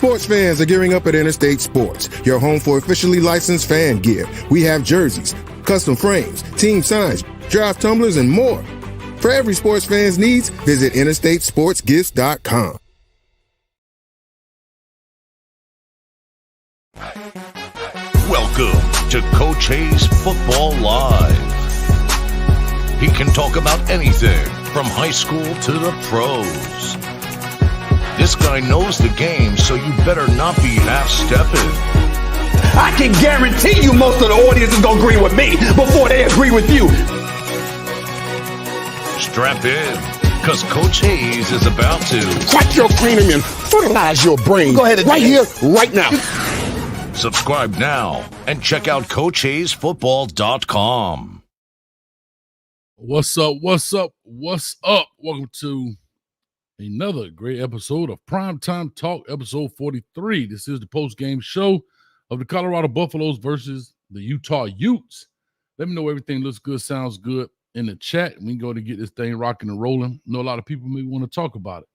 Sports fans are gearing up at Interstate Sports, your home for officially licensed fan gear. We have jerseys, custom frames, team signs, draft tumblers, and more. For every sports fan's needs, visit interstatesportsgifts.com. Welcome to Coach Hayes Football Live. He can talk about anything from high school to the pros. This guy knows the game, so you better not be half-stepping. I can guarantee you most of the audience is going to agree with me before they agree with you. Strap in, because Coach Hayes is about to crack your cranium and fertilize your brain. Go ahead, right here, right now. Subscribe now and check out CoachHayesFootball.com. What's up? What's up? What's up? Welcome to another great episode of Primetime Talk, episode 43. This is the post-game show of the Colorado Buffaloes versus the Utah Utes. Let me know everything looks good, sounds good in the chat. We can go to get this thing rocking and rolling. I know a lot of people may want to talk about it.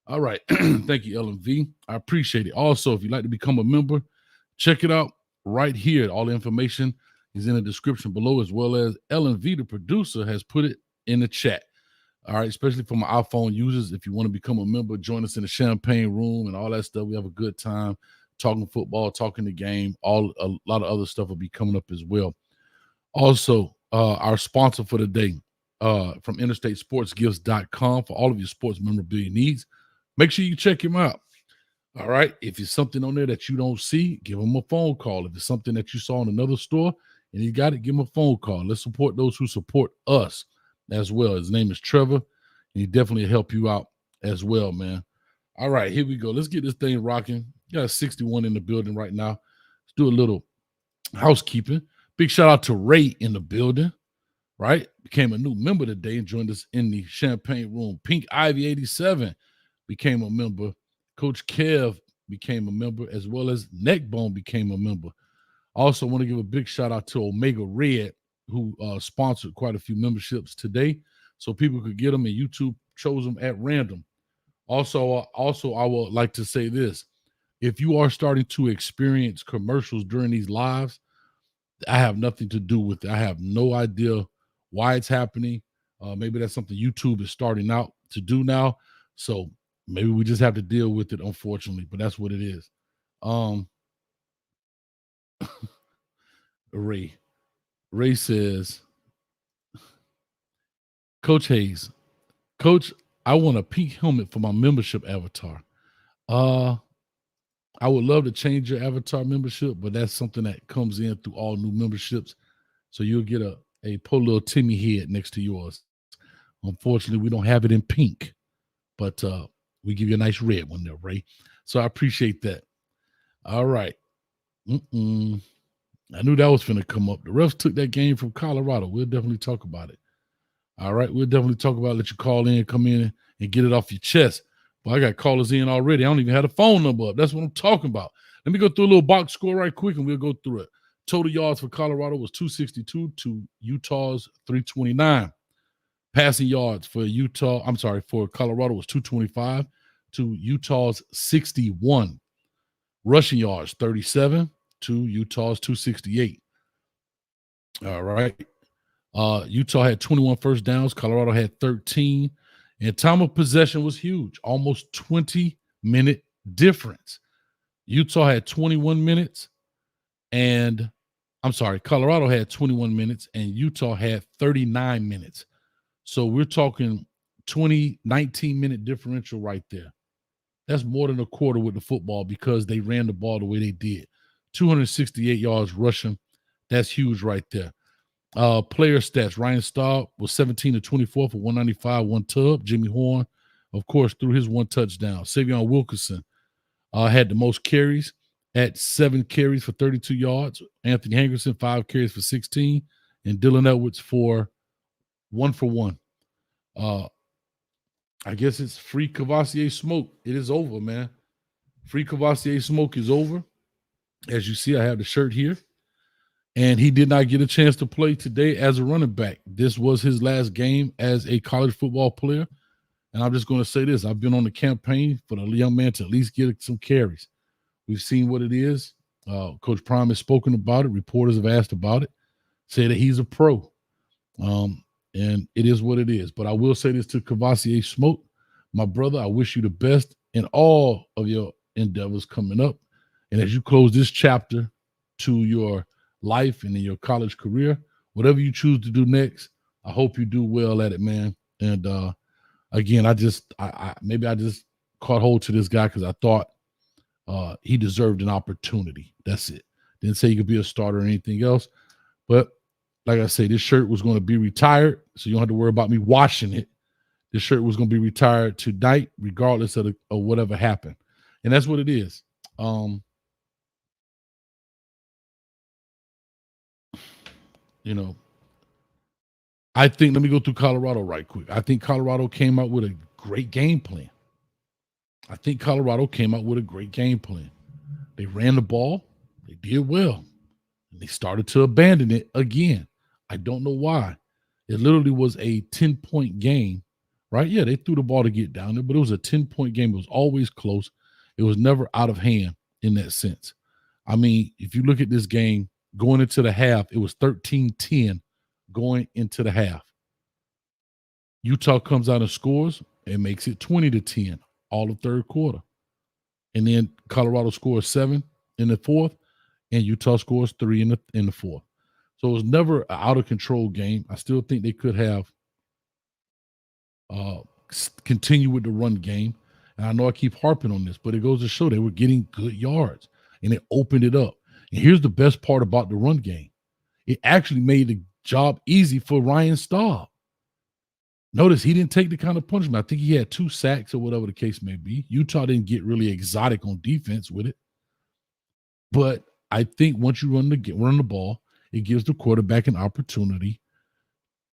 All right. Thank you, LMV. I appreciate it. Also, if you'd like to become a member, check it out right here. All the information is in the description below, as well as LMV, the producer, has put it in the chat. All right, especially for my iPhone users, if you want to become a member, join us in the champagne room and all that stuff. We have a good time talking football, talking the game. A lot of other stuff will be coming up as well. Also, our sponsor for the day from interstatesportsgifts.com for all of your sports memorabilia needs. Make sure you check him out. All right, if it's something on there that you don't see, give him a phone call. If it's something that you saw in another store and he got it, give him a phone call. Let's support those who support us as well. His name is Trevor, and he definitely help you out as well, man. All right, here we go. Let's get this thing rocking. Got 61 in the building right now. Let's do a little housekeeping. Big shout out to Ray in the building, right? Became a new member today and joined us in the champagne room. Pink Ivy 87 became a member. Coach Kev became a member, as well as Neckbone became a member. Also want to give a big shout out to Omega Red, who sponsored quite a few memberships today, so people could get them, and YouTube chose them at random. Also, I would like to say this. If you are starting to experience commercials during these lives, I have nothing to do with it. I have no idea why it's happening. Maybe that's something YouTube is starting out to do now. So maybe we just have to deal with it, unfortunately, but that's what it is. Ray says, Coach Hayes, Coach, I want a pink helmet for my membership avatar. I would love to change your avatar membership, but that's something that comes in through all new memberships. So you'll get a poor little Timmy head next to yours. Unfortunately, we don't have it in pink, but we give you a nice red one there, Ray. So I appreciate that. All right. I knew that was going to come up. The refs took that game from Colorado. We'll definitely talk about it. All right. We'll definitely talk about it. Let you call in, come in and get it off your chest. But I got callers in already. I don't even have a phone number up. That's what I'm talking about. Let me go through a little box score right quick, and we'll go through it. Total yards for Colorado was 262 to Utah's 329. Passing yards for Colorado was 225 to Utah's 61. Rushing yards, 37 to Utah's 268. All right. Utah had 21 first downs. Colorado had 13. And time of possession was huge, almost 20-minute difference. Utah had 21 minutes, and Colorado had 21 minutes, and Utah had 39 minutes. So we're talking 19-minute differential right there. That's more than a quarter with the football because they ran the ball the way they did. 268 yards rushing. That's huge right there. Player stats. Ryan Staub was 17 to 24 for 195, one tub. Jimmy Horn, of course, threw his one touchdown. Savion Wilkerson had the most carries at 7 carries for 32 yards. Anthony Henderson, 5 carries for 16. And Dylan Edwards for 1 for 1. I guess it's free Cavassier smoke. It is over, man. Free Cavassier smoke is over. As you see, I have the shirt here. And he did not get a chance to play today as a running back. This was his last game as a college football player. And I'm just going to say this. I've been on the campaign for the young man to at least get some carries. We've seen what it is. Coach Prime has spoken about it. Reporters have asked about it, say that he's a pro. And it is what it is. But I will say this to Kavasier Smoke, my brother, I wish you the best in all of your endeavors coming up. And as you close this chapter to your life and in your college career, whatever you choose to do next, I hope you do well at it, man. And again, I just caught hold to this guy because I thought he deserved an opportunity. That's it. Didn't say he could be a starter or anything else. But like I say, this shirt was going to be retired, so you don't have to worry about me washing it. This shirt was going to be retired tonight, regardless of whatever happened. And that's what it is. I think, let me go through Colorado right quick. I think Colorado came out with a great game plan. They ran the ball. They did well. And they started to abandon it again. I don't know why. It literally was a 10-point game, right? Yeah, they threw the ball to get down there, but it was a 10-point game. It was always close. It was never out of hand in that sense. I mean, if you look at this game going into the half, it was 13-10 going into the half. Utah comes out and scores and makes it 20-10 all of third quarter. And then Colorado scores 7 in the fourth, and Utah scores 3 in the fourth. So it was never an out-of-control game. I still think they could have continued with the run game. And I know I keep harping on this, but it goes to show they were getting good yards, and it opened it up. And here's the best part about the run game. It actually made the job easy for Ryan Staub. Notice he didn't take the kind of punishment. I think he had 2 sacks or whatever the case may be. Utah didn't get really exotic on defense with it. But I think once you run the ball, it gives the quarterback an opportunity.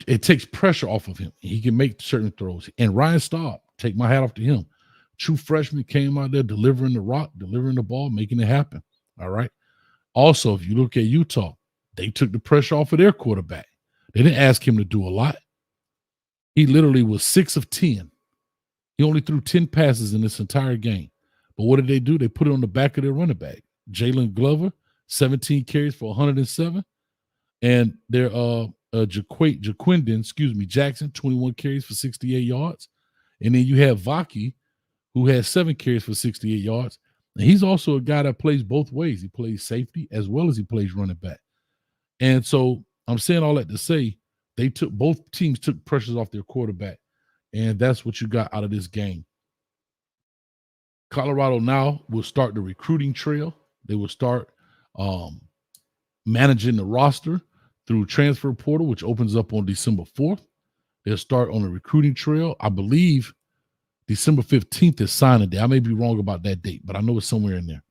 It takes pressure off of him. He can make certain throws. And Ryan Staub, take my hat off to him. True freshman, came out there delivering the rock, delivering the ball, making it happen. All right. Also, if you look at Utah, they took the pressure off of their quarterback. They didn't ask him to do a lot. He literally was 6 of 10. He only threw 10 passes in this entire game. But what did they do? They put it on the back of their running back. Jalen Glover, 17 carries for 107. And their Jaquindon, Jackson, 21 carries for 68 yards. And then you have Vaki, who has 7 carries for 68 yards. And he's also a guy that plays both ways. He plays safety as well as he plays running back. And so I'm saying all that to say both teams took pressures off their quarterback. And that's what you got out of this game. Colorado now will start the recruiting trail. They will start managing the roster through transfer portal, which opens up on December 4th. They'll start on the recruiting trail. I believe December 15th is signing day. I may be wrong about that date, but I know it's somewhere in there.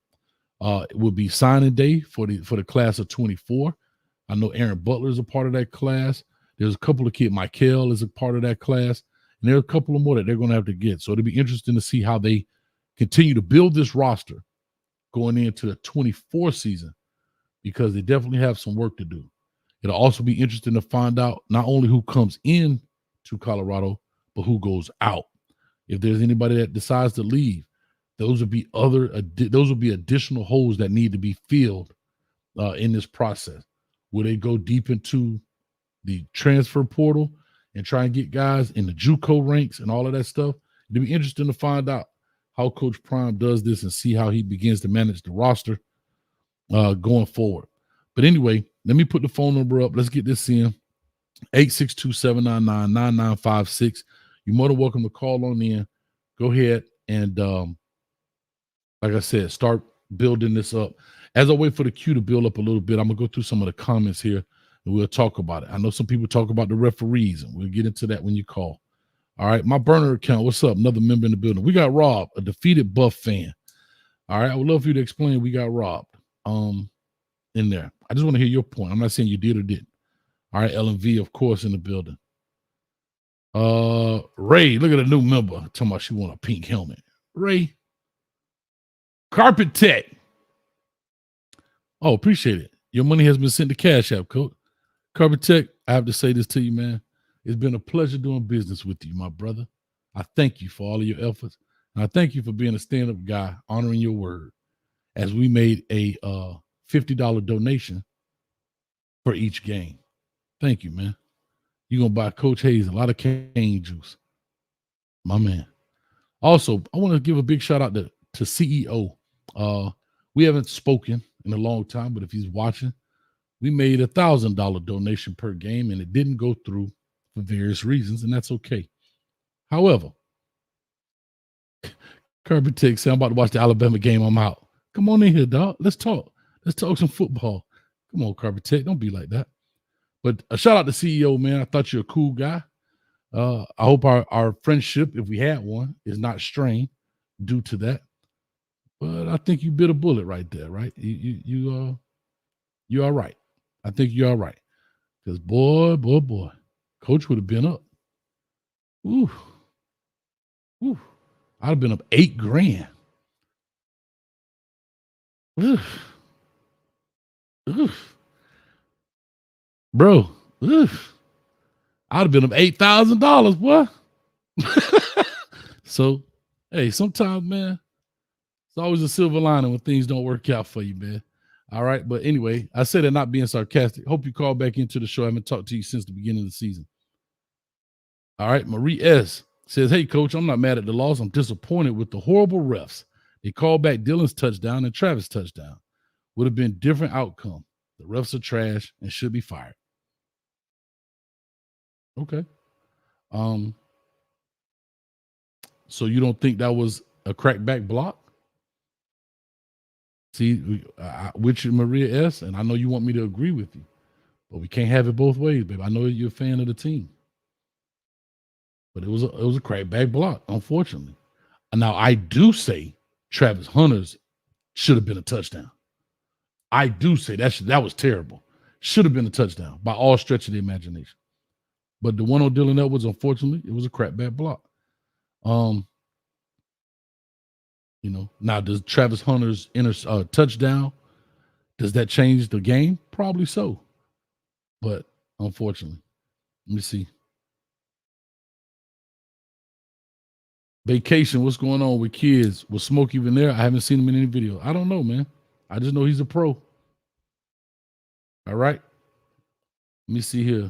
It will be signing day for the class of 24. I know Aaron Butler is a part of that class. There's a couple of kids. Michael is a part of that class. And there are a couple of more that they're going to have to get. So it'll be interesting to see how they continue to build this roster going into the 24 season, because they definitely have some work to do. It'll also be interesting to find out not only who comes in to Colorado, but who goes out. If there's anybody that decides to leave, those will be additional holes that need to be filled in this process. Will they go deep into the transfer portal and try and get guys in the JUCO ranks and all of that stuff? It'll be interesting to find out how Coach Prime does this and see how he begins to manage the roster going forward. But anyway, let me put the phone number up. Let's get this in. 862-799-9956. You're more than welcome to call on in. Go ahead and, like I said, start building this up. As I wait for the queue to build up a little bit, I'm going to go through some of the comments here, and we'll talk about it. I know some people talk about the referees, and we'll get into that when you call. All right, my burner account, what's up? Another member in the building. We got Rob, a defeated Buff fan. All right, I would love for you to explain we got robbed in there. I just want to hear your point. I'm not saying you did or didn't. All right, LMV, of course, in the building. Ray, look at a new member talking about she want a pink helmet. Ray. Carpet Tech. Oh, appreciate it. Your money has been sent to Cash App, Coach. Carpet Tech, I have to say this to you, man. It's been a pleasure doing business with you, my brother. I thank you for all of your efforts. And I thank you for being a stand-up guy, honoring your word. as we made a $50 donation for each game. Thank you, man. You're going to buy Coach Hayes a lot of cane juice. My man. Also, I want to give a big shout out to CEO. We haven't spoken in a long time, but if he's watching, we made a $1,000 donation per game, and it didn't go through for various reasons, and that's okay. However, Kirby Tick said, I'm about to watch the Alabama game. I'm out. Come on in here, dog. Let's talk. Let's talk some football. Come on, Kirby Tick. Don't be like that. But a shout out to CEO, man. I thought you're a cool guy. I hope our friendship, if we had one, is not strained due to that. But I think you bit a bullet right there, right? You're all right. I think you're all right. Because boy, Coach would have been up. Ooh. I'd have been up $8,000. Bro. I'd have been up $8,000, boy. So, hey, sometimes, man, it's always a silver lining when things don't work out for you, man. All right. But anyway, I say that not being sarcastic. Hope you call back into the show. I haven't talked to you since the beginning of the season. All right. Marie S. says, hey, Coach, I'm not mad at the loss. I'm disappointed with the horrible refs. They called back Dylan's touchdown and Travis' touchdown. Would have been different outcome. The refs are trash and should be fired. Okay. So you don't think that was a crackback block? See, with you, Maria S., and I know you want me to agree with you, but we can't have it both ways, baby. I know you're a fan of the team, but it was a crackback block, unfortunately. Now I do say Travis Hunter's should have been a touchdown. I do say that was terrible. Should have been a touchdown by all stretch of the imagination. But the one on Dylan Edwards, unfortunately, it was a crackback block. Now does Travis Hunter's touchdown, does that change the game? Probably so. But unfortunately, let me see. Vacation, what's going on with kids? Was Smoke even there? I haven't seen him in any video. I don't know, man. I just know he's a pro. All right. Let me see here.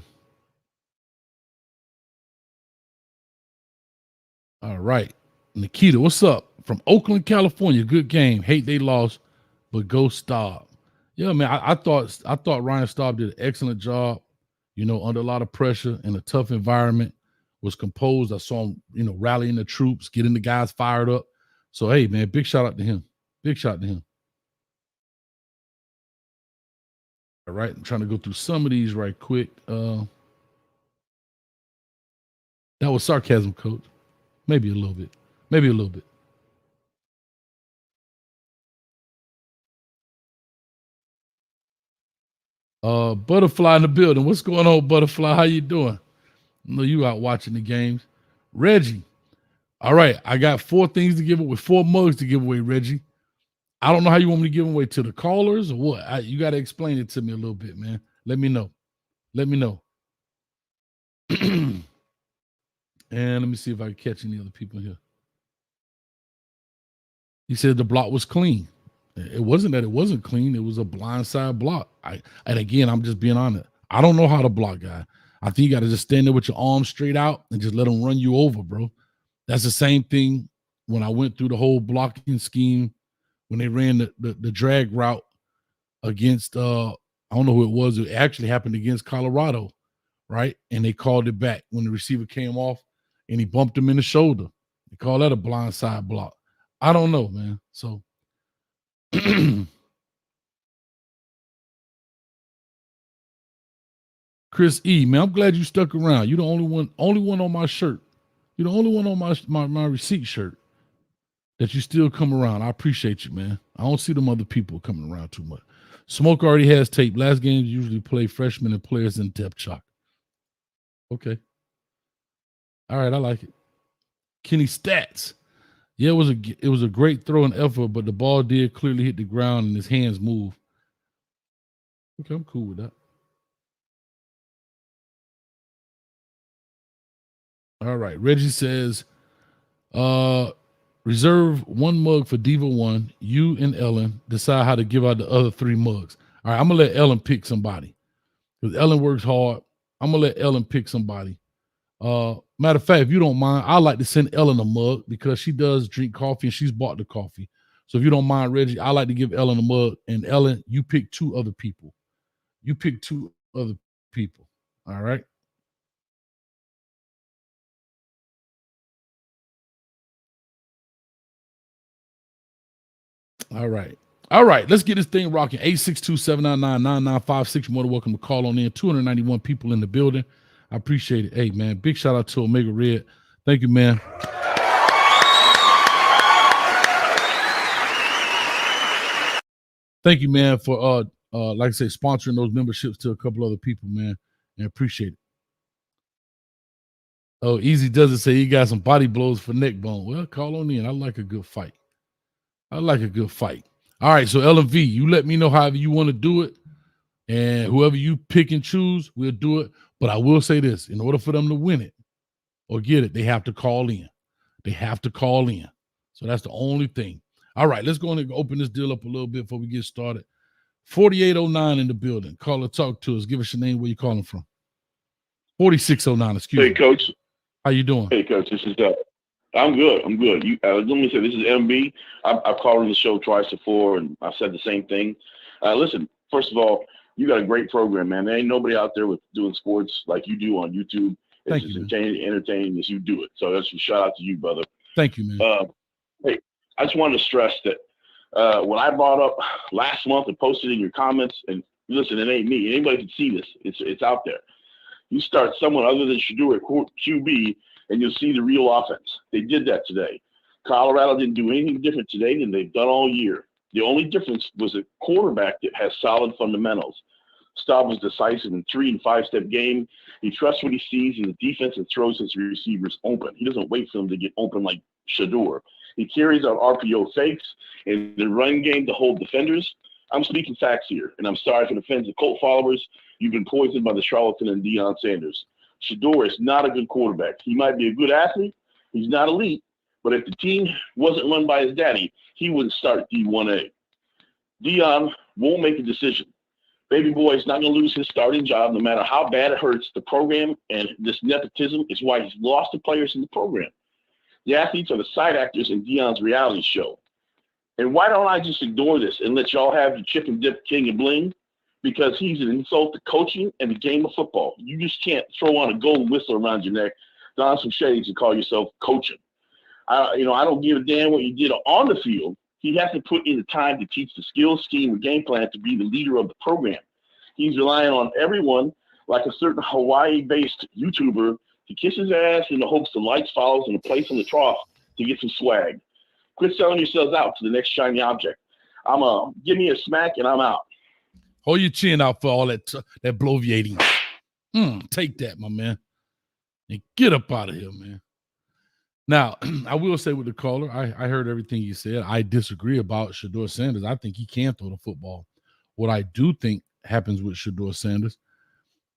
All right. Nikita, what's up? From Oakland, California. Good game. Hate they lost, but go Staub. Yeah, man. I thought Ryan Staub did an excellent job, under a lot of pressure in a tough environment. Was composed. I saw him, rallying the troops, getting the guys fired up. So, hey, man, big shout out to him. Big shout out to him. All right. I'm trying to go through some of these right quick. That was sarcasm, Coach. Maybe a little bit. Butterfly in the building. What's going on, Butterfly? How you doing? I know you out watching the games. Reggie. All right. I got 4 things to give away, 4 mugs to give away, Reggie. I don't know how you want me to give them away, to the callers or what. You got to explain it to me a little bit, man. Let me know. And let me see if I can catch any other people here. He said the block was clean. It wasn't that it wasn't clean. It was a blindside block. And again, I'm just being honest. I don't know how to block, guy. I think you got to just stand there with your arms straight out and just let them run you over, bro. That's the same thing when I went through the whole blocking scheme when they ran the drag route against, I don't know who it was. It actually happened against Colorado, right? And they called it back when the receiver came off and he bumped him in the shoulder. They call that a blindside block. I don't know, man. So Chris E, man, I'm glad you stuck around. You're the only one on my shirt. You're the only one on my receipt shirt that you still come around. I appreciate you, man. I don't see them other people coming around too much. Smoke already has tape. Last games usually play freshmen and players in depth chart. Okay. All right, I like it. Kenny Stats. Yeah, it was a great throw and effort, but the ball did clearly hit the ground and his hands moved. Okay, I'm cool with that. All right. Reggie says, Reserve one mug for Diva 1. You and Ellen decide how to give out the other 3 mugs. All right, I'm going to let Ellen pick somebody because Ellen works hard. I'm going to let Ellen pick somebody. Matter of fact, if you don't mind, I'd like to send Ellen a mug because she does drink coffee and she's bought the coffee. So if you don't mind, Reggie, I like to give Ellen a mug. And Ellen, you pick 2 other people. You pick 2 other people. All right. All right. All right. Let's get this thing rocking. 862-799-9956. You're more than welcome to call on in. 291 people in the building. I appreciate it. Hey, man, big shout out to Omega Red. Thank you, man. Thank you, man, for like I say, sponsoring those memberships to a couple other people, man. And appreciate it. Oh, Easy doesn't say he got some body blows for neck bone. Well, call on in. I like a good fight. I like a good fight. All right, so LV, you let me know however you want to do it. And whoever you pick and choose, we'll do it. But I will say this, in order for them to win it or get it, they have to call in. They have to call in. So that's the only thing. All right, let's go and open this deal up a little bit before we get started. 4809 in the building. Call or talk to us. Give us your name, where you calling from. 4609, excuse me. Hey, Coach. How you doing? Hey, Coach. This is I'm good. I'm good. Let me say, this is MB. I've called on the show twice before, and I've said the same thing. Listen, first of all, you got a great program, man. There ain't nobody out there with doing sports like you do on YouTube. It's as entertaining as you do it. So that's a shout out to you, brother. Thank you, man. Hey, I just wanted to stress that when I brought up last month and posted in your comments, and listen, it ain't me. Anybody can see this. It's out there. You start someone other than Shador at QB, and you'll see the real offense. They did that today. Colorado didn't do anything different today than they've done all year. The only difference was a quarterback that has solid fundamentals. Staub was decisive in 3- and 5-step game. He trusts what he sees in the defense and throws his receivers open. He doesn't wait for them to get open like Shador. He carries out RPO fakes in the run game to hold defenders. I'm speaking facts here, and I'm sorry for the fans of Colt followers. You've been poisoned by the charlatan and Deion Sanders. Shador is not a good quarterback. He might be a good athlete. He's not elite. But if the team wasn't run by his daddy, he wouldn't start D1A. Deion won't make a decision. Baby boy is not going to lose his starting job no matter how bad it hurts. The program and this nepotism is why he's lost the players in the program. The athletes are the side actors in Deion's reality show. And why don't I just ignore this and let y'all have the chip and dip king and bling? Because he's an insult to coaching and the game of football. You just can't throw on a gold whistle around your neck, don some shades, and call yourself coaching. I don't give a damn what you did on the field. He has to put in the time to teach the skills, scheme, and game plan to be the leader of the program. He's relying on everyone, like a certain Hawaii-based YouTuber, to kiss his ass in the hopes the likes follows and a place on the trough to get some swag. Quit selling yourselves out to the next shiny object. Give me a smack and I'm out. Hold your chin out for all that bloviating. Take that, my man. And get up out of here, man. Now, I will say with the caller, I heard everything you said. I disagree about Shador Sanders. I think he can throw the football. What I do think happens with Shador Sanders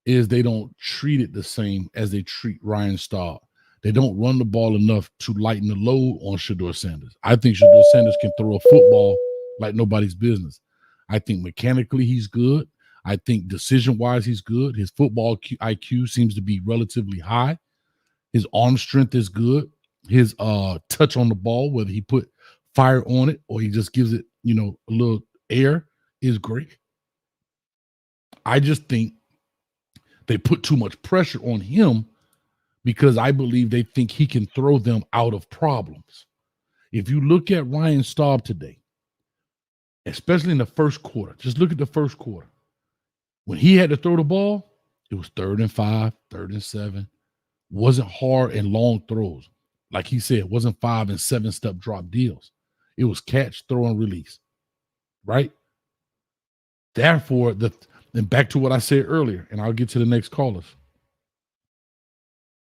is they don't treat it the same as they treat Ryan Staub. They don't run the ball enough to lighten the load on Shador Sanders. I think Shador Sanders can throw a football like nobody's business. I think mechanically he's good. I think decision-wise he's good. His football IQ seems to be relatively high. His arm strength is good. His touch on the ball, whether he put fire on it or he just gives it, a little air, is great. I just think they put too much pressure on him because I believe they think he can throw them out of problems. If you look at Ryan Staub today, especially in the first quarter, just look at the first quarter. When he had to throw the ball, it was 3rd and 5, 3rd and 7. Wasn't hard and long throws. Like he said, it wasn't 5- and 7-step drop deals. It was catch, throw, and release. Right? Therefore, and back to what I said earlier, and I'll get to the next callers.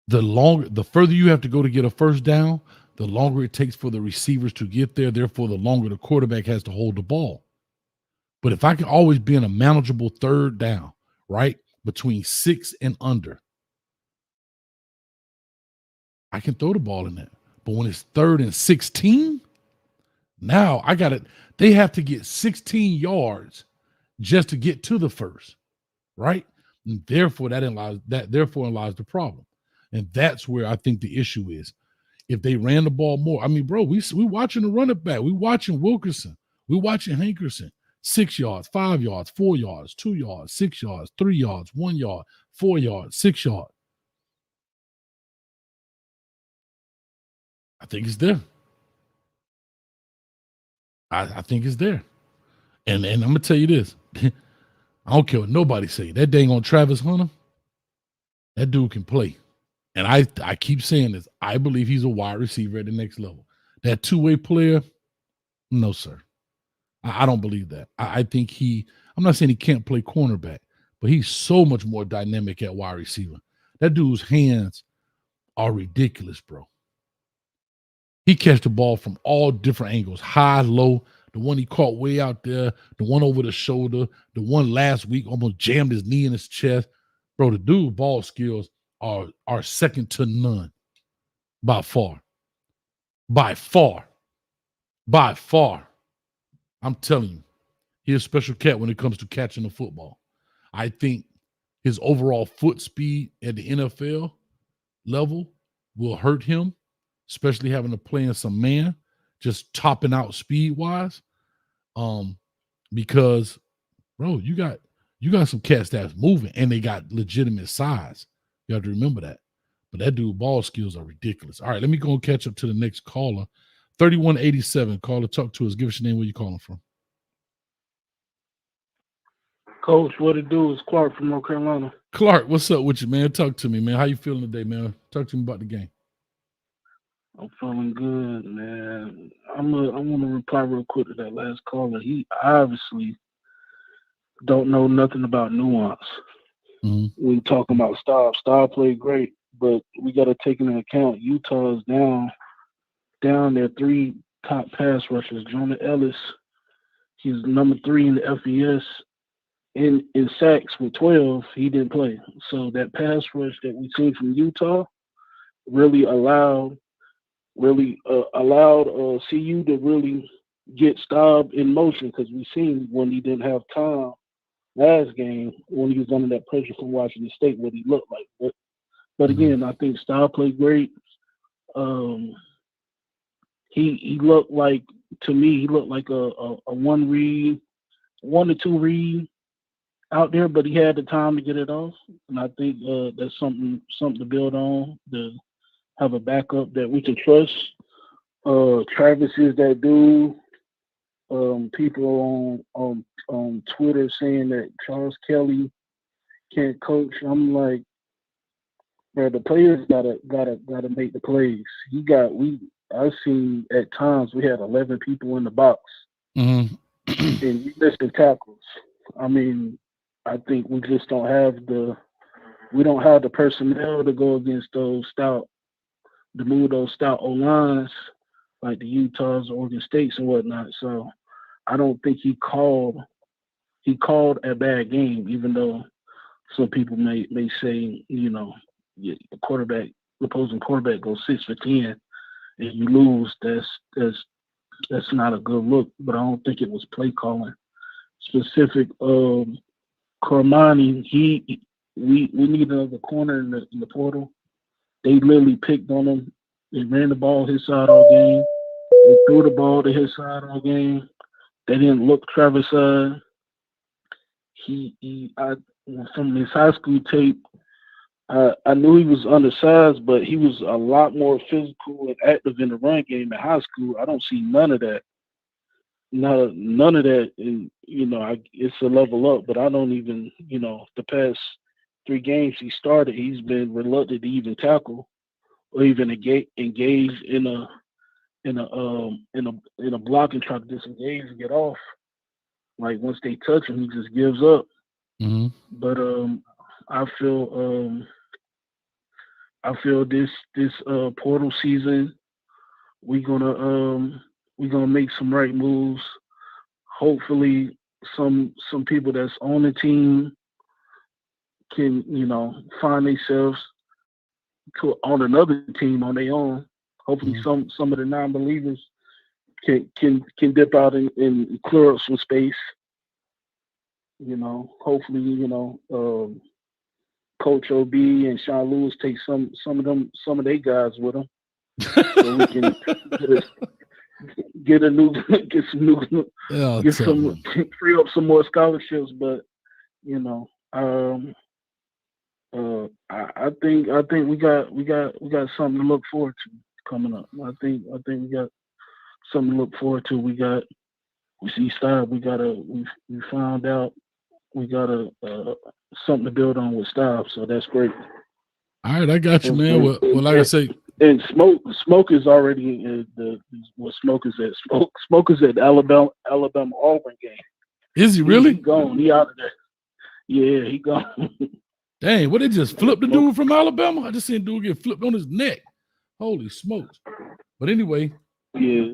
The further you have to go to get a first down, the longer it takes for the receivers to get there. Therefore, the longer the quarterback has to hold the ball. But if I can always be in a manageable 3rd down, right, between 6 and under, I can throw the ball in that. But when it's 3rd and 16, now they have to get 16 yards just to get to the first, right? And therefore, lies the problem. And that's where I think the issue is. If they ran the ball more, I mean, bro, we watching the running back. We watching Wilkerson. We watching Hankerson. 6 yards, 5 yards, 4 yards, 2 yards, 6 yards, 3 yards, 1 yard, 4 yards, 6 yards. I think it's there. I think it's there. And I'm going to tell you this. I don't care what nobody say. That dang on Travis Hunter, that dude can play. And I keep saying this. I believe he's a wide receiver at the next level. That two-way player, no, sir. I don't believe that. I think I'm not saying he can't play cornerback, but he's so much more dynamic at wide receiver. That dude's hands are ridiculous, bro. He catch the ball from all different angles, high, low, the one he caught way out there, the one over the shoulder, the one last week almost jammed his knee in his chest. Bro, the dude's ball skills are second to none by far. By far. By far. I'm telling you, he's a special cat when it comes to catching the football. I think his overall foot speed at the NFL level will hurt him, especially having to play in some man, just topping out speed-wise. Because, bro, you got some cats that's moving, and they got legitimate size. You have to remember that. But that dude, ball skills are ridiculous. All right, let me go and catch up to the next caller. 3187, caller, talk to us. Give us your name, where you calling from. Coach, what it do is Clark from North Carolina. Clark, what's up with you, man? Talk to me, man. How you feeling today, man? Talk to me about the game. I'm feeling good, man. I want to reply real quick to that last caller. He obviously don't know nothing about nuance. Mm-hmm. We talking about style. Style played great, but we got to take into account Utah's down their 3 top pass rushers. Jonah Ellis, he's number 3 in the FES. In sacks with 12, he didn't play. So that pass rush that we seen from Utah really allowed CU to really get Staub in motion, because we seen when he didn't have time last game, when he was under that pressure from Washington State, what he looked like. But again, I think Staub played great. He looked like, to me, he looked like a 1 to 2 read out there, but he had the time to get it off. And I think that's something to build on, to have a backup that we can trust. Travis is that dude. People on Twitter saying that Charles Kelly can't coach. I'm like, bro, the players gotta make the plays. I've seen at times we had 11 people in the box, and we missing tackles. I mean, I think we just don't have the personnel to go against those stout O-lines like the Utahs, Oregon States, and whatnot. So I don't think he called a bad game, even though some people may say, the opposing quarterback goes 6 for 10 and you lose. That's not a good look. But I don't think it was play calling specific. Cormani, we need another corner in the portal. They literally picked on him. They ran the ball his side all game. They threw the ball to his side all game. They didn't look Travis' side. From his high school tape, I knew he was undersized, but he was a lot more physical and active in the run game in high school. I don't see none of that. None of that. And, it's a level up, but I don't even, the past 3 games he started, he's been reluctant to even tackle or even engage in a block and try to disengage and get off. Like once they touch him, he just gives up. Mm-hmm. But I feel this portal season we're gonna make some right moves. Hopefully some people that's on the team can find themselves on another team on their own. Hopefully, some of the non-believers can dip out and clear up some space. Hopefully, Coach OB and Sean Lewis take some of their guys with them, so we can free up some more scholarships. But I think we got something to look forward to coming up. I think we got something to look forward to. We see style. We found out we got something to build on with style. So that's great. All right, I got you, man. Well, like I say, and Smoke is already Smoke is at the Alabama Auburn game. Is he really? He gone. He out of there. Yeah, he gone. Dang, what, they just flipped the dude from Alabama? I just seen dude get flipped on his neck. Holy smokes. But anyway. Yeah.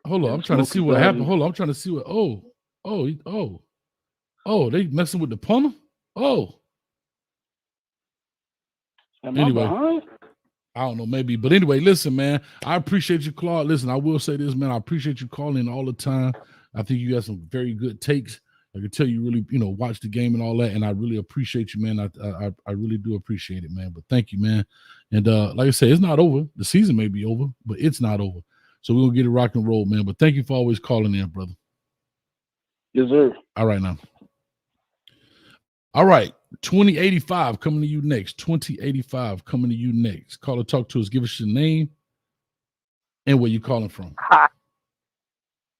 Hold on, I'm trying to see what happened. Hold on, I'm trying to see what they messing with the punter? Anyway, I don't know, maybe. But anyway, listen, man, I appreciate you, Claude. Listen, I will say this, man, I appreciate you calling all the time. I think you got some very good takes. I can tell you really, watch the game and all that, and I really appreciate you, man. I really do appreciate it, man. But thank you, man. And like I said, it's not over. The season may be over, but it's not over. So we'll get it rock and roll, man. But thank you for always calling in, brother. Yes, sir. All right, now. All right, 2085 coming to you next. 2085 coming to you next. Call or talk to us. Give us your name and where you calling from. Hi,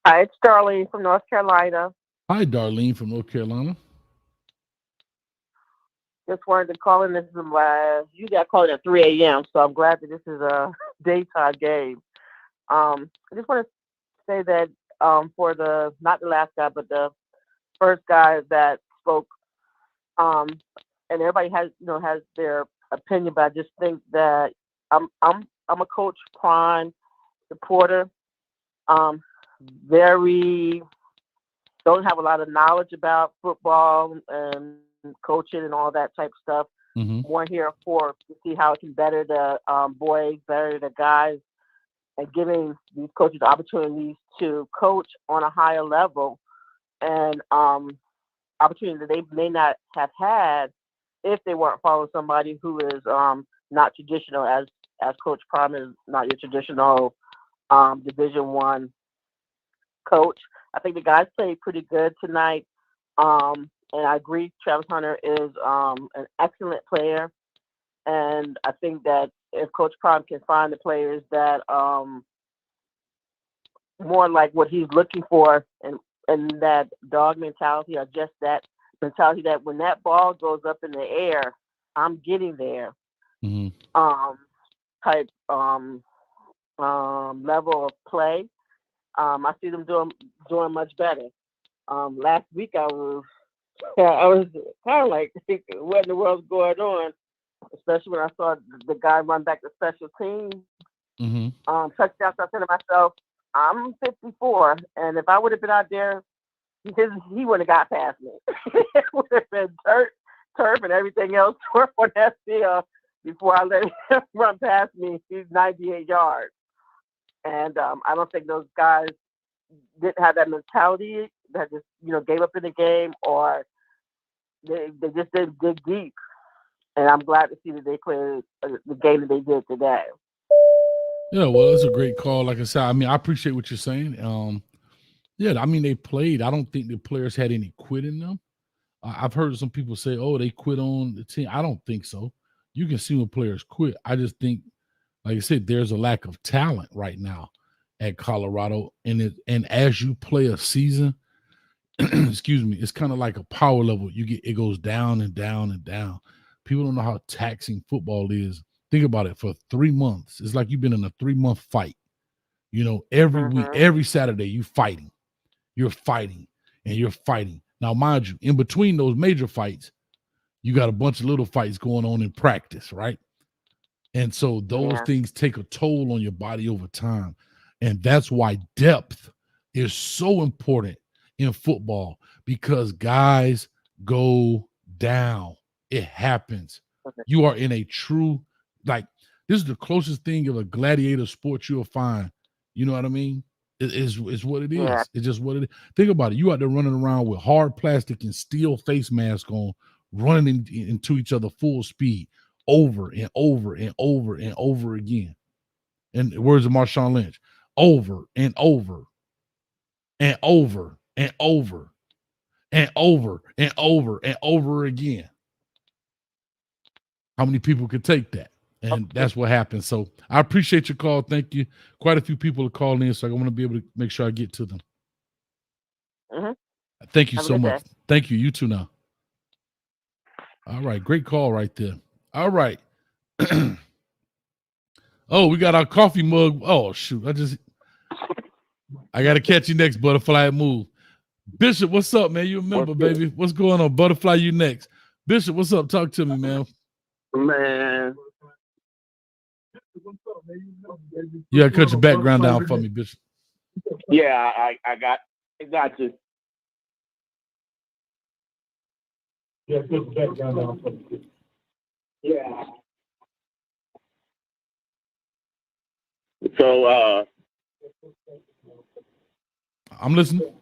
it's Darlene from North Carolina. Hi, Darlene from North Carolina. Just wanted to call in. This is you got called at 3 a.m., so I'm glad that this is a daytime game. I just want to say that for not the last guy, but the first guy that spoke, and everybody has their opinion, but I just think that I'm a Coach Prime supporter. Very don't have a lot of knowledge about football and coaching and all that type of stuff. Mm-hmm. More here to see how it can better the boys, better the guys, and giving these coaches opportunities to coach on a higher level and opportunity that they may not have had if they weren't following somebody who is not traditional, as Coach Prime is not your traditional Division I coach. I think the guys played pretty good tonight. And I agree, Travis Hunter is an excellent player. And I think that if Coach Prime can find the players that more like what he's looking for and that dog mentality, or just that mentality that when that ball goes up in the air, I'm getting there. Mm-hmm. Type level of play. I see them doing much better. Last week I was kind of like thinking, what in the world's going on? Especially when I saw the guy run back to special teams. Mm-hmm. Touchdown. So I said to myself, I'm 54, and if I would have been out there, he wouldn't have got past me. It would have been turf, and everything else on that field before I let him run past me. He's 98 yards. And I don't think those guys didn't have that mentality that just, gave up in the game, or they just didn't dig deep. And I'm glad to see that they played the game that they did today. Yeah, well, that's a great call. Like I said, I mean, I appreciate what you're saying. Yeah, I mean, they played. I don't think the players had any quit in them. I've heard some people say, oh, they quit on the team. I don't think so. You can see when players quit. I just think, like I said, there's a lack of talent right now at Colorado. And as you play a season, excuse me, it's kind of like a power level. It goes down and down and down. People don't know how taxing football is. Think about it. For 3 months, it's like you've been in a 3-month fight. Every week, every Saturday, you're fighting, and you're fighting. Now, mind you, in between those major fights, you got a bunch of little fights going on in practice, right? And so those things take a toll on your body over time. And that's why depth is so important in football, because guys go down. It happens. You are in a true, like, This is the closest thing of a gladiator sport you'll find. You know what I mean? It's what it is. Yeah. It's just what it is. Think about it. You out there running around with hard plastic and steel face mask on, running into each other full speed over and over and over and over again. In the words of Marshawn Lynch, over and over and over and over and over and over and over again. How many people could take that? And that's what happened. So I appreciate your call. Thank you. Quite a few people are calling in, so I want to be able to make sure I get to them. Mm-hmm. Thank you Have a so good much. day. Thank you. You too now. All right. Great call right there. All right. Oh, we got our coffee mug. Oh, shoot. I got to catch you next, Butterfly Move. Bishop, what's up, man? You remember, baby. What's going on? Butterfly, you next. Bishop, what's up? Talk to me, man. Man. You got to cut your background down for me, Bishop. Yeah, I got you. Yeah, put the background down for me. Yeah. So I'm listening.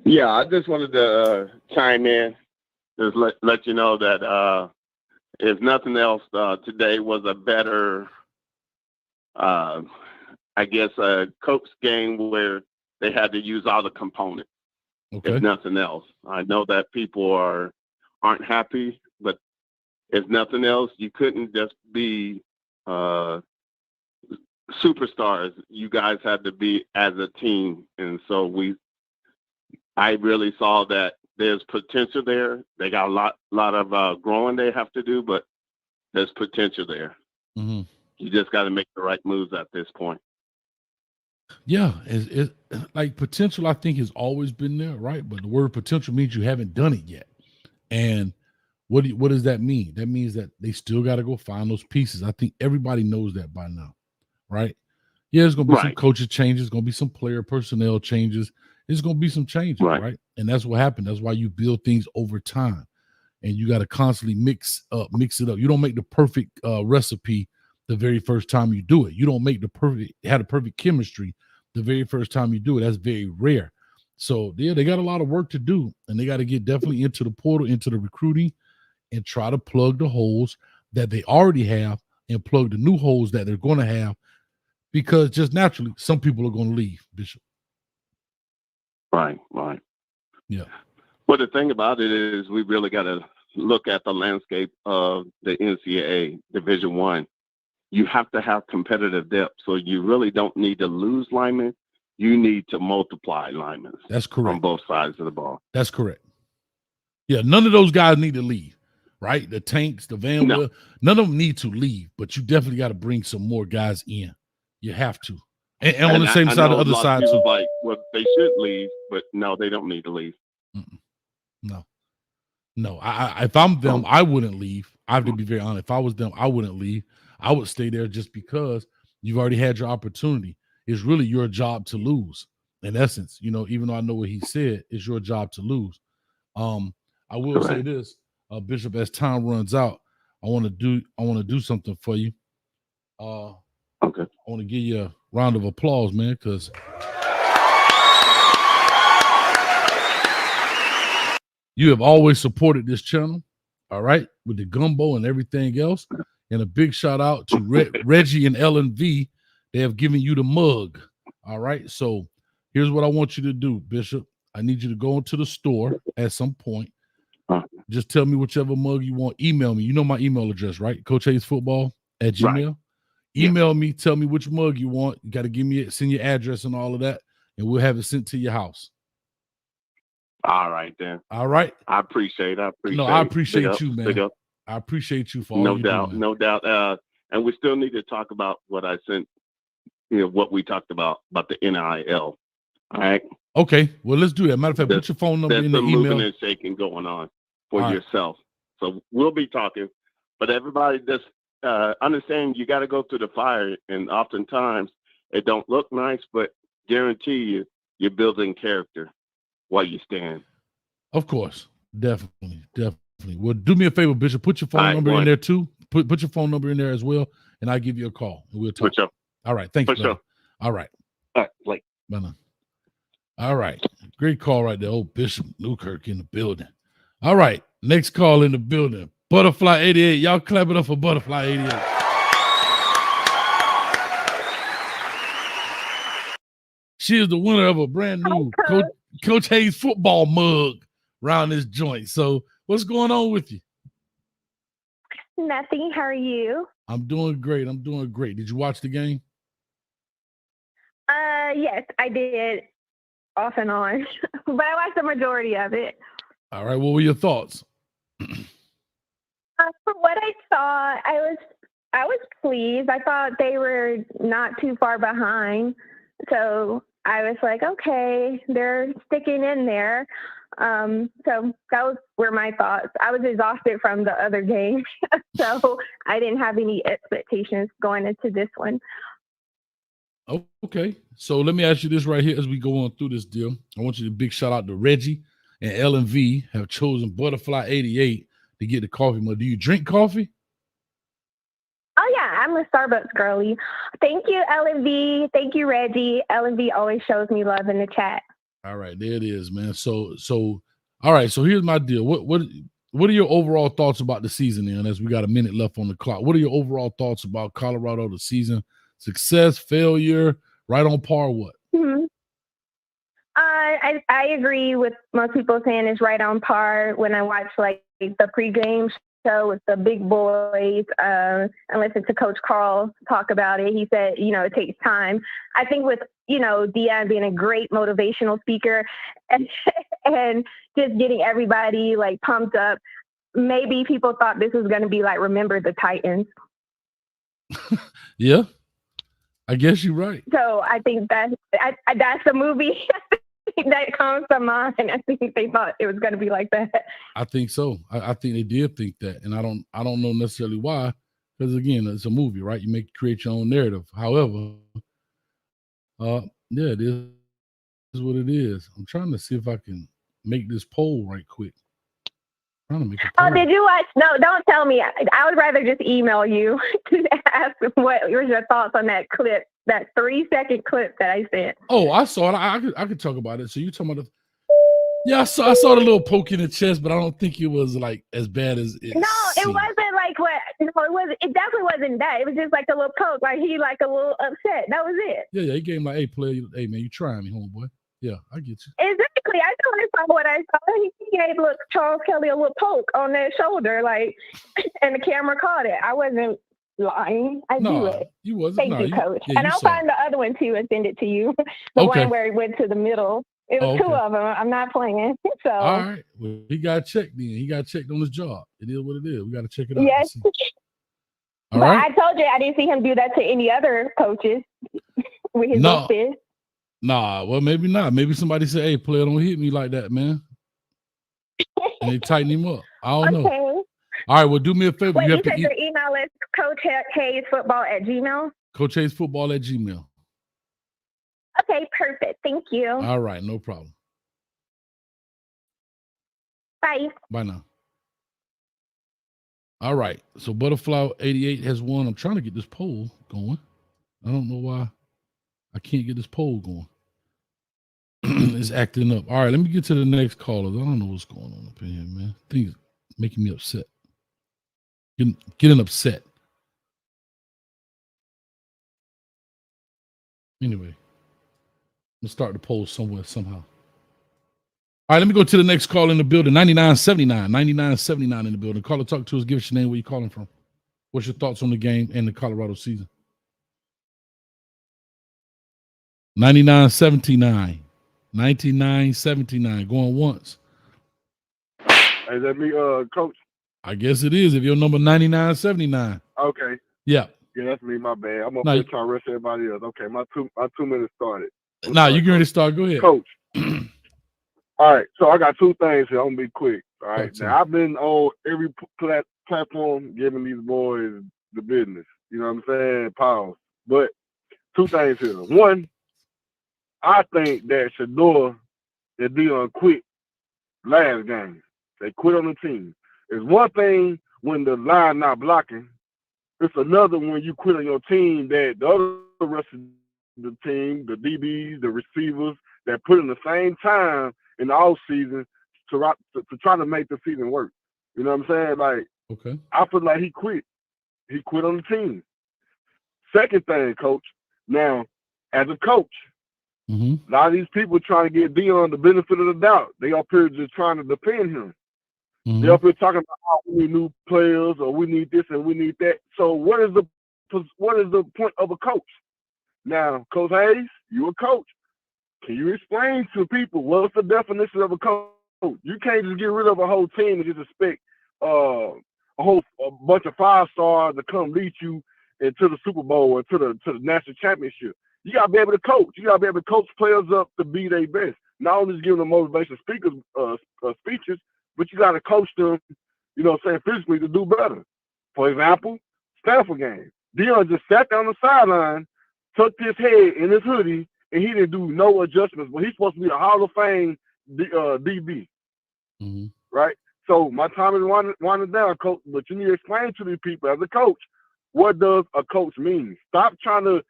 yeah, I just wanted to chime in, just let you know that if nothing else, today was a better, I guess, coach game where they had to use all the components. Okay. If nothing else, I know that people aren't happy, but if nothing else, you couldn't just be superstars. You guys had to be as a team, and so I really saw that there's potential there. They got a lot of growing they have to do, but there's potential there. Mm-hmm. You just got to make the right moves at this point. Yeah, it's like potential, I think, has always been there, right? But the word potential means you haven't done it yet. And what does that mean? That means that they still got to go find those pieces. I think everybody knows that by now, right? Yeah, there's going to be some coaching changes, there's going to be some player personnel changes. There's going to be some changes, right? And that's what happened. That's why you build things over time. And you got to constantly mix it up. You don't make the perfect recipe the very first time you do it. You don't make the perfect chemistry the very first time you do it. That's very rare. So yeah, they got a lot of work to do, and they got to get definitely into the portal, into the recruiting, and try to plug the holes that they already have and plug the new holes that they're going to have, because just naturally, some people are going to leave, Bishop. Right. Yeah. Well, the thing about it is we really got to look at the landscape of the NCAA Division I. You have to have competitive depth, so you really don't need to lose linemen. You need to multiply linemen. That's correct. On both sides of the ball. That's correct. Yeah, none of those guys need to leave, right? The Tanks, the Van Will, none of them need to leave, but you definitely got to bring some more guys in. You have to. And on the same side, the other side too. Like, well, they should leave, but no, they don't need to leave. No. If I'm them, I wouldn't leave. I have to be very honest. If I was them, I wouldn't leave. I would stay there just because you've already had your opportunity. It's really your job to lose. In essence, even though I know what he said, it's your job to lose. I will say this, Bishop, as time runs out, I want to do something for you. Okay. I want to give you a round of applause, man, because you have always supported this channel, all right, with the gumbo and everything else. And a big shout out to Reggie and LNV. They have given you the mug, all right? So here's what I want you to do, Bishop. I need you to go into the store at some point. Just tell me whichever mug you want. Email me. You know my email address, right? CoachHayesFootball@gmail.com. Right. Email me. Tell me which mug you want. You got to give me send your address and all of that, and we'll have it sent to your house. All right, then. All right. I appreciate it. No, I appreciate you, man. I appreciate you for all you do, man. No doubt. And we still need to talk about what I sent, what we talked about the NIL. All right. Okay. Well, let's do that. Matter of fact, put your phone number in the email. There's some moving and shaking going on for yourself. So we'll be talking. But everybody just understand you got to go through the fire. And oftentimes it don't look nice, but guarantee you're building character while you stand. Of course. Definitely. Well, do me a favor, Bishop. Put your phone number in there too. Put your phone number in there as well, and I'll give you a call, and we'll talk. For sure. All right. Thanks, For sure. All right. All right. Like. All right. Great call right there. Old Bishop Newkirk in the building. All right. Next call in the building. Butterfly 88. Y'all clap it up for Butterfly 88. She is the winner of a brand new Coach Hayes football mug around this joint. So what's going on with you? Nothing. How are you? I'm doing great. Did you watch the game? Yes, I did off and on, but I watched the majority of it. All right. What were your thoughts? From what I saw, I was pleased. I thought they were not too far behind. So I was like, okay, they're sticking in there. So that were my thoughts. I was exhausted from the other game, so I didn't have any expectations going into this one. Okay. So let me ask you this right here as we go on through this deal. I want you to big shout out to Reggie and L&V have chosen Butterfly 88 to get the coffee mug. Do you drink coffee? Oh, yeah. I'm a Starbucks girly. Thank you, L&V. Thank you, Reggie. L&V always shows me love in the chat. All right. There it is, man. So all right. So here's my deal. What are your overall thoughts about the season, then, as we got a minute left on the clock? What are your overall thoughts about Colorado, the season? Success, failure, right on par, what? Mm-hmm. I agree with most people saying it's right on par. When I watch like the pregame show with the big boys and listen to Coach Carl talk about it, he said, it takes time. I think with, Deion being a great motivational speaker and just getting everybody like pumped up, maybe people thought this was going to be like, remember the Titans. Yeah. I guess you're right. So I think that's the movie that comes to mind. I think they thought it was going to be like that. I think so. I think they did think that, and I don't know necessarily why, because again, it's a movie, right? You create your own narrative. However, yeah, it is what it is. I'm trying to see if I can make this poll right quick. I'm trying to make a poll. Oh, did you watch? No, don't tell me. I would rather just email you to ask what were your thoughts on that clip, that 3-second clip that I sent. Oh, I saw it. I could talk about it. So you talking about yeah, I saw the little poke in the chest, but I don't think it was like as bad as it. No, seemed. it wasn't like what. It definitely wasn't that. It was just like a little poke, like he like a little upset. That was it. Yeah. He gave him like, hey, player, hey man, you trying me, homeboy. Yeah, I get you. Exactly. I saw what I saw. He gave Charles Kelly a little poke on that shoulder, like, and the camera caught it. I wasn't lying. I do it. You wasn't. Thank you, Coach. Yeah, and I'll find the other one too and send it to you. The one where it went to the middle. It was two of them. I'm not playing. So all right. Well, he got checked then. He got checked on his job. It is what it is. We got to check it out. Yes. All but right. I told you I didn't see him do that to any other coaches with his little fist. Nah, well, maybe not. Maybe somebody said, hey, player, don't hit me like that, man. And they tighten him up. I don't know. All right, well, do me a favor. Wait, you said your email is coachhayesfootball@gmail.com? coachhayesfootball@gmail.com. Okay, perfect. Thank you. All right, no problem. Bye. Bye now. All right, so Butterfly 88 has won. I'm trying to get this poll going. I don't know why I can't get this poll going. It's acting up. All right, let me get to the next caller. I don't know what's going on up in here, man. Things making me upset. Getting upset. Anyway, let's start the poll somewhere, somehow. All right, let me go to the next call in the building. 9979 in the building. Caller, talk to us. Give us your name. Where you calling from? What's your thoughts on the game and the Colorado season? 9979. 9979. Going once. Is that me, Coach? I guess it is. If you're number 9979. Okay. Yeah. Yeah, that's me. My bad. I'm up here trying to rush everybody else. Okay, my 2 minutes started. Nah, you can ready to start. Go ahead, Coach. All right, so I got 2 things here. I'm gonna be quick. All right. Now I've been on every platform giving these boys the business. You know what I'm saying? Pause. But 2 things here. One, I think that Shador and Deion quit last game. They quit on the team. It's one thing when the line not blocking, It's another when you quit on your team that the other rest of the team, the DBs, the receivers, that put in the same time in the off season to try to make the season work. You know what I'm saying? Like, okay, I feel like he quit. He quit on the team. Second thing, coach. Now, as a coach, mm-hmm. a lot of these people trying to get Dion the benefit of the doubt. They up here just trying to defend him. Mm-hmm. They up here talking about how we need new players or we need this and we need that. So what is the point of a coach? Now, Coach Hayes, you a coach. Can you explain to people what's the definition of a coach? You can't just get rid of a whole team and just expect a bunch of 5-stars to come lead you into the Super Bowl or to the national championship. You gotta be able to coach. You gotta be able to coach players up to be their best. Not only just giving them motivation speeches, but you gotta coach them, you know, saying physically to do better. For example, Stanford game. Dion just sat down the sideline, tucked his head in his hoodie, and he didn't do no adjustments. But he's supposed to be a Hall of Fame DB, mm-hmm. right? So my time is winding down, coach. But you need to explain to these people as a coach, what does a coach mean? Stop trying to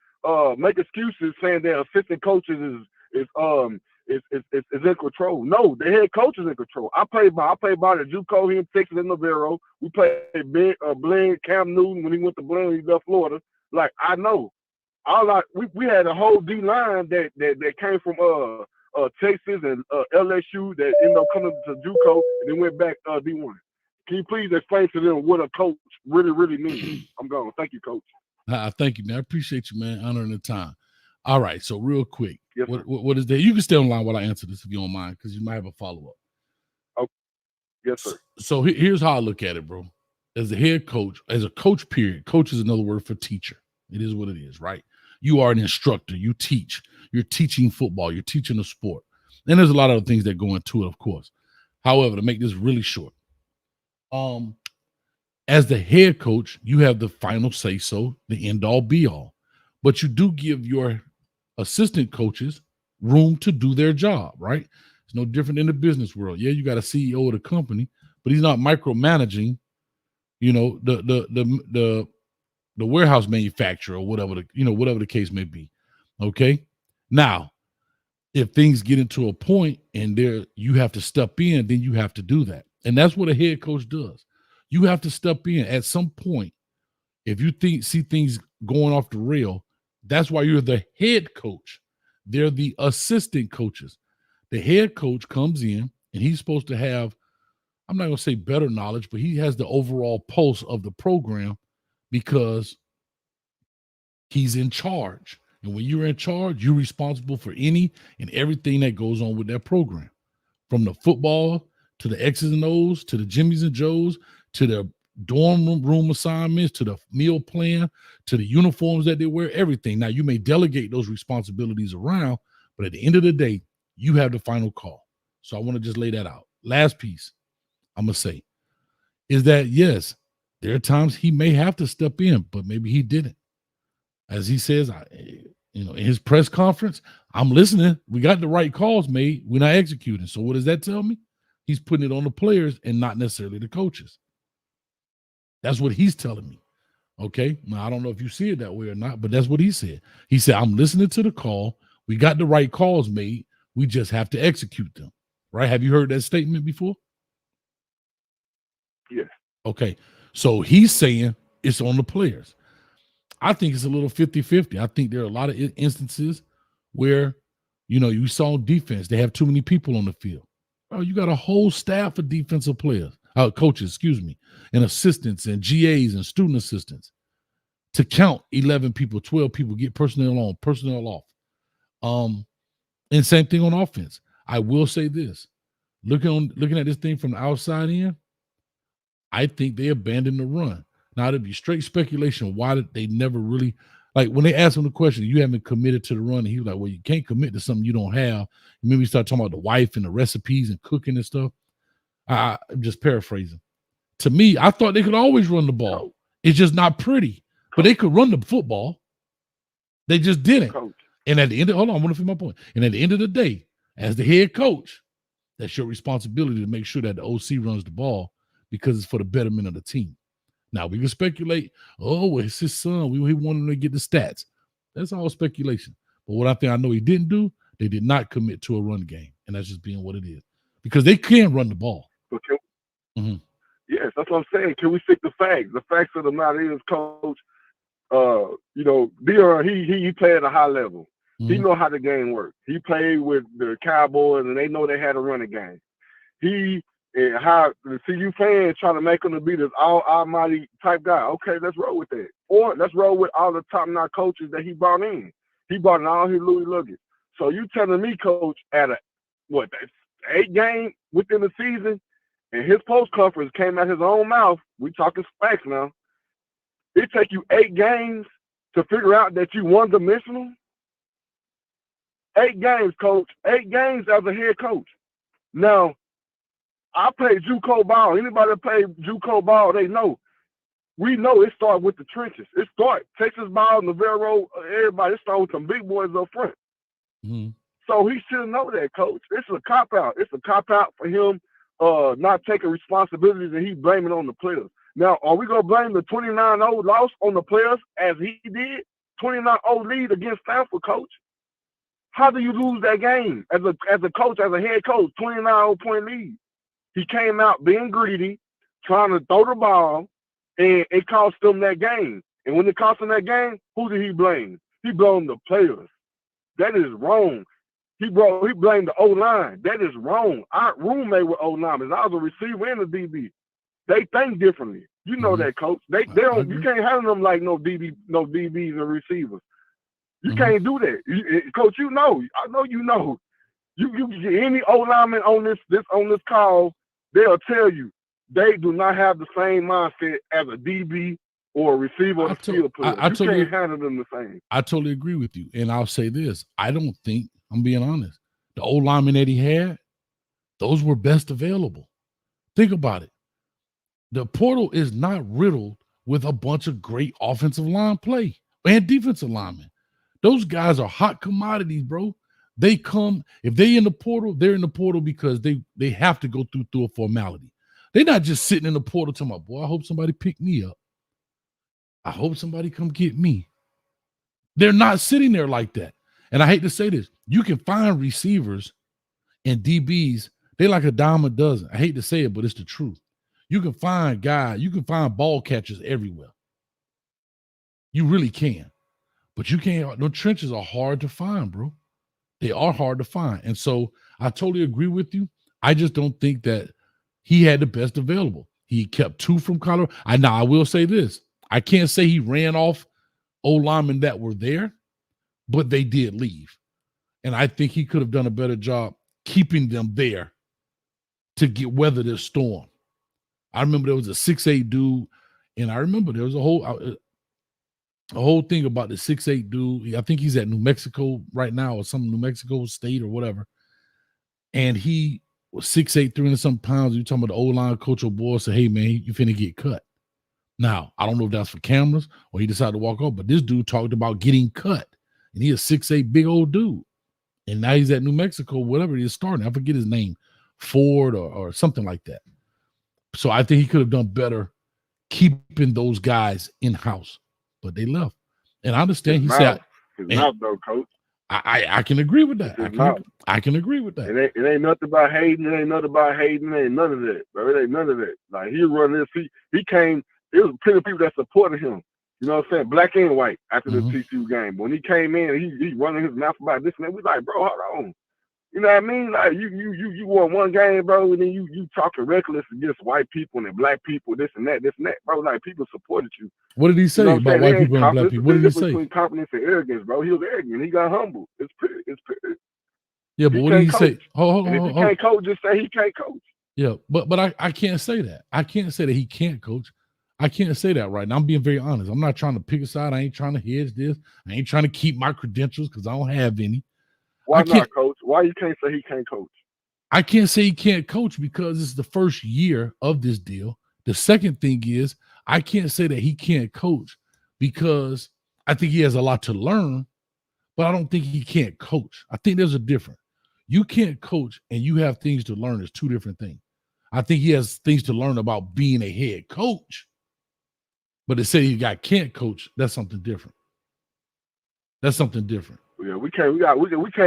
make excuses saying that assistant coaches is in control. No, the head coach is in control. I played by at JUCO here in Texas in Navarro. We played Blind, Cam Newton when he went to Blind, he left Florida. Like, I know. We had a whole D line that came from Texas and LSU that ended up coming to JUCO and then went back D1. Can you please explain to them what a coach really, really means? I'm going. Thank you, coach. Thank you, man. I appreciate you, man, honoring the time. All right, so real quick, yes, what is that? You can stay online while I answer this if you don't mind, because you might have a follow-up. Okay. Yes, sir. So here's how I look at it, bro. As a head coach, as a coach, period, coach is another word for teacher. It is what it is, right? You are an instructor. You teach. You're teaching football. You're teaching a sport. And there's a lot of other things that go into it, of course. However, to make this really short, as the head coach, you have the final say-so, the end-all, be-all. But you do give your assistant coaches room to do their job, right? It's no different in the business world. Yeah, you got a CEO of the company, but he's not micromanaging, you know, the warehouse manufacturer or whatever the case may be. Okay. Now, if things get into a point and you have to step in, then you have to do that. And that's what a head coach does. You have to step in at some point. If you see things going off the rail, that's why you're the head coach. They're the assistant coaches. The head coach comes in and he's supposed to have, I'm not going to say better knowledge, but he has the overall pulse of the program because he's in charge. And when you're in charge, you're responsible for any and everything that goes on with that program, from the football to the X's and O's, to the Jimmys and Joes, to the dorm room assignments, to the meal plan, to the uniforms that they wear, everything. Now, you may delegate those responsibilities around, but at the end of the day, you have the final call. So I want to just lay that out. Last piece I'm going to say is that, yes, there are times he may have to step in, but maybe he didn't. As he says, in his press conference, I'm listening. We got the right calls made. We're not executing. So what does that tell me? He's putting it on the players and not necessarily the coaches. That's what he's telling me. Okay. Now, I don't know if you see it that way or not, but that's what he said. He said, I'm listening to the call. We got the right calls made. We just have to execute them. Right? Have you heard that statement before? Yes. Okay. So he's saying it's on the players. I think it's a little 50-50. I think there are a lot of instances where, you saw defense. They have too many people on the field. Oh, you got a whole staff of defensive coaches, and assistants and GAs and student assistants to count 11 people, 12 people, get personnel on, personnel off. And same thing on offense. I will say this. Looking at this thing from the outside in, I think they abandoned the run. Now, it'd be straight speculation. Why did they never really, like when they asked him the question, you haven't committed to the run, and he was like, well, you can't commit to something you don't have. Maybe we start talking about the wife and the recipes and cooking and stuff. I'm just paraphrasing. To me, I thought they could always run the ball. It's just not pretty, but they could run the football. They just didn't. And at the end of, hold on, I want to finish my point. And at the end of the day, as the head coach, that's your responsibility to make sure that the OC runs the ball because it's for the betterment of the team. Now we can speculate, oh, well, it's his son. We want him to get the stats. That's all speculation. But what I think I know he didn't do, they did not commit to a run game. And that's just being what it is. Because they can run the ball. Okay. Yes, that's what I'm saying. Can we stick to facts? The facts of the matter is, Coach, Dion, he played at a high level. He know how the game works. He played with the Cowboys, and they know they had a running game. The CU fans trying to make him to be this almighty type guy. Okay, let's roll with that. Or let's roll with all the top-notch coaches that he brought in. He brought in all his Louis luggage. So you telling me, Coach, at a 8 game within the season, and his post conference came out his own mouth. We talking facts now. It take you 8 games to figure out that you one-dimensional. 8 games, Coach. 8 games as a head coach. Now, I played JUCO ball. Anybody that played JUCO ball, they know. We know it starts with the trenches. It starts Texas ball, Navarro, everybody. It starts with some big boys up front. So he should know that, Coach. It's a cop-out. It's a cop-out for him not taking responsibilities, and he blaming on the players. Now, are we going to blame the 29-0 loss on the players as he did? 29-0 lead against Stanford, Coach. How do you lose that game as a coach, as a head coach, 29-0 point lead? He came out being greedy, trying to throw the ball, and it cost them that game. And when it cost him that game, who did he blame? He blamed the players. That is wrong. He blamed the O-line. That is wrong. Our roommate with O-linemen. I was a receiver and a DB. They think differently. You know that, Coach. They don't. You can't handle them like no DBs and receivers. You can't do that, Coach. You know. I know you know. You any O-lineman on this call, they'll tell you they do not have the same mindset as a DB or a receiver or a field player. You can't handle them the same. I totally agree with you. And I'll say this. I don't think, I'm being honest, the old linemen that he had, those were best available. Think about it. The portal is not riddled with a bunch of great offensive line play and defensive linemen. Those guys are hot commodities, bro. They come, if they in the portal, they're in the portal because they have to go through a formality. They're not just sitting in the portal telling my boy, I hope somebody pick me up. I hope somebody come get me. They're not sitting there like that. And I hate to say this. You can find receivers and DBs. They like a dime a dozen. I hate to say it, but it's the truth. You can find ball catchers everywhere. You really can. But you can't, no trenches are hard to find, bro. They are hard to find. And so I totally agree with you. I just don't think that he had the best available. He kept 2 from Colorado. I will say this. I can't say he ran off old linemen that were there, but they did leave. And I think he could have done a better job keeping them there to weather this storm. I remember there was a 6'8" dude, and I remember there was a whole thing about the 6'8" dude. I think he's at New Mexico right now, or some New Mexico State or whatever. And he was 6'8", 300-something pounds. You're talking about the O-line coach or boy said, hey, man, you finna get cut. Now, I don't know if that's for cameras or he decided to walk off, but this dude talked about getting cut. And he's a 6'8", big old dude. And now he's at New Mexico, whatever he's starting. I forget his name, Ford or something like that. So I think he could have done better keeping those guys in-house. But they left. And I understand his mouth, though, Coach. I can agree with that. I can agree with that. It ain't nothing about hating. It ain't nothing about hating. It ain't none of that, bro. It ain't none of that. Like, he run this. He came. It was plenty of people that supported him. You know what I'm saying? Black and white after the TCU game. When he came in, he running his mouth about this and that. We like, bro, hold on. You know what I mean? Like, you won one game, bro, and then you talking reckless against white people and black people, this and that, bro. Like, people supported you. What did he say about white people and black people? What did he say? Between confidence and arrogance, bro. He was arrogant. He got humble. It's pretty. Yeah, but what did he say? Hold on. If he can't coach, just say he can't coach. Yeah, but I can't say that. I can't say that he can't coach. I can't say that right now. I'm being very honest. I'm not trying to pick a side. I ain't trying to hedge this. I ain't trying to keep my credentials because I don't have any. Why not, Coach? Why you can't say he can't coach? I can't say he can't coach because it's the first year of this deal. The second thing is I can't say that he can't coach because I think he has a lot to learn, but I don't think he can't coach. I think there's a difference. You can't coach and you have things to learn is two different things. I think he has things to learn about being a head coach. But to say he can't coach, that's something different. That's something different. Yeah, we can't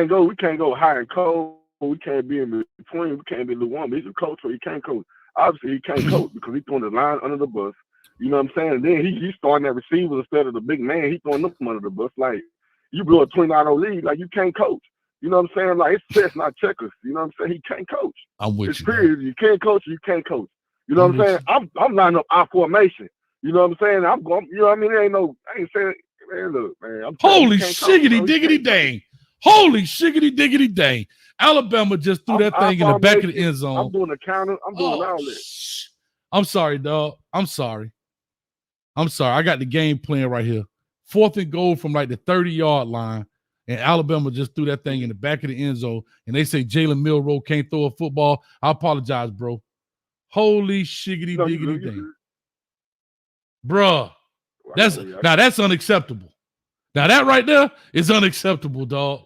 go high and cold. We can't be in between. We can't be lukewarm. He's a coach, so he can't coach. Obviously, he can't coach because he's throwing the line under the bus. You know what I'm saying? And then he's starting at receivers instead of the big man. He's throwing them under the bus. Like, you blow a 29-0 lead, like, you can't coach. You know what I'm saying? Like, it's chess, not checkers. You know what I'm saying? He can't coach. I'm with it's you. Period. You can't coach, you can't coach. You know what I'm saying? I'm lining up our formation. You know what I'm saying? I'm going, you know what I mean? I ain't saying, man, look, man. Holy shiggity diggity dang. Holy shiggity diggity dang. Alabama just threw that thing in the back of the end zone. I'm doing the counter. I'm doing all that. I'm sorry, dog. I'm sorry. I got the game playing right here. 4th and goal from like the 30-yard line, and Alabama just threw that thing in the back of the end zone, and they say Jalen Milroe can't throw a football. I apologize, bro. Holy shiggity diggity dang. Bruh. That's unacceptable. Now that right there is unacceptable, dog.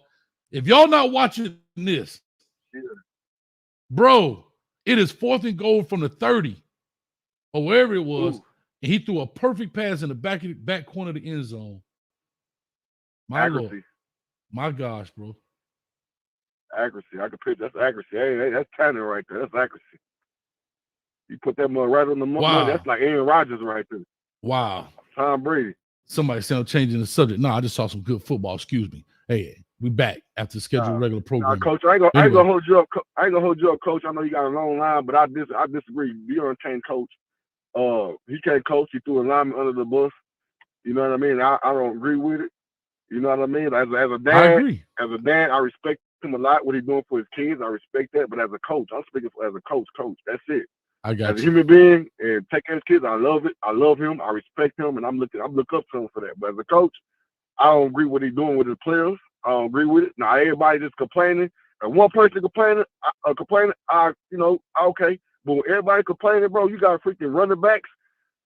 If y'all not watching this, bro, it is 4th and goal from the 30 or wherever it was, and he threw a perfect pass in the back corner of the end zone. My Lord. My gosh, bro. Accuracy. I can pitch. That's accuracy. Hey, that's talent right there. That's accuracy. You put that mug right on the money. Wow. That's like Aaron Rodgers right there. Wow. Tom Brady. Somebody said I'm changing the subject. No, I just saw some good football. Excuse me. Hey, we back after scheduled regular program. Coach, I ain't gonna hold you up. I ain't gonna hold you up, Coach. I know you got a long line, but I disagree. Dion can't coach. He can't coach. He threw a lineman under the bus. You know what I mean? I don't agree with it. You know what I mean? As a dad, I agree. As a dad, I respect him a lot. What he's doing for his kids, I respect that. But as a coach, I'm speaking as a coach. That's it. I got as a human being and take care of his kids, I love it. I love him. I respect him, and I look up to him for that. But as a coach, I don't agree with what he's doing with his players. I don't agree with it. Now everybody just complaining. And one person complaining, okay. But when everybody complaining, bro, you got freaking running backs.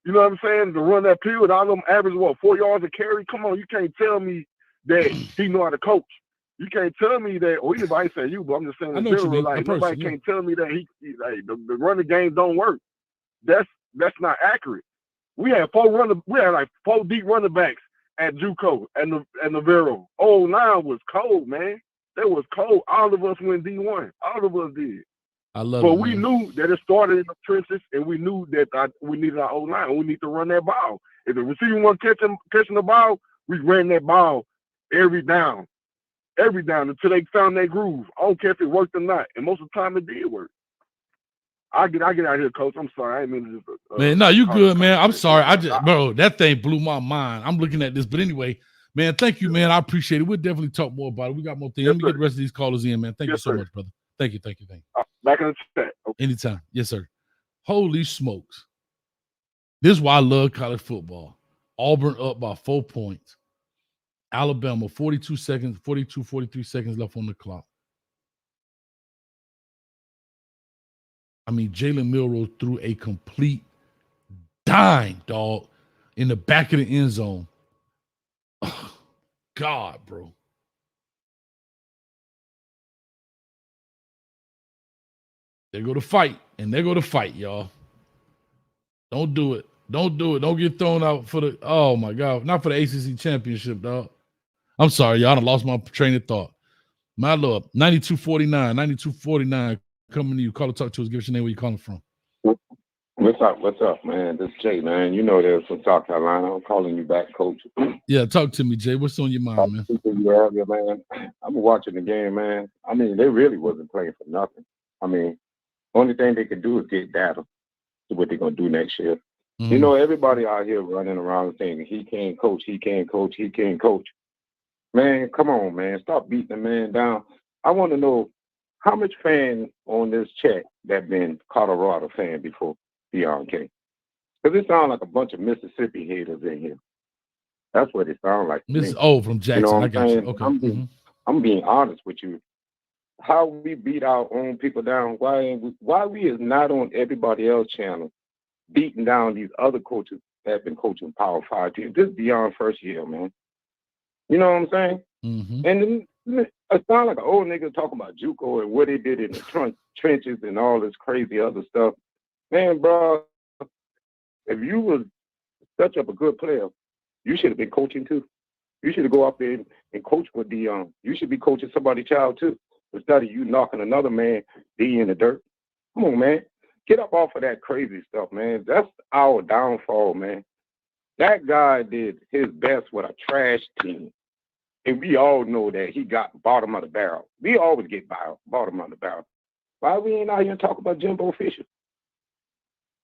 You know what I'm saying? To run that field, all them average 4 yards a carry. Come on, you can't tell me that he know how to coach. You can't tell me that, or anybody saying you, but I'm just saying in general, like nobody can't tell me that the running game don't work. That's not accurate. We had 4 deep running backs at JUCO and the Vero. 09 was cold, man. That was cold. All of us went D1. All of us did. I love but it, we knew that it started in the trenches, and we knew that we needed our O-line, and we need to run that ball. If the receiver wasn't catching the ball, we ran that ball every down until they found their groove. I don't care if it worked or not, and most of the time it did work. I get out here, Coach. I'm sorry. I didn't mean to just. Man, no, you good, man. I'm sorry. Bro, that thing blew my mind. I'm looking at this, but anyway, man, thank you, man. I appreciate it. We'll definitely talk more about it. We got more things. Let me get the rest of these callers in, man. Thank you so much, brother. Thank you. Back in the chat. Okay. Anytime. Yes, sir. Holy smokes. This is why I love college football. Auburn up by 4 points. Alabama, 43 seconds left on the clock. I mean, Jalen Milroe threw a complete dime, dog, in the back of the end zone. Oh, God, bro. They go to fight, y'all. Don't do it. Don't get thrown out for the, oh, my God. Not for the ACC championship, dog. I'm sorry, y'all. I lost my train of thought. My Lord, 9249 coming to you. Call or talk to us. Give us your name, where you calling from. What's up, man? This is Jay, man. You know this from South Carolina. I'm calling you back, Coach. Yeah, talk to me, Jay. What's on your mind, man? Earlier, man. I'm watching the game, man. I mean, they really wasn't playing for nothing. I mean, only thing they could do is get data to what they're going to do next year. Mm-hmm. You know, everybody out here running around saying he can't coach. Man, come on, man. Stop beating the man down. I want to know how much fan on this chat that been Colorado fan before Deion came. Because it sounds like a bunch of Mississippi haters in here. That's what it sounds like. From Jackson. You know I got you. Okay. I'm being honest with you. How we beat our own people down, why we is not on everybody else's channel beating down these other coaches that have been coaching Power 5 teams. This is Deion first year, man. You know what I'm saying? Mm-hmm. And it sounds like an old nigga talking about JUCO and what they did in the trenches and all this crazy other stuff. Man, bro, if you was such a good player. You should have been coaching too. You should have go up there and coach with Dion. You should be coaching somebody's child too, instead of you knocking another man D in the dirt. Come on, man. Get up off of that crazy stuff, man. That's our downfall, man. That guy did his best with a trash team. And we all know that he got bottom of the barrel. We always get bottom of the barrel. Why we ain't out here talking about Jimbo Fisher?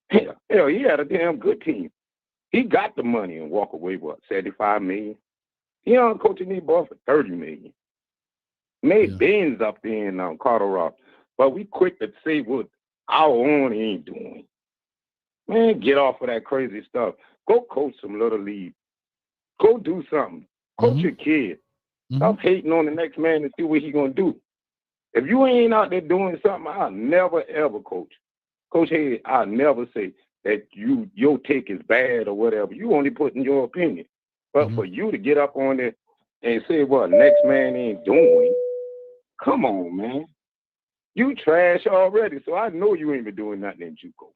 Hell, he had a damn good team. He got the money and walk away, what, $75 million? He on coaching these boys for $30 million. Made Benz up there in Colorado. But we quick to say what our own ain't doing. Man, get off of that crazy stuff. Go coach some little league. Go do something. Coach your kid. Stop hating on the next man and see what he gonna do. If you ain't out there doing something, I'll never ever coach. Coach Hayes, I'll never say that your take is bad or whatever. You only put in your opinion. But for you to get up on there and say what next man ain't doing, come on, man. You trash already, so I know you ain't been doing nothing in JUCO.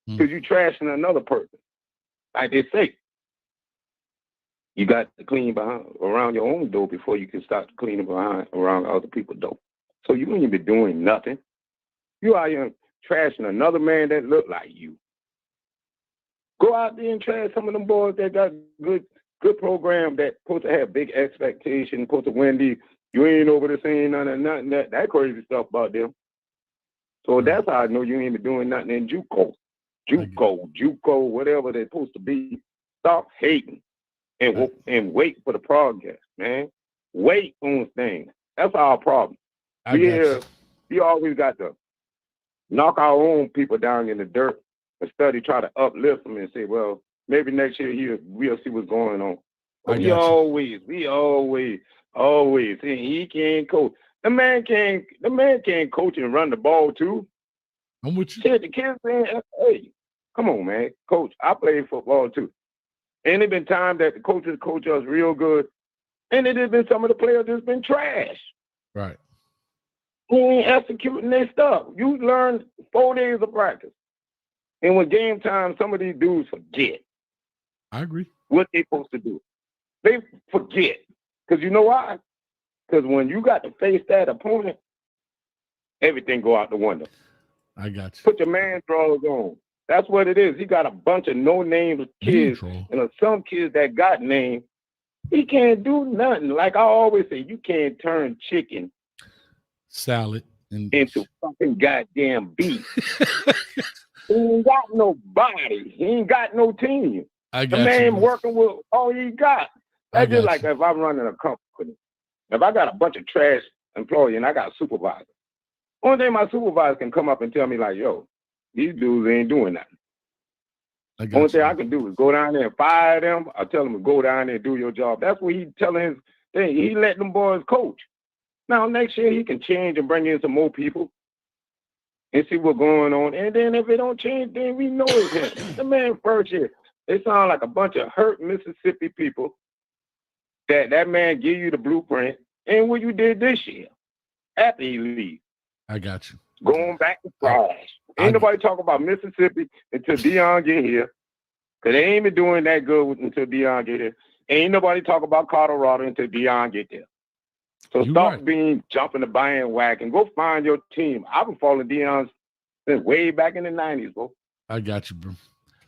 Because you trashing another person. Like they say, you got to clean around your own door before you can start cleaning around other people's door. So you ain't been doing nothing. You out here trashing another man that look like you. Go out there and trash some of them boys that got good program that supposed to have big expectations, supposed to win these. You ain't over there saying nothing that crazy stuff about them. So that's how I know you ain't been doing nothing in JUCO. JUCO, whatever they're supposed to be. Stop hating and wait for the progress, man. Wait on things. That's our problem. We always got to knock our own people down in the dirt and try to uplift them and say, well, maybe next year we'll see what's going on. But we always, and he can't coach. The man can't coach and run the ball too. I'm with you. Shit, the kids saying, hey, come on, man. Coach, I played football too. And it been time that the coaches coach us real good. And it has been some of the players that's been trash. Right. Who ain't executing their stuff. You learn 4 days of practice. And when game time, some of these dudes forget. I agree. What they supposed to do. They forget. Because you know why? Because when you got to face that opponent, everything go out the window. I got you. Put your man drawers on. That's what it is. He got a bunch of no-name kids. And some kids that got names, he can't do nothing. Like I always say, you can't turn chicken salad into fucking goddamn beef. He ain't got no body. He ain't got no team. The man working with all he got. That's just like if I'm running a company. If I got a bunch of trash employees and I got a supervisor, only thing my supervisor can come up and tell me like, yo, these dudes ain't doing nothing. Only thing I can do is go down there and fire them. I tell them to go down there and do your job. That's what he telling his thing. He let them boys coach. Now next year he can change and bring in some more people and see what's going on. And then if it don't change, then we know it's him. The man first year, they sound like a bunch of hurt Mississippi people. That man give you the blueprint and what you did this year after he leaves. I got you. Going back to trash. Ain't nobody talk about Mississippi until Dion get here. Because they ain't been doing that good until Dion get here. Ain't nobody talk about Colorado until Dion get there. So stop jumping the bandwagon. Go find your team. I've been following Dion since way back in the 90s, bro. I got you, bro.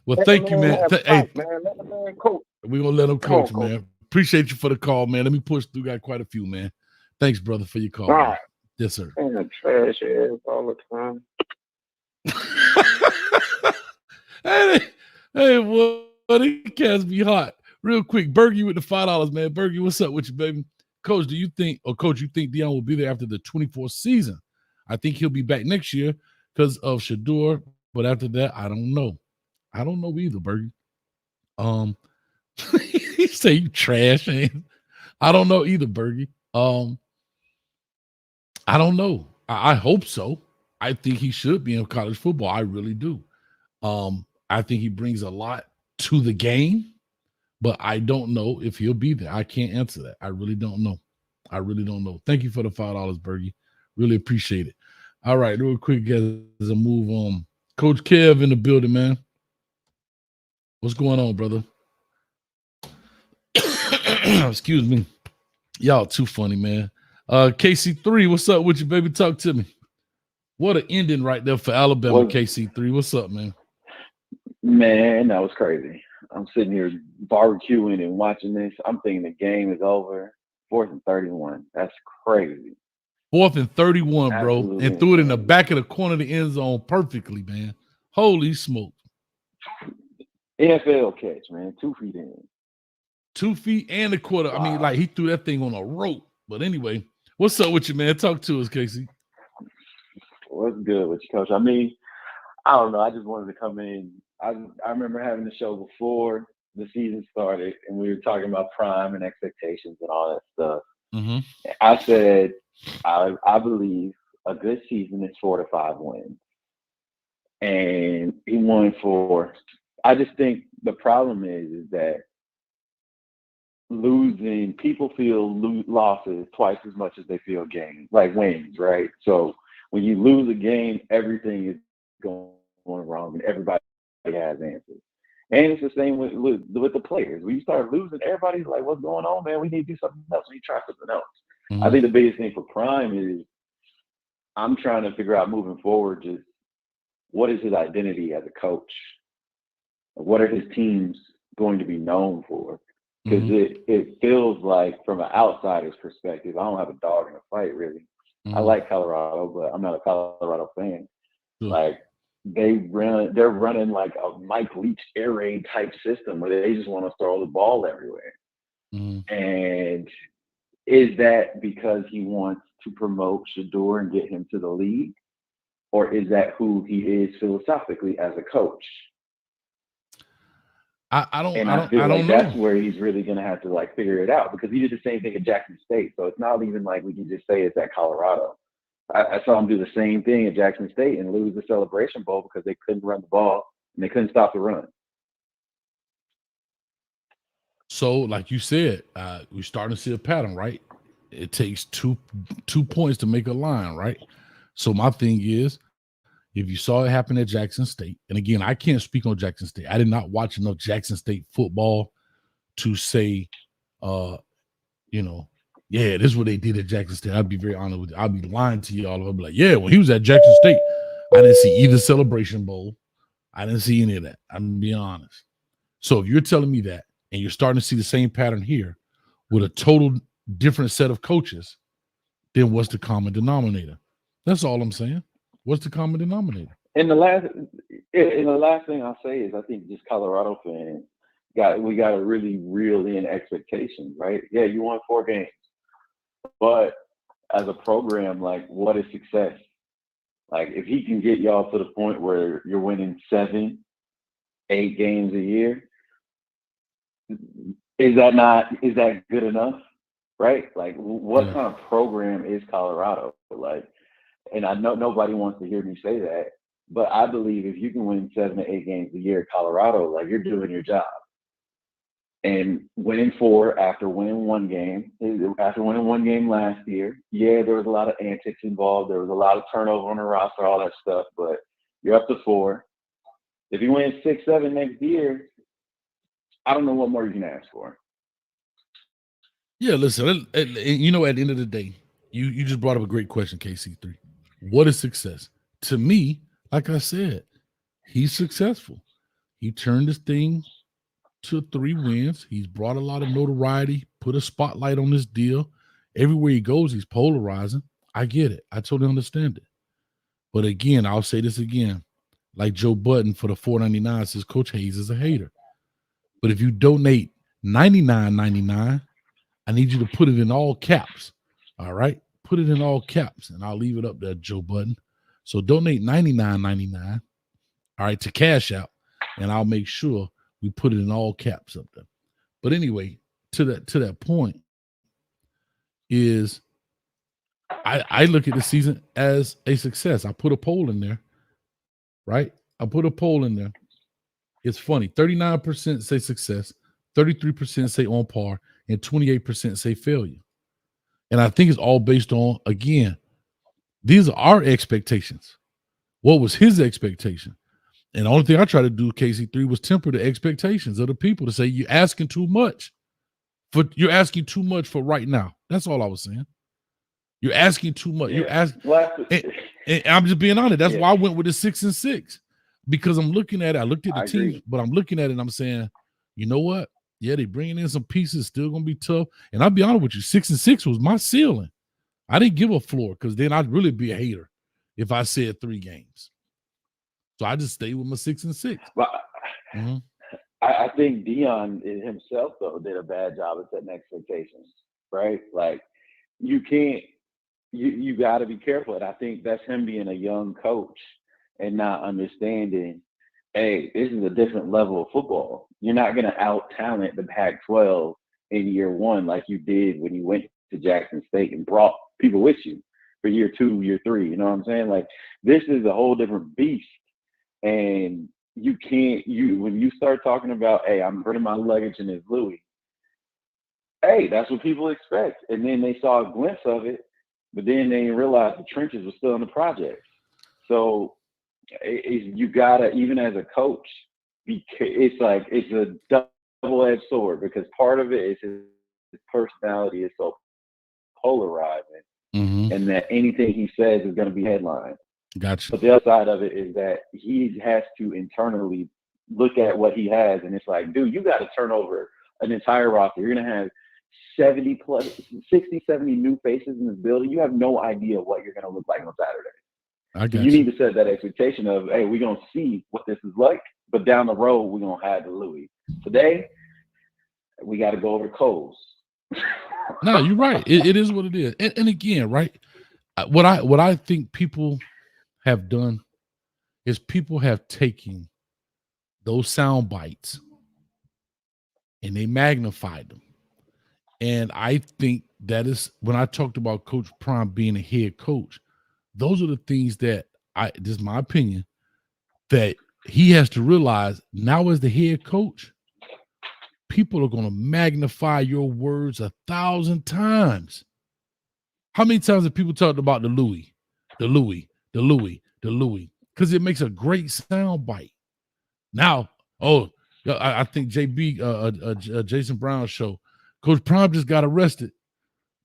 Well, thank you, man. Hey, man, let the man coach. We're going to let him coach, man. Appreciate you for the call, man. Let me push through. Got quite a few, man. Thanks, brother, for your call. All right. Yes, sir. Man, trash ass all the time. Hey, what? These cats be hot. Real quick, Bergie with the $5, man. Bergie, what's up with you, baby? Coach, you think Dion will be there after the 24th season? I think he'll be back next year because of Shador, but after that, I don't know. I don't know either, Bergie. He say you trash, man. I don't know either, Bergie. I don't know. I hope so. I think he should be in college football. I really do. I think he brings a lot to the game, but I don't know if he'll be there. I can't answer that. I really don't know. Thank you for the $5, Bergie. Really appreciate it. All right, real quick as a move on. Coach Kev in the building, man. What's going on, brother? Excuse me. Y'all too funny, man. KC3, what's up with you, baby? Talk to me. What an ending right there for Alabama, KC3. What's up, man? Man, that was crazy. I'm sitting here barbecuing and watching this. I'm thinking the game is over. 4th and 31. That's crazy. 4th and 31, bro. Absolutely and threw it in the back of the corner of the end zone perfectly, man. Holy smoke. NFL catch, man. 2 feet in. 2 feet and a quarter. Wow. I mean, like he threw that thing on a rope. But anyway, what's up with you, man? Talk to us, Casey. What's good with you, Coach? I mean, I don't know. I just wanted to come in. I remember having the show before the season started, and we were talking about prime and expectations and all that stuff. Mm-hmm. I said, I believe a good season is 4 to 5 wins. And he won 4. I just think the problem is that losing, people feel losses twice as much as they feel gains, like wins, right? So when you lose a game, everything is going wrong and everybody has answers. And it's the same with the players. When you start losing, everybody's like, what's going on, man? We need to do something else. We need to try something else. Mm-hmm. I think the biggest thing for Prime is I'm trying to figure out moving forward just what is his identity as a coach? What are his teams going to be known for? Because it feels like, from an outsider's perspective, I don't have a dog in a fight, really. I like Colorado, but I'm not a Colorado fan. Like, they're running like a Mike Leach air raid type system where they just want to throw the ball everywhere. And is that because he wants to promote Shador and get him to the league? Or is that who he is philosophically as a coach? I don't know. That's where he's really going to have to like figure it out, because he did the same thing at Jackson State. So it's not even like we can just say it's at Colorado. I saw him do the same thing at Jackson State and lose the Celebration Bowl because they couldn't run the ball and they couldn't stop the run. So, like you said, we're starting to see a pattern, right? It takes two points to make a line, right? So my thing is, if you saw it happen at Jackson State, and again, I can't speak on Jackson State. I did not watch enough Jackson State football to say, yeah, this is what they did at Jackson State. I'd be very honest with you. I'd be lying to y'all. I'd be like, yeah, when he was at Jackson State, I didn't see either Celebration Bowl. I didn't see any of that. I'm being honest. So if you're telling me that, and you're starting to see the same pattern here with a total different set of coaches, then what's the common denominator? That's all I'm saying. What's the common denominator? And the last thing I'll say is, I think just Colorado fans we got to really reel in expectations, right? Yeah, you won 4 games, but as a program, like, what is success? Like, if he can get y'all to the point where you're winning 7, 8 games a year, is that good enough? Right? Like, what kind of program is Colorado? Like, and I know nobody wants to hear me say that, but I believe if you can win 7 to 8 games a year at Colorado, like, you're doing your job. And winning 4 after winning 1 game last year, yeah, there was a lot of antics involved. There was a lot of turnover on the roster, all that stuff, but you're up to 4. If you win 6, 7 next year, I don't know what more you can ask for. Yeah, listen, at the end of the day, you just brought up a great question, KC3. What is success? To me, like I said, he's successful. He turned this thing to 3 wins. He's brought a lot of notoriety, put a spotlight on this deal. Everywhere he goes, he's polarizing. I get it. I totally understand it. But again, I'll say this again. Like Joe Budden for the $4.99 says, Coach Hayes is a hater. But if you donate $99.99, I need you to put it in all caps. All right? Put it in all caps, and I'll leave it up there, Joe Budden. So donate $99.99, all right, to Cash Out, and I'll make sure we put it in all caps up there. But anyway, to that point is I look at the season as a success. I put a poll in there, right? I put a poll in there. It's funny. 39% say success, 33% say on par, and 28% say failure. And I think it's all based on, again, these are our expectations. What was his expectation? And the only thing I tried to do, KC3, was temper the expectations of the people to say you're asking too much. You're asking too much for right now. That's all I was saying. You're asking too much. You're asking, and I'm just being honest. That's why I went with the 6-6, because I'm looking at it. I looked at the teams, but I'm looking at it and I'm saying, you know what? Yeah, they bringing in some pieces. Still gonna be tough. And I'll be honest with you, 6-6 was my ceiling. I didn't give a floor because then I'd really be a hater if I said 3 games. So I just stayed with my 6-6. But I think Dion himself, though, did a bad job of setting expectations, right? Like, you can't, you got to be careful. And I think that's him being a young coach and not understanding, hey, this is a different level of football. You're not going to out-talent the Pac-12 in year 1 like you did when you went to Jackson State and brought people with you for year 2, year 3. You know what I'm saying? Like, this is a whole different beast. And you can't, when you start talking about, hey, I'm bringing my luggage in this Louis, hey, that's what people expect. And then they saw a glimpse of it, but then they didn't realize the trenches were still in the project. So you gotta, even as a coach, it's a double-edged sword, because part of it is his personality is so polarizing, and that anything he says is going to be headlined. Gotcha. But the other side of it is that he has to internally look at what he has, and it's like, dude, you got to turn over an entire roster. You're going to have 60, 70 new faces in this building. You have no idea what you're going to look like on Saturday. You need to set that expectation of, hey, we're going to see what this is like, but down the road, we're going to have the Louis. Today, we got to go over to Coles. No, you're right. It is what it is. And again, right, what I think people have done is people have taken those sound bites and they magnified them. And I think that is, when I talked about Coach Prime being a head coach, those are the things that this is my opinion, that he has to realize now as the head coach, people are going to magnify your words 1,000 times. How many times have people talked about the Louis? Because it makes a great sound bite. Now, I think Jason Brown's show, Coach Prime just got arrested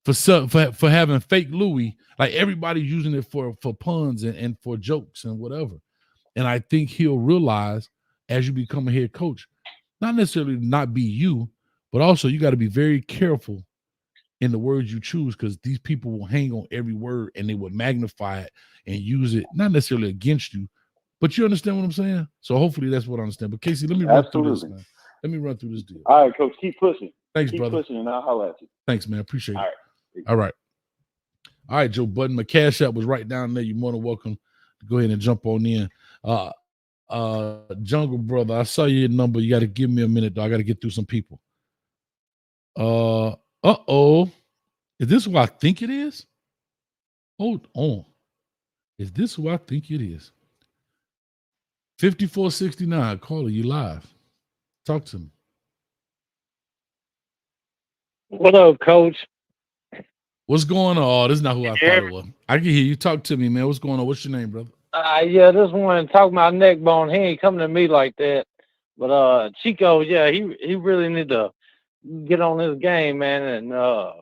for having fake Louis. Like, everybody's using it for puns and for jokes and whatever. And I think he'll realize as you become a head coach, not necessarily not be you, but also you got to be very careful in the words you choose, because these people will hang on every word and they will magnify it and use it, not necessarily against you, but you understand what I'm saying? So hopefully that's what I understand. But Casey, let me run through this, man. Let me run through this deal. All right, Coach, keep pushing. Thanks, keep brother. Pushing, and I'll holler at you. Thanks, man. Appreciate it. All right. All right, Joe Budden. My Cash App was right down there. You're more than welcome to go ahead and jump on in. Jungle Brother, I saw your number. You got to give me a minute, though. I got to get through some people. Is this who I think it is? Hold on. Is this who I think it is? 5469, caller, you live. Talk to me. What up, Coach? What's going on? Oh, this is not who I thought it was. I can hear you. Talk to me, man. What's going on? What's your name, brother? Yeah, this one talking about neck bone. He ain't coming to me like that. But Chico, yeah, he really need to get on his game, man. And I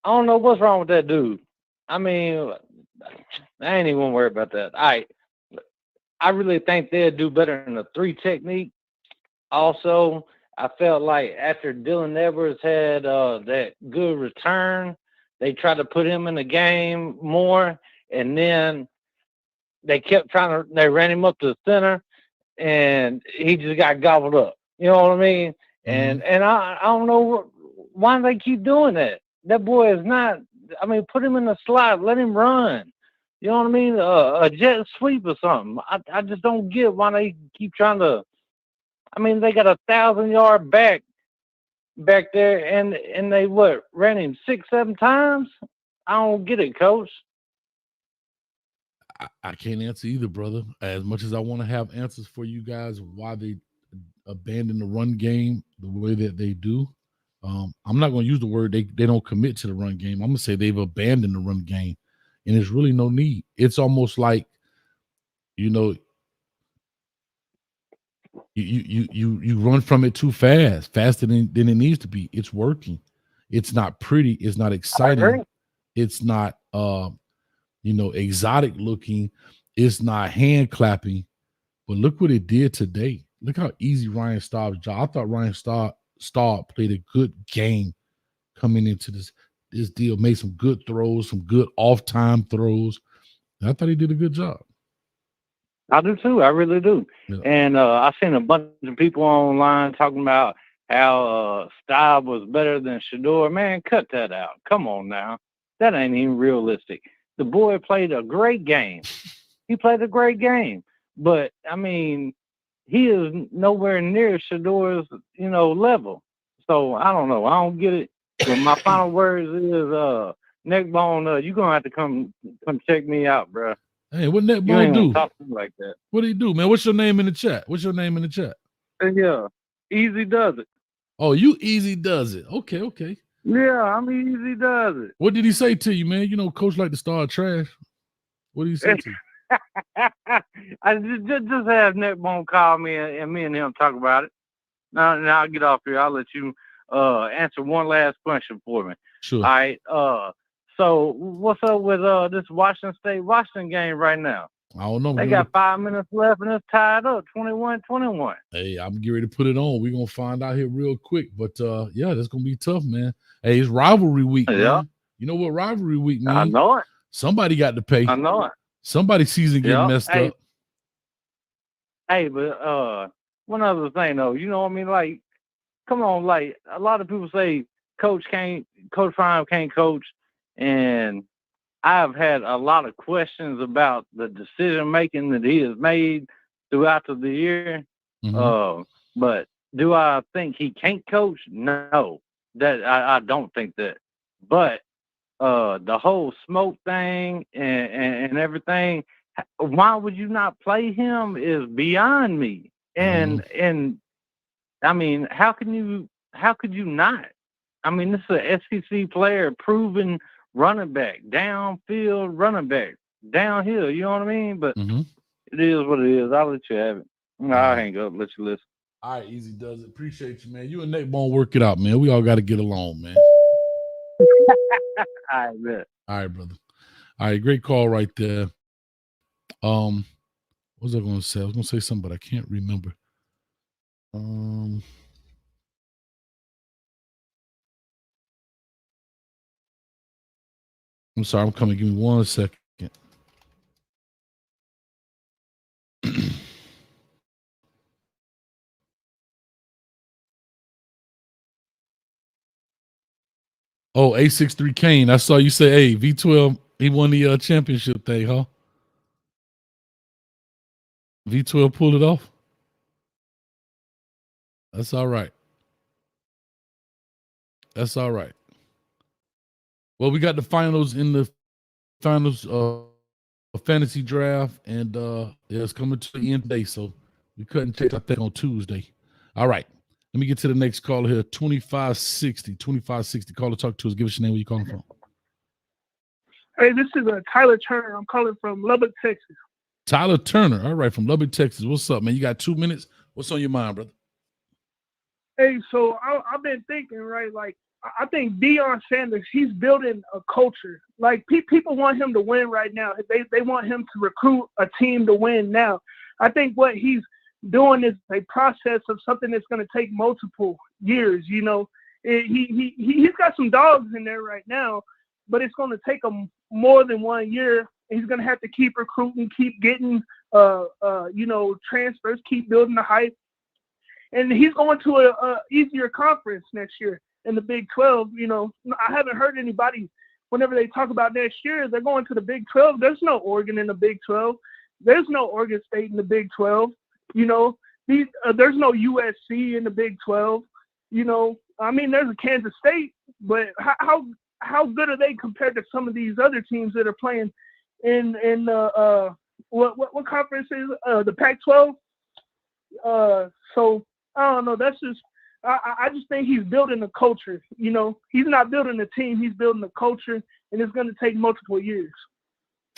don't know what's wrong with that dude. I mean, I ain't even gonna worry about that. I really think they'd do better in the 3 technique. Also, I felt like after Dylan Edwards had that good return, they tried to put him in the game more, and then they kept they ran him up to the center, and he just got gobbled up. You know what I mean? And I don't know why they keep doing that. That boy is not, I mean, put him in the slot, let him run. You know what I mean? A jet sweep or something. I just don't get why they keep trying to. I mean, they got 1,000-yard back there, and they ran him 6-7 times. I don't get it, Coach. I can't answer either, brother. As much as I want to have answers for you guys, why they abandon the run game the way that they do. I'm not going to use the word they don't commit to the run game. I'm going to say they've abandoned the run game, and there's really no need. It's almost like, You run from it too fast, faster than it needs to be. It's working. It's not pretty. It's not exciting. It's not exotic looking. It's not hand clapping. But look what it did today. Look how easy Ryan Staub's job. I thought Ryan Staub played a good game coming into this deal. Made some good throws, some good off-time throws. And I thought he did a good job. I do too. I really do. Yeah. And I seen a bunch of people online talking about how Staub was better than Shador. Man, cut that out. Come on now. That ain't even realistic. The boy played a great game. He played a great game. But, I mean, he is nowhere near Shador's, level. So, I don't know. I don't get it. But my final words is, Neckbone, you're going to have to come check me out, bro. Hey, what Neckbone do? Talk to me like that. What do he do, man? What's your name in the chat? Yeah, Easy does it. Oh, you Easy does it. Okay. Yeah, I'm Easy does it. What did he say to you, man? Coach like to start trash. What did he say to you? I just have Neckbone call me and me and him talk about it. Now I'll get off here. I'll let you answer one last question for me. Sure. All right. So what's up with this Washington game right now? I don't know. They got 5 minutes left and it's tied up 21-21. Hey, I'm getting ready to put it on. We're gonna find out here real quick. But yeah, that's gonna be tough, man. Hey, it's rivalry week, man. Yeah. You know what rivalry week means? I know it. Somebody got to pay. I know it. Somebody's season getting messed up. Hey, but one other thing though, you know what I mean? Like, come on, like a lot of people say Coach Prime can't coach, and I've had a lot of questions about the decision making that he has made throughout the year. Mm-hmm. But do I think he can't coach? No, that I don't think that. But the whole smoke thing and everything, why would you not play him is beyond me. And I mean, how could you not? I mean, this is an SEC player, proven running back, downfield running back, downhill. You know what I mean? But it is what it is. I'll let you have it. I'll hang up, let you listen. All right, Easy does it. Appreciate you, man. You and Neckbone work it out, man. We all got to get along, man. All right, man. All right, brother. All right, great call right there. What was I going to say? I was going to say something, but I can't remember. I'm sorry, I'm coming. Give me 1 second. Oh, A63 Kane. I saw you say, hey, V12, he won the championship thing, huh? V12 pulled it off. That's all right. That's all right. Well, we got the finals in the finals fantasy draft, and it's coming to the end today, so we couldn't take I think on Tuesday. All right. Let me get to the next caller here. 2560. Caller, talk to us. Give us your name. Where you calling from? Hey, this is Tyler Turner. I'm calling from Lubbock, Texas. Tyler Turner. All right, from Lubbock, Texas. What's up, man? You got 2 minutes. What's on your mind, brother? Hey, so I've been thinking, right, like, I think Deion Sanders, he's building a culture. Like, people want him to win right now. They want him to recruit a team to win now. I think what he's doing is a process of something that's going to take multiple years, you know. He's got some dogs in there right now, but it's going to take him more than 1 year. He's going to have to keep recruiting, keep getting, transfers, keep building the hype. And he's going to a easier conference next year in the Big 12. You know, I haven't heard anybody, whenever they talk about next year, they're going to the Big 12. There's no Oregon in the Big 12. There's no Oregon State in the Big 12. You know, there's no USC in the Big 12. You know, I mean, there's a Kansas State, but how good are they compared to some of these other teams that are playing in what conference is the Pac-12? So I don't know. That's just I just think he's building a culture. You know, he's not building a team. He's building a culture, and it's going to take multiple years.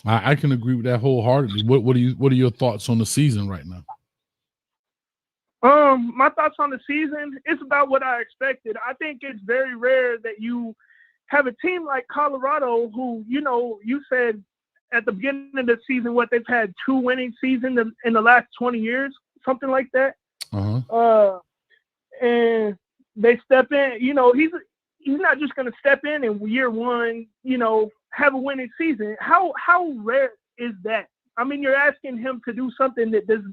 I can agree with that wholeheartedly. What are your thoughts on the season right now? My thoughts on the season, it's about what I expected. I think it's very rare that you have a team like Colorado who, you said at the beginning of the season, they've had 2 winning seasons in the last 20 years, something like that. And they step in, he's not just going to step in year one, have a winning season. How rare is that? I mean, you're asking him to do something that does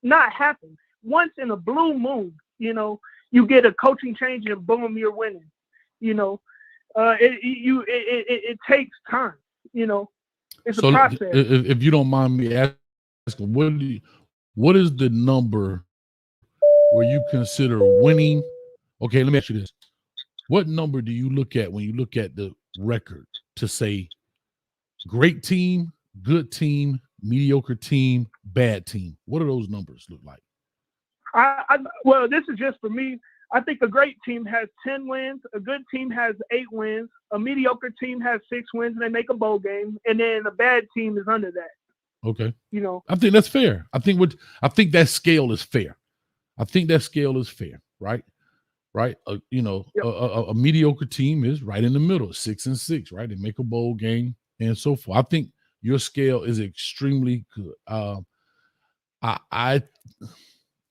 not happen. Once in a blue moon, you get a coaching change and boom, you're winning. It takes time. It's a process. If you don't mind me asking, what is the number where you consider winning? Okay, let me ask you this: what number do you look at when you look at the record to say great team, good team, mediocre team, bad team? What do those numbers look like? Well, this is just for me. I think a great team has 10 wins. A good team has 8 wins. A mediocre team has 6 wins and they make a bowl game. And then a bad team is under that. Okay. I think that's fair. I think that scale is fair. Right? Right. A mediocre team is right in the middle, 6-6, right? They make a bowl game and so forth. I think your scale is extremely good.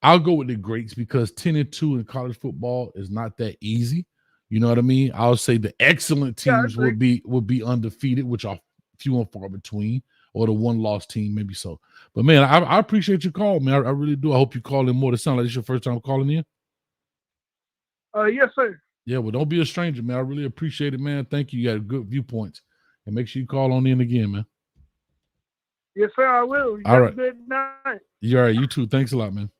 I'll go with the greats because 10-2 in college football is not that easy. You know what I mean? I'll say the excellent teams would be undefeated, which are few and far between, or the one-loss team, maybe so. But man, I appreciate your call, man. I really do. I hope you call in more. It sounds like it's your first time calling in. Yes, sir. Yeah, well, don't be a stranger, man. I really appreciate it, man. Thank you. You got good viewpoints. And make sure you call on in again, man. Yes, sir, I will. All right. Have a good night. You're all right. You too. Thanks a lot, man.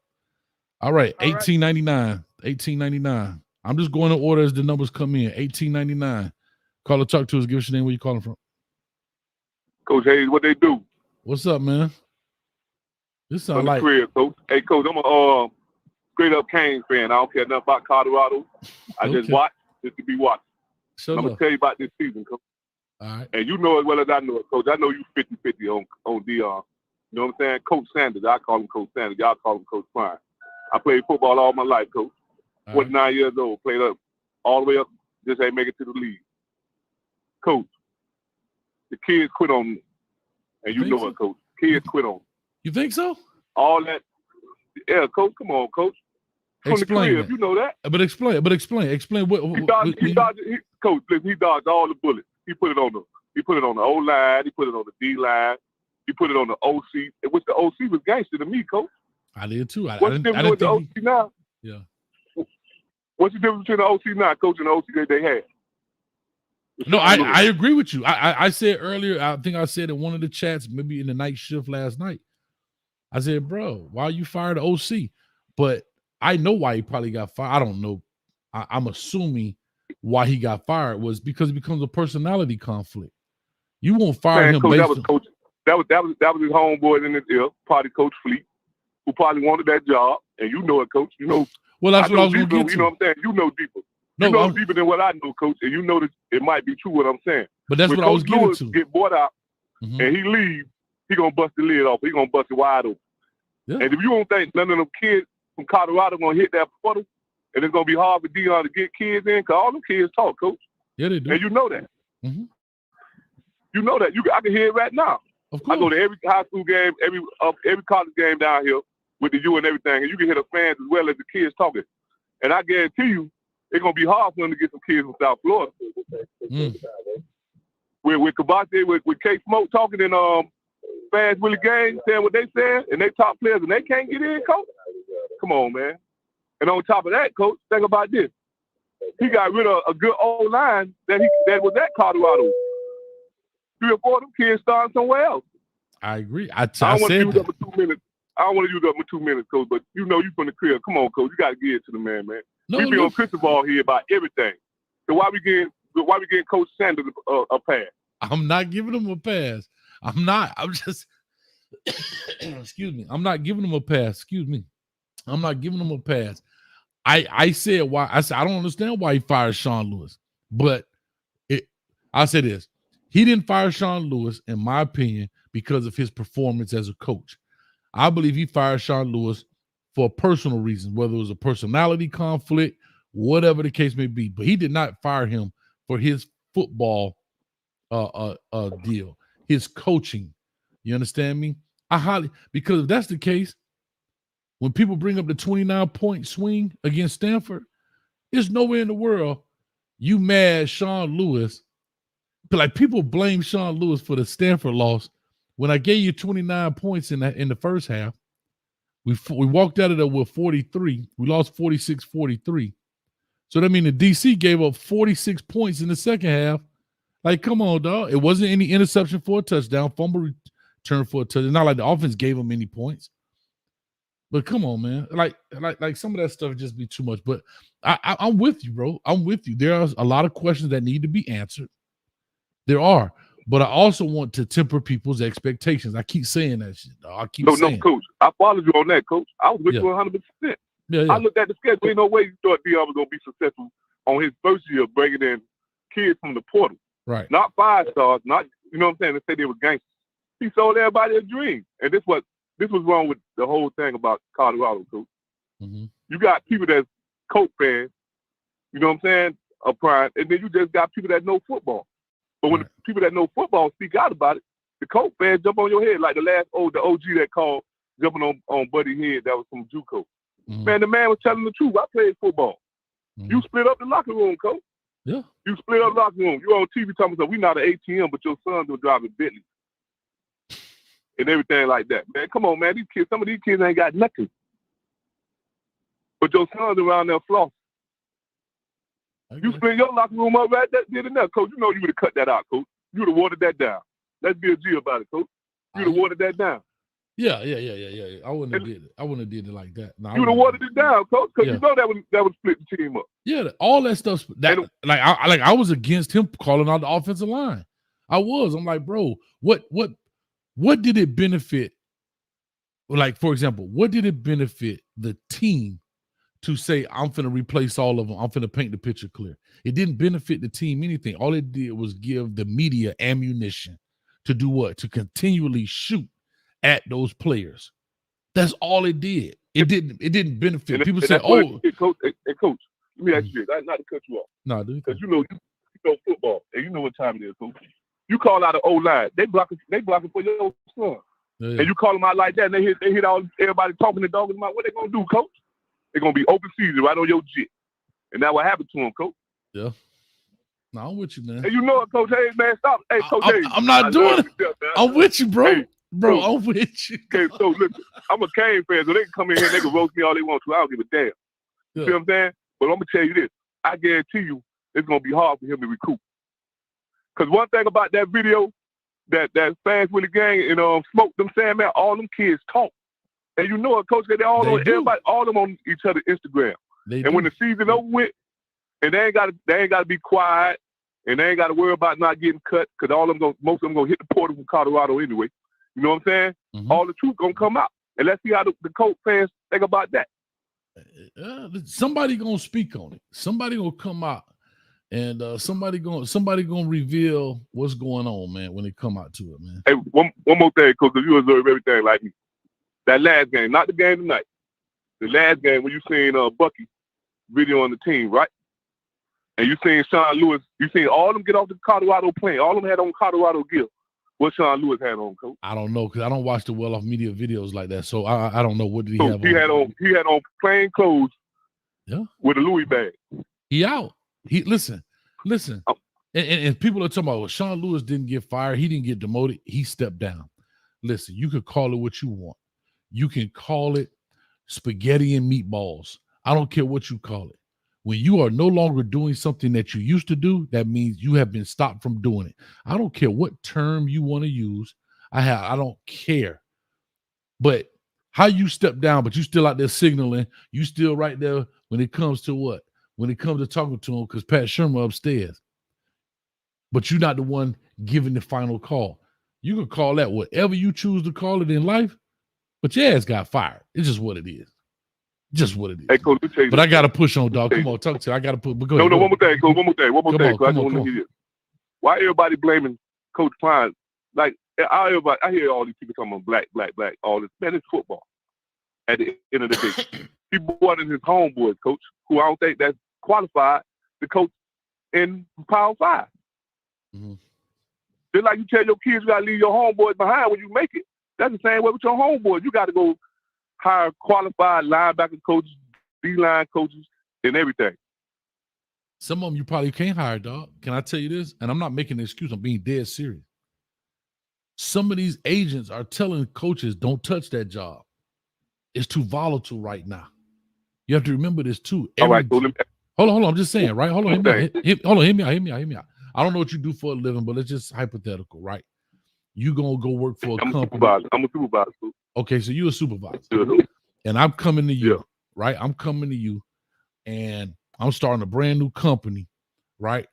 All right, $18.99. I'm just going to order as the numbers come in. $18.99. Call or talk to us. Give us your name. Where you calling from? Coach Hayes, what they do? What's up, man? This sounds like career, Coach. Hey, Coach, I'm a straight up Canes fan. I don't care nothing about Colorado. I just watch just to be watching. I'm gonna tell you about this season, Coach. All right. And you know as well as I know it, Coach. I know you 50-50 on Dion. You know what I'm saying? Coach Sanders. I call him Coach Sanders. Y'all call him Coach Prime. I played football all my life, Coach. 49 years old, played up all the way up, just ain't make it to the league. Coach, the kids quit on me. And you know it, Coach. Kids quit on me. You think so? All that. Yeah, Coach, come on, Coach. From Explain the crib, you know that. But explain what Coach, listen, he dodged all the bullets. He put it on the O line, he put it on the D line, he put it on the OC, which the OC was gangster to me, Coach. I did too. What's the difference with the OC now? Yeah. What's the difference between the OC now, Coach, and the OC that they had? No, I agree with you. I said earlier, I think I said in one of the chats, maybe in the night shift last night, I said, bro, why you fired the OC? But I know why he probably got fired. I don't know. I'm assuming why he got fired was because it becomes a personality conflict. You won't fire him Coach, based that was his homeboy in his ear, probably Coach Fleet, who probably wanted that job. And you know it, Coach. You know. Well, that's what I was going to get to. You know what I'm saying? You know deeper. You know deeper than what I know, Coach. And you know that it might be true what I'm saying. But that's what I was getting to. Get bought out and he leave, he going to bust the lid off. He going to bust it wide open. Yeah. And if you don't think none of them kids from Colorado going to hit that portal, and it's going to be hard for Dion to get kids in, because all them kids talk, Coach. Yeah, they do. And you know that. Mm-hmm. You know that. I can hear it right now. Of course. I go to every high school game, every college game down here with the U and everything, and you can hear the fans as well as the kids talking. And I guarantee you, it's going to be hard for them to get some kids from South Florida. With Kabate, with K Smoke talking in Fans Willie Gang, saying what they saying, and they top players, and they can't get in, Coach? Come on, man. And on top of that, Coach, think about this. He got rid of a good old line that was at Colorado. 3 or 4 of them kids starting somewhere else. I agree. I don't want to use up for 2 minutes. I don't want to use up for 2 minutes, Coach, but you know you from the crib. Come on, Coach. You got to give it to the man, man. We be on crystal ball here about everything. So why we getting Coach Sanders a pass? I'm not giving him a pass. I'm just excuse me. I'm not giving him a pass. Excuse me. I'm not giving him a pass. I said why. I said I don't understand why he fired Sean Lewis. But I say this. He didn't fire Sean Lewis, in my opinion, because of his performance as a coach. I believe he fired Sean Lewis for personal reasons, whether it was a personality conflict, whatever the case may be. But he did not fire him for his football deal, his coaching. You understand me? Because if that's the case, when people bring up the 29-point swing against Stanford, there's nowhere in the world you mad Sean Lewis. But like, people blame Sean Lewis for the Stanford loss. When I gave you 29 points in the first half, we walked out of there with 43. We lost 46-43. So that means the DC gave up 46 points in the second half. Like, come on, dog. It wasn't any interception for a touchdown, fumble return for a touchdown. Not like the offense gave them any points. But come on, man. Like some of that stuff just be too much. But I'm with you, bro. I'm with you. There are a lot of questions that need to be answered. There are. But I also want to temper people's expectations. I keep saying that shit, dog. No, Coach. I followed you on that, Coach. I was with you 100%. Yeah. I looked at the schedule. Ain't no way you thought Dion was going to be successful on his first year bringing in kids from the portal. Right. Not 5 stars, not, you know what I'm saying, they say they were gangsters. He sold everybody a dream. And this was wrong with the whole thing about Colorado, Coach. Mm-hmm. You got people that's Coach fans, you know what I'm saying, a prime, and then you just got people that know football. But when the people that know football speak out about it, the Coach fans jump on your head, like the OG that called jumping on Buddy's head that was from JUCO. Mm-hmm. Man, the man was telling the truth. I played football. Mm-hmm. You split up the locker room, Coach. Yeah. You split up the locker room. You on TV talking about, we not an ATM, but your son's will drive a Bentley. And everything like that. Man, come on, man. Some of these kids ain't got nothing. But your son's around there flossing. You split your locker room up right there, Coach. You know you would have cut that out, Coach. You would have watered that down. Let's be a G about it, Coach. You would have watered that down. Yeah. I wouldn't have did it like that. No, you would have watered it down, Coach, because you know that would split the team up. Yeah, all that stuff. I was against him calling out the offensive line. I was. I'm like, bro, what did it benefit? Like, for example, what did it benefit the team to say, I'm finna replace all of them, I'm finna paint the picture clear? It didn't benefit the team anything. All it did was give the media ammunition to do what? To continually shoot at those players. That's all it did. It didn't benefit. People say, Coach, let me ask you this, not to cut you off. No, dude. Because you know football, and you know what time it is, Coach. You call out an O-line, they blocking for your son. Yeah. And you call them out like that, and they hit everybody talking and dogging them out. What they gonna do, Coach? They're gonna be open season right on your jit. And that's what happened to him, Coach. Yeah. No, I'm with you, man. Hey, you know it, Coach. Hey, man, stop. Hey, Coach. I'm not doing it. I'm with you, bro. Hey, bro, I'm with you. Okay, so listen, I'm a Cane fan, so they can come in here and they can roast me all they want to. I don't give a damn. You see what I'm saying? But I'm gonna tell you this. I guarantee you it's gonna be hard for him to recoup. Because one thing about that video, that fans with the gang and Smoke them saying, man, all them kids talk. And you know it, Coach, they all on everybody, all of them on each other's Instagram. When the season over with, and they ain't gotta be quiet, and they ain't gotta worry about not getting cut, because most of them gonna hit the portal from Colorado anyway. You know what I'm saying? Mm-hmm. All the truth gonna come out. And let's see how the Coach fans think about that. Somebody gonna speak on it. Somebody gonna come out, and somebody gonna reveal what's going on, man, when they come out to it, man. Hey, one more thing, Coach, because you observe everything like me. That last game, not the game tonight. The last game when you seen Bucky video on the team, right? And you seen Sean Lewis, you seen all of them get off the Colorado plane. All of them had on Colorado gear. What Sean Lewis had on, Coach? I don't know, because I don't watch the well-off media videos like that, so I don't know. What did he have on? He had on plain clothes. Yeah. With a Louis bag. He out. Listen. And people are talking about, well, Sean Lewis didn't get fired. He didn't get demoted. He stepped down. Listen, you could call it what you want. You can call it spaghetti and meatballs. I don't care what you call it. When you are no longer doing something that you used to do, that means you have been stopped from doing it. I don't care what term you want to use. I don't care. But how you step down, but you still out there signaling, you still right there when it comes to what? When it comes to talking to him, because Pat Shermer upstairs. But you're not the one giving the final call. You can call that whatever you choose to call it in life, but your ass got fired. It's just what it is. Just what it is. Hey, Coach, let me tell you but I got to push on, dog. Come on, talk to you. I got to put. But go ahead, one more thing, Coach. One more thing. I just want to hear this. Why everybody blaming Coach Klein? Like, I hear all these people talking about black, all this. Man, it's football. at the end of the day. He brought in his homeboys, coach, who I don't think that's qualified to coach in Power 5. Mm-hmm. Just like you tell your kids you got to leave your homeboys behind when you make it. That's the same way with your homeboys. You got to go hire qualified linebacker coaches, D-line coaches, and everything. Some of them you probably can't hire, dog. Can I tell you this? And I'm not making an excuse. I'm being dead serious. Some of these agents are telling coaches, don't touch that job. It's too volatile right now. You have to remember this too. Hold on. I'm just saying, right? Hold on. Hear me out. I don't know what you do for a living, but it's just hypothetical, right? You gonna go work for a company. I'm a supervisor. Okay, so you're a supervisor. And I'm coming to you, right? I'm coming to you and I'm starting a brand new company, right?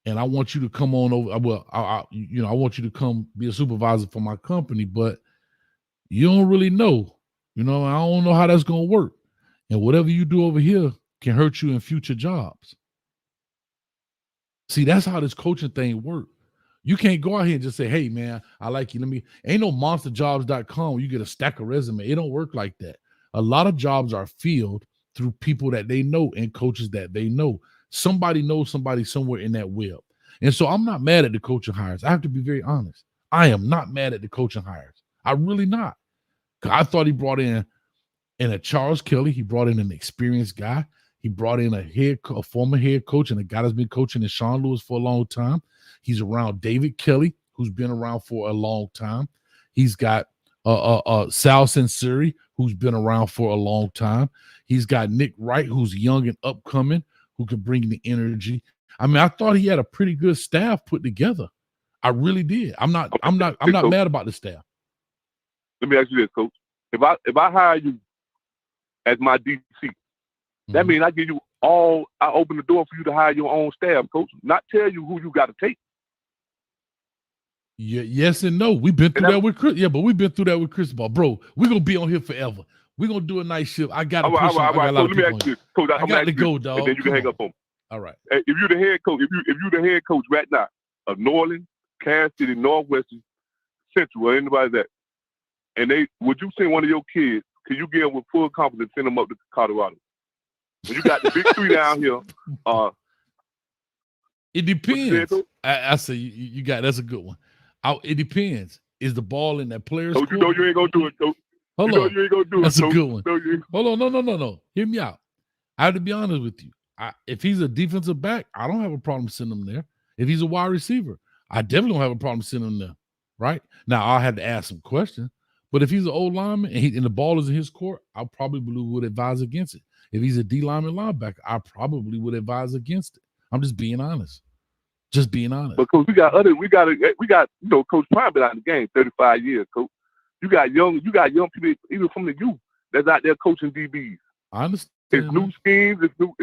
And I want you to come on over. Well, I want you to come be a supervisor for my company, but you don't really know. I don't know how that's gonna work. And whatever you do over here can hurt you in future jobs. See, that's how this coaching thing works. You can't go out here and just say, hey, man, I like you. Ain't no monsterjobs.com where you get a stack of resume. It don't work like that. A lot of jobs are filled through people that they know and coaches that they know. Somebody knows somebody somewhere in that web. And so I'm not mad at the coaching hires. I have to be very honest. I am not mad at the coaching hires. I really not. Because I thought he brought in a Charles Kelly. He brought in an experienced guy. He brought in a former head coach and a guy that's been coaching in Sean Lewis for a long time. He's around David Kelly, who's been around for a long time. He's got Sal Sensuri, who's been around for a long time. He's got Nick Wright, who's young and upcoming, who can bring the energy. I mean, I thought he had a pretty good staff put together. I really did. I'm not mad about the staff. Let me ask you this, Coach. If I hire you as my DC, that means I open the door for you to hire your own staff, Coach. Not tell you who you got to take. Yeah, yes and no. We've been through that with Chris. Yeah, but we've been through that with Cristobal. Bro, we're going to be on here forever. We're going to do a nice shift. I got to push on. All right. So let me ask you this, Coach. I got to go, dog. And then you can hang up on me. All right. If you're the head coach, if you're the head coach right now of New Orleans, Kansas City, Northwestern, Central, or anybody that, and would you send one of your kids, can you get them with full confidence, send them up to Colorado? When you got the big three down here, it depends. I say you got that's a good one. It depends. Is the ball in that player's court? You know you ain't gonna do it, Coach. Hold on. You ain't gonna do that's it, a good one. No, hold on. No. Hear me out. I have to be honest with you. If he's a defensive back, I don't have a problem sending him there. If he's a wide receiver, I definitely don't have a problem sending him there. Right? Now, I'll have to ask some questions. But if he's an old lineman and the ball is in his court, I probably would advise against it. If he's a D lineman linebacker, I probably would advise against it. I'm just being honest. Just being honest. But Coach, we got Coach Prime been out of the game 35 years, Coach. You got young people even from the youth that's out there coaching DBs. I understand. It's new schemes, it's new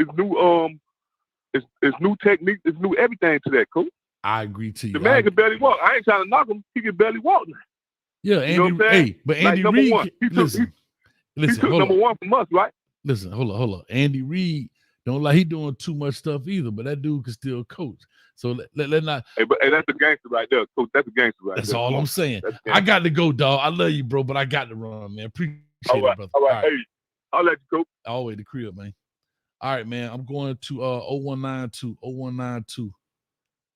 techniques, it's new everything to that, Coach. I agree to you. The man can barely walk. I ain't trying to knock him. He can barely walk now. Yeah, Andy. But Andy Reid, he took number one from us, right? Listen, hold on. Andy Reid don't like he doing too much stuff either, but that dude can still coach. So let not. Hey, that's a gangster right there, Coach. That's a gangster right there. That's all I'm saying. I got to go, dog. I love you, bro, but I got to run, man. Appreciate it, brother. All right. Hey, I'll let you go. Always the crib, man. All right, man. I'm going to 0192.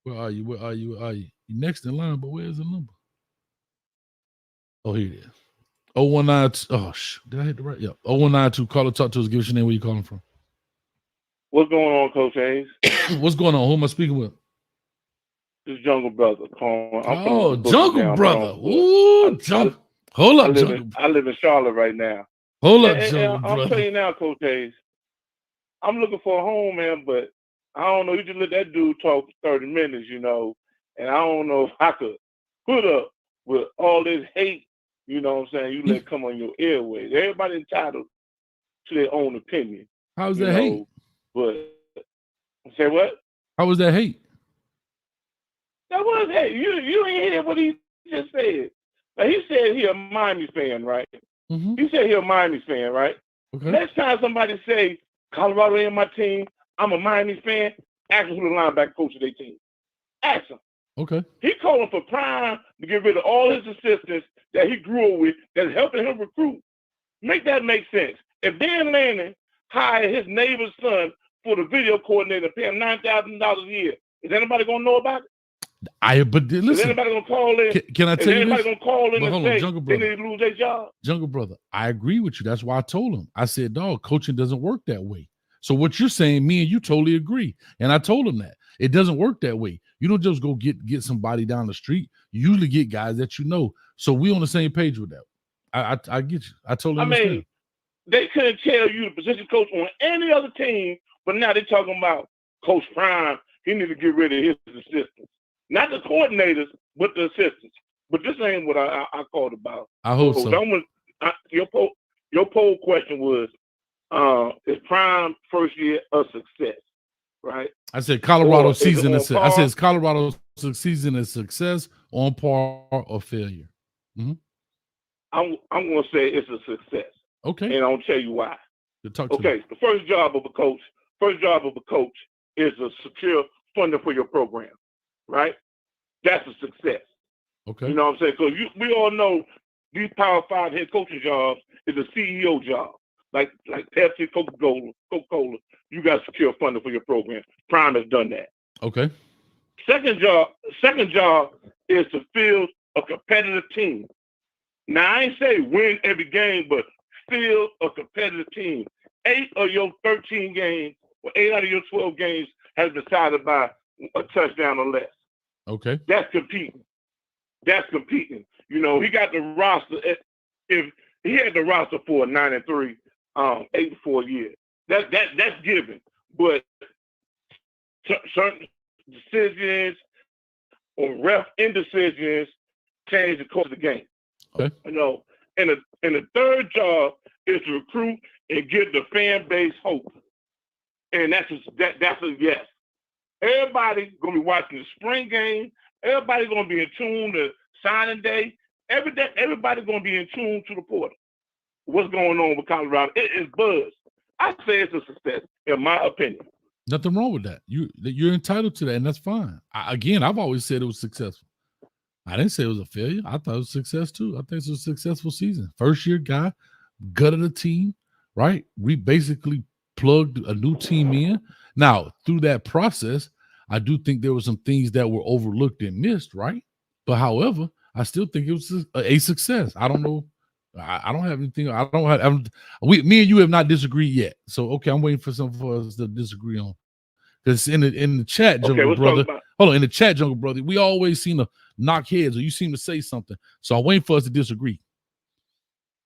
Where are you? You next in line, but where's the number? Oh, here it is. 0192. Oh, did I hit the right? Yeah. 0192. Call or talk to us. Give us your name. Where you calling from? What's going on, Coach Hayes? What's going on? Who am I speaking with? This Jungle Brother. Jungle Brother. Ooh, Jungle. Hold up, Jungle. I live in Charlotte right now. Hold up, Jungle Brother. I'm telling you now, Coach Hayes. I'm looking for a home, man, but I don't know. You just let that dude talk for 30 minutes, and I don't know if I could put up with all this hate, you know what I'm saying, you let come on your airways. Everybody entitled to their own opinion. How's that hate? But, say what? How was that hate? That was hate. You ain't hear what he just said. Now, he said he a Miami fan, right? Mm-hmm. He said he a Miami fan, right? Okay. Next time somebody say, Colorado ain't my team, I'm a Miami fan, ask him who the linebacker coach of their team. Ask him. Okay. He calling for Prime to get rid of all his assistants that he grew up with that's helping him recruit. Make that make sense. If Dan Lanning hired his neighbor's son for the video coordinator, pay him $9,000 a year, is anybody gonna know about it? But listen, is anybody gonna call in? Can I tell you this? Is anybody gonna call in But and hold on, say Jungle they Brother. need to lose their job? Jungle Brother, I agree with you. That's why I told him. I said, dog, coaching doesn't work that way. So what you're saying, me and you totally agree. And I told him that. It doesn't work that way. You don't just go get somebody down the street. You usually get guys that you know. So we on the same page with that. I get you. I totally understand. mean, they couldn't tell you the position coach on any other team, but now they're talking about Coach Prime. He need to get rid of his assistants. Not the coordinators, but the assistants. But this ain't what I called about. I hope so. Your poll question was, is Prime first year a success, right? I said Colorado Or season is is it on I par? said is Colorado season is success, on par, or failure. Mm-hmm. I'm gonna say it's a success. Okay. And I'll tell you why. Talk to Okay, me. the first job of a coach is to secure funding for your program, right? That's a success. Okay. You know what I'm saying? Because we all know these Power 5 head coaching jobs is a CEO job. Like Pepsi, Coca-Cola, you got to secure funding for your program. Prime has done that. Okay. Second job is to field a competitive team. Now, I ain't say win every game, but field a competitive team. 8 of your 13 games, or 8 out of your 12 games has been decided by a touchdown or less. Okay. That's competing. You know, he got the roster. If he had the roster for a 9-3, 8-4 year, that's given. But certain decisions or ref indecisions change the course of the game. Okay. You know, and the third job is to recruit and give the fan base hope. And that's a yes. Everybody gonna be watching the spring game. Everybody's gonna be in tune to signing day. Everybody's gonna be in tune to the portal. What's going on with Colorado? It is buzz. I say it's a success, in my opinion. Nothing wrong with that. You're entitled to that, and that's fine. I've always said it was successful. I didn't say it was a failure. I thought it was a success too. I think it's a successful season. First year guy, gutted the team, right? We basically plugged a new team in. Now, through that process, I do think there were some things that were overlooked and missed, right? But however, I still think it was a success. I don't know. I don't have anything. Me and you have not disagreed yet. So okay, I'm waiting for some for us to disagree on. Because in the chat, Jungle Brother. Hold on, in the chat, Jungle Brother, we always seem to knock heads, or you seem to say something. So I'm waiting for us to disagree.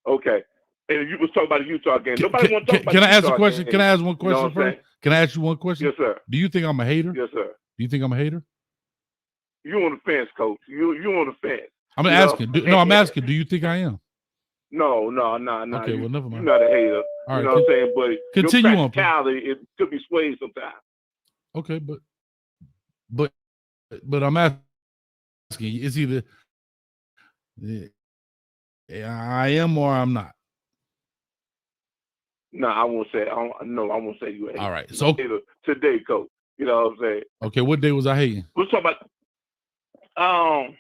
Okay. And you was talking about the Utah game. Nobody want to talk about Can the I ask Utah a question? game. Can I ask one You know question what I'm first? saying? Can I ask you one question? Yes, sir. Do you think I'm a hater? Yes, sir. Do you think I'm a hater? You on the fence, coach. You on the fence. I'm asking. I'm asking. Do you think I am? No. Okay, well, never mind. You're not a hater. All right, you know what I'm saying? But continue your on, please. practicality, it could be swayed sometimes. Okay, but I'm asking. It's either I am or I'm not. No, I won't say. I won't say you a hater. All right, so today, coach. You know what I'm saying? Okay, what day was I hating? We're talking about.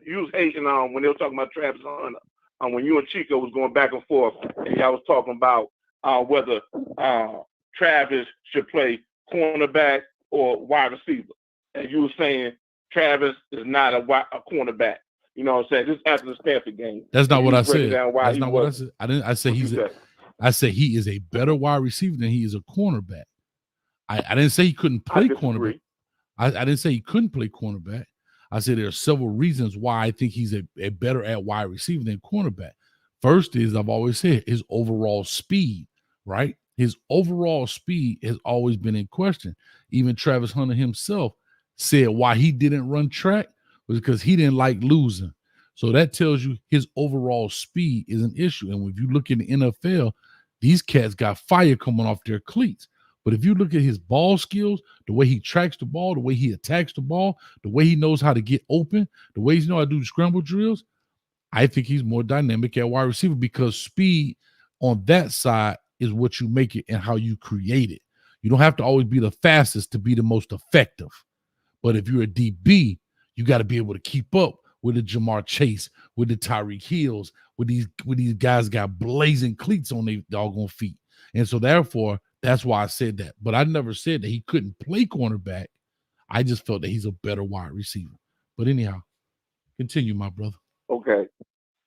You was hating when they were talking about Travis Hunter. When you and Chico was going back and forth, and y'all was talking about whether Travis should play cornerback or wide receiver, and you were saying Travis is not a cornerback. You know what I'm saying? This is after the Stanford game. That's not what I said. That's not what I said. I said I said he is a better wide receiver than he is a cornerback. I didn't say he couldn't play cornerback. I didn't say he couldn't play cornerback. I said there are several reasons why I think he's a better at wide receiver than cornerback. First is, I've always said, his overall speed, right? His overall speed has always been in question. Even Travis Hunter himself said why he didn't run track was because he didn't like losing. So that tells you his overall speed is an issue. And if you look in the NFL, these cats got fire coming off their cleats. But if you look at his ball skills, the way he tracks the ball, the way he attacks the ball, the way he knows how to get open, the way he knows how to do scramble drills, I think he's more dynamic at wide receiver because speed on that side is what you make it and how you create it. You don't have to always be the fastest to be the most effective. But if you're a DB, you got to be able to keep up with the Jamar Chase, with the Tyreek Hills, with these guys got blazing cleats on their doggone feet. And so therefore, that's why I said that. But I never said that he couldn't play cornerback. I just felt that he's a better wide receiver. But anyhow, continue, my brother. Okay.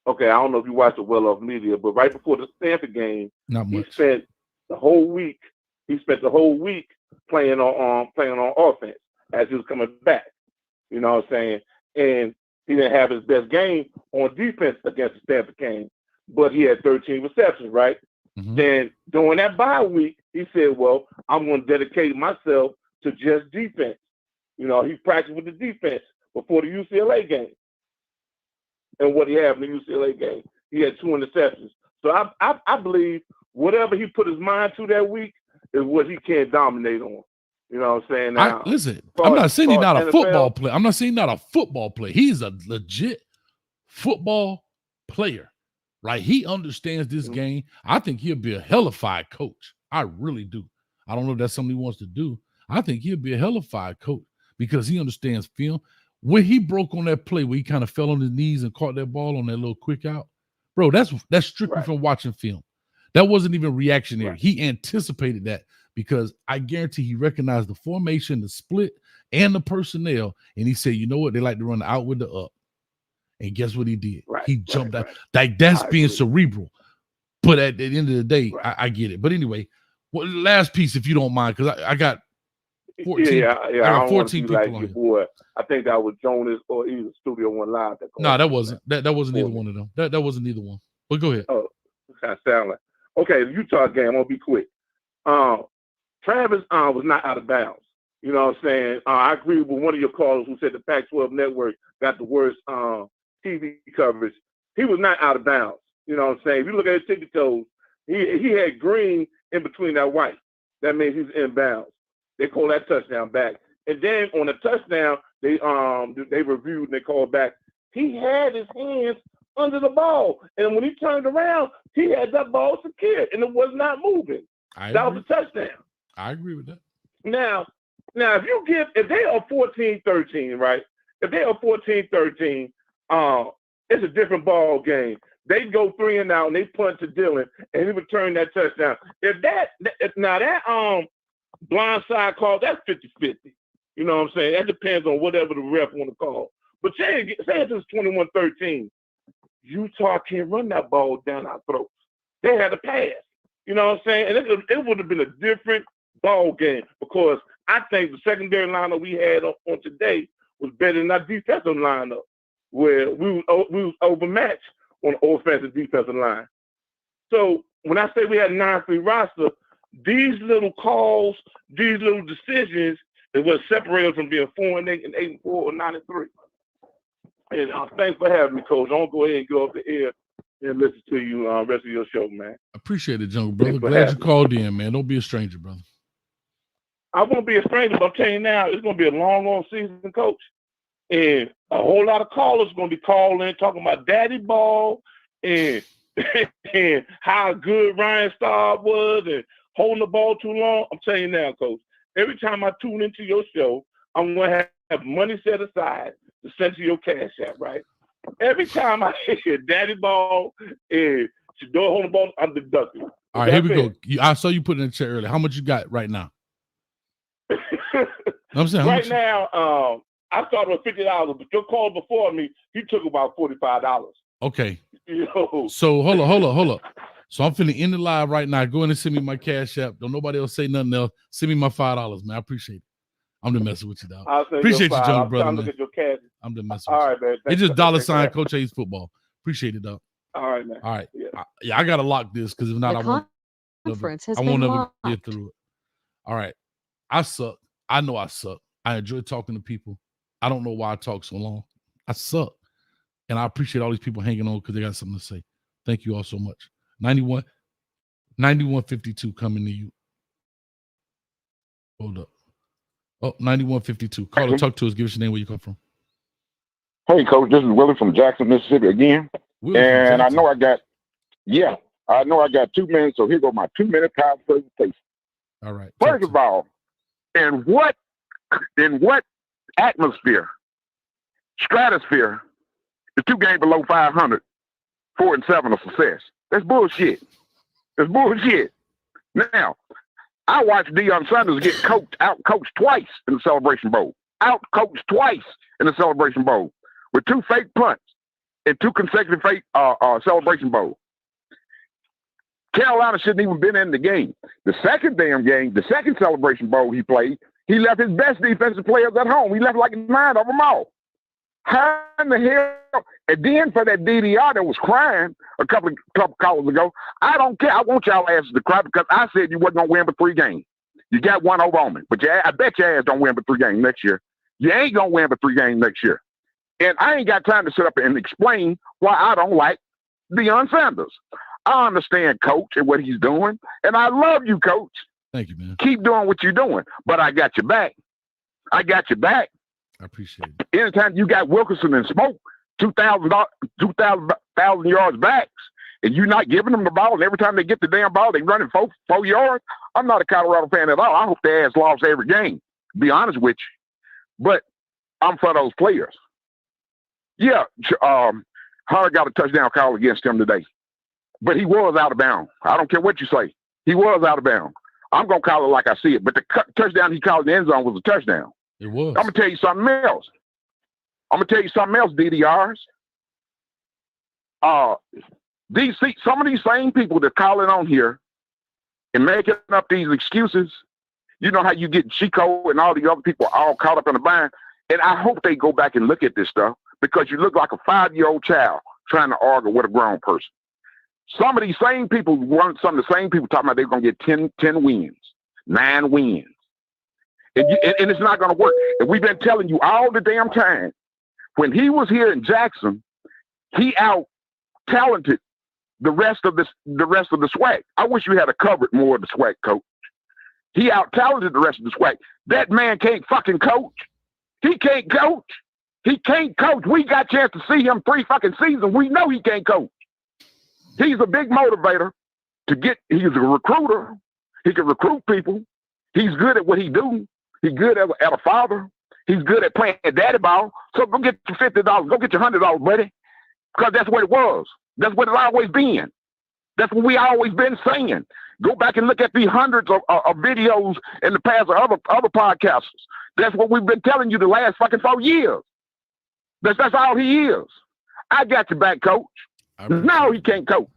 I don't know if you watched the Well Off Media, but right before the Stanford game, he spent the whole week. He spent the whole week playing on offense as he was coming back. You know what I'm saying? And he didn't have his best game on defense against the Stanford game, but he had 13 receptions, right? Mm-hmm. Then during that bye week, he said, well, I'm going to dedicate myself to just defense. You know, he practiced with the defense before the UCLA game. And what he had in the UCLA game, he had 2 interceptions. So I believe whatever he put his mind to that week is what he can dominate on. You know what I'm saying? Now, I'm not saying he's not a football player. I'm not saying not a football player. He's a legit football player, right? He understands this game. I think he'll be a hellified coach. I really do. I don't know if that's something he wants to do. I think he'll be a hellified coach because he understands film. When he broke on that play where he kind of fell on his knees and caught that ball on that little quick out, bro, that's strictly from watching film. That wasn't even reactionary. Right. He anticipated that because I guarantee he recognized the formation, the split, and the personnel, and he said, you know what? They like to run the out with the up. And guess what he did? He jumped out. Like, that's being cerebral. But at the end of the day, I get it. But anyway, last piece, if you don't mind, because I got 14. I got 14 people like your boy. I think that was Jonas or either Studio One Live. No, that wasn't. That wasn't either one of them. That wasn't either one. But go ahead. Oh, kind of sound like. Okay, the Utah game. I'm gonna be quick. Travis was not out of bounds. You know what I'm saying? I agree with one of your callers who said the Pac-12 network got the worst TV coverage. He was not out of bounds. You know what I'm saying? If you look at his tippy toes, he had green in between that white. That means he's in bounds. They call that touchdown back. And then on the touchdown, they reviewed and they called back. He had his hands under the ball. And when he turned around, he had that ball secured and it was not moving. That was a touchdown. I agree with that. Now, if they are 14-13, right? If they are 14-13, it's a different ball game. They go 3 and out and they punt to Dylan and he return that touchdown. If that blindside call, that's 50-50. You know what I'm saying? That depends on whatever the ref want to call. But say it's 21-13. Utah can't run that ball down our throats. They had a pass. You know what I'm saying? And it would have been a different ball game because I think the secondary lineup we had on today was better than our defensive lineup, where we was overmatched on the offensive defensive line. So when I say we had a 9-3 roster, these little calls, these little decisions is what separated us from being 4-8 and 8-4 or 9-3. And thanks for having me, Coach. I'm gonna go ahead and go off the air and listen to you rest of your show, man. Appreciate it, Jungle Brother. Glad you called in, man. Don't be a stranger, brother. I won't be a stranger, but I'm telling you now, it's gonna be a long season, Coach. And a whole lot of callers are gonna be calling, talking about daddy ball and and how good Ryan Staub was and holding the ball too long. I'm telling you now, Coach, every time I tune into your show, I'm gonna have money set aside to send to your cash app, right? Every time I hear daddy ball and Shador holding the ball, I'm deducting. All right, here we go. I saw you put in the chat earlier. How much you got right now? I'm saying right now, I started with $50, but your call before me, he took about $45. Okay. Yo. So hold up. So I'm finna end the live right now. Go in and send me my cash app. Don't nobody else say nothing else. Send me my $5, man. I appreciate it. I'm just messing with you, dog. Appreciate you, Jungle Brother, man. I'm just messing with you. All right, man. It's just $sign Coach A's football. Appreciate it, dog. All right, man. All right. Yeah, I gotta lock this because if not, I won't never get through it. All right. I suck. I know I suck. I enjoy talking to people. I don't know why I talk so long. I suck. And I appreciate all these people hanging on because they got something to say. Thank you all so much. 9152 coming to you. Hold up. Oh, 9152. Call and talk to us. Give us your name, where you come from. Hey, Coach, this is Willie from Jackson, Mississippi again. And I know I got 2 minutes, so here go my 2-minute power presentation. All right. First of all, in what atmosphere, stratosphere The 2 games below 500, 4-7 are success. That's bullshit. That's bullshit. Now, I watched Deion Sanders get out-coached twice in the Celebration Bowl. Out-coached twice in the Celebration Bowl with 2 fake punts and 2 consecutive fake Celebration Bowl. Carolina shouldn't even been in the game. The second Celebration Bowl he played, he left his best defensive players at home. He left like 9 of them all. How in the hell? And then for that DDR that was crying a couple callers ago, I don't care. I want y'all asses to cry because I said you wasn't going to win but 3 games. You got 1 over on me. But I bet your ass don't win but 3 games next year. You ain't going to win but 3 games next year. And I ain't got time to sit up and explain why I don't like Deion Sanders. I understand Coach and what he's doing. And I love you, Coach. Thank you, man. Keep doing what you're doing. But I got your back. I got your back. I appreciate it. Anytime you got Wilkerson and Smoke 2,000 yards backs, and you're not giving them the ball, and every time they get the damn ball, they running 4 yards, I'm not a Colorado fan at all. I hope their ass lost every game, to be honest with you. But I'm for those players. Yeah, Hunter got a touchdown call against him today. But he was out of bounds. I don't care what you say. He was out of bounds. I'm going to call it like I see it. But the touchdown he called in the end zone was a touchdown. It was. I'm going to tell you something else. DDRs. Some of these same people that calling on here and making up these excuses, you know how you get Chico and all the other people all caught up in the bind. And I hope they go back and look at this stuff because you look like a 5-year-old child trying to argue with a grown person. Some of these same people, some of the same people talking about they're going to get 10 wins, 9 wins. And it's not going to work. And we've been telling you all the damn time. When he was here in Jackson, he out-talented the rest of the SWAC. I wish you had covered more of the SWAC, Coach. He out-talented the rest of the SWAC. That man can't fucking coach. He can't coach. He can't coach. We got a chance to see him 3 fucking seasons. We know he can't coach. He's a big motivator he's a recruiter. He can recruit people. He's good at what he do. He's good at a father. He's good at playing daddy ball. So go get your $50. Go get your $100, buddy. Because that's what it was. That's what it's always been. That's what we always been saying. Go back and look at the hundreds of videos in the past of other podcasters. That's what we've been telling you the last fucking 4 years. That's all he is. I got your back, Coach. No, he can't coach.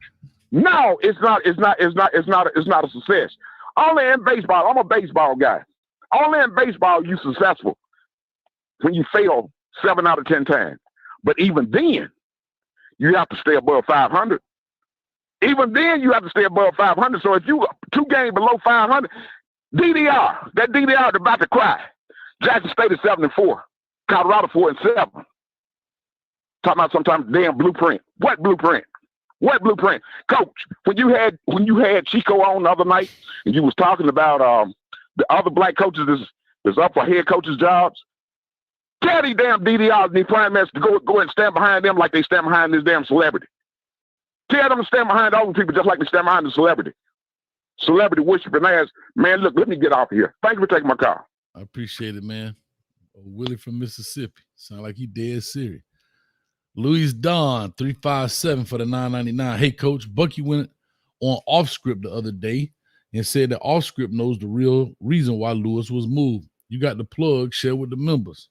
No, it's not a success. Only in baseball, I'm a baseball guy. Only in baseball you successful when you fail 7 out of 10 times. But even then, you have to stay above 500. Even then, you have to stay above 500. So if you 2 games below 500, that DDR is about to cry. Jackson State is 7-4. Colorado 4-7. Talking about sometimes damn blueprint. What blueprint? What blueprint? Coach, when you had Chico on the other night and you was talking about the other black coaches that's up for head coaches' jobs, tell these damn DDRs and these prime ministers to go and stand behind them like they stand behind this damn celebrity. Tell them to stand behind all the people just like they stand behind the celebrity. Celebrity worshiping ass. Man, look, let me get off of here. Thank you for taking my call. I appreciate it, man. Willie from Mississippi. Sound like he dead serious. Louis Don, 357 for the $9.99. Hey, Coach, Bucky went on off script the other day and said that off script knows the real reason why Lewis was moved. You got the plug, share with the members.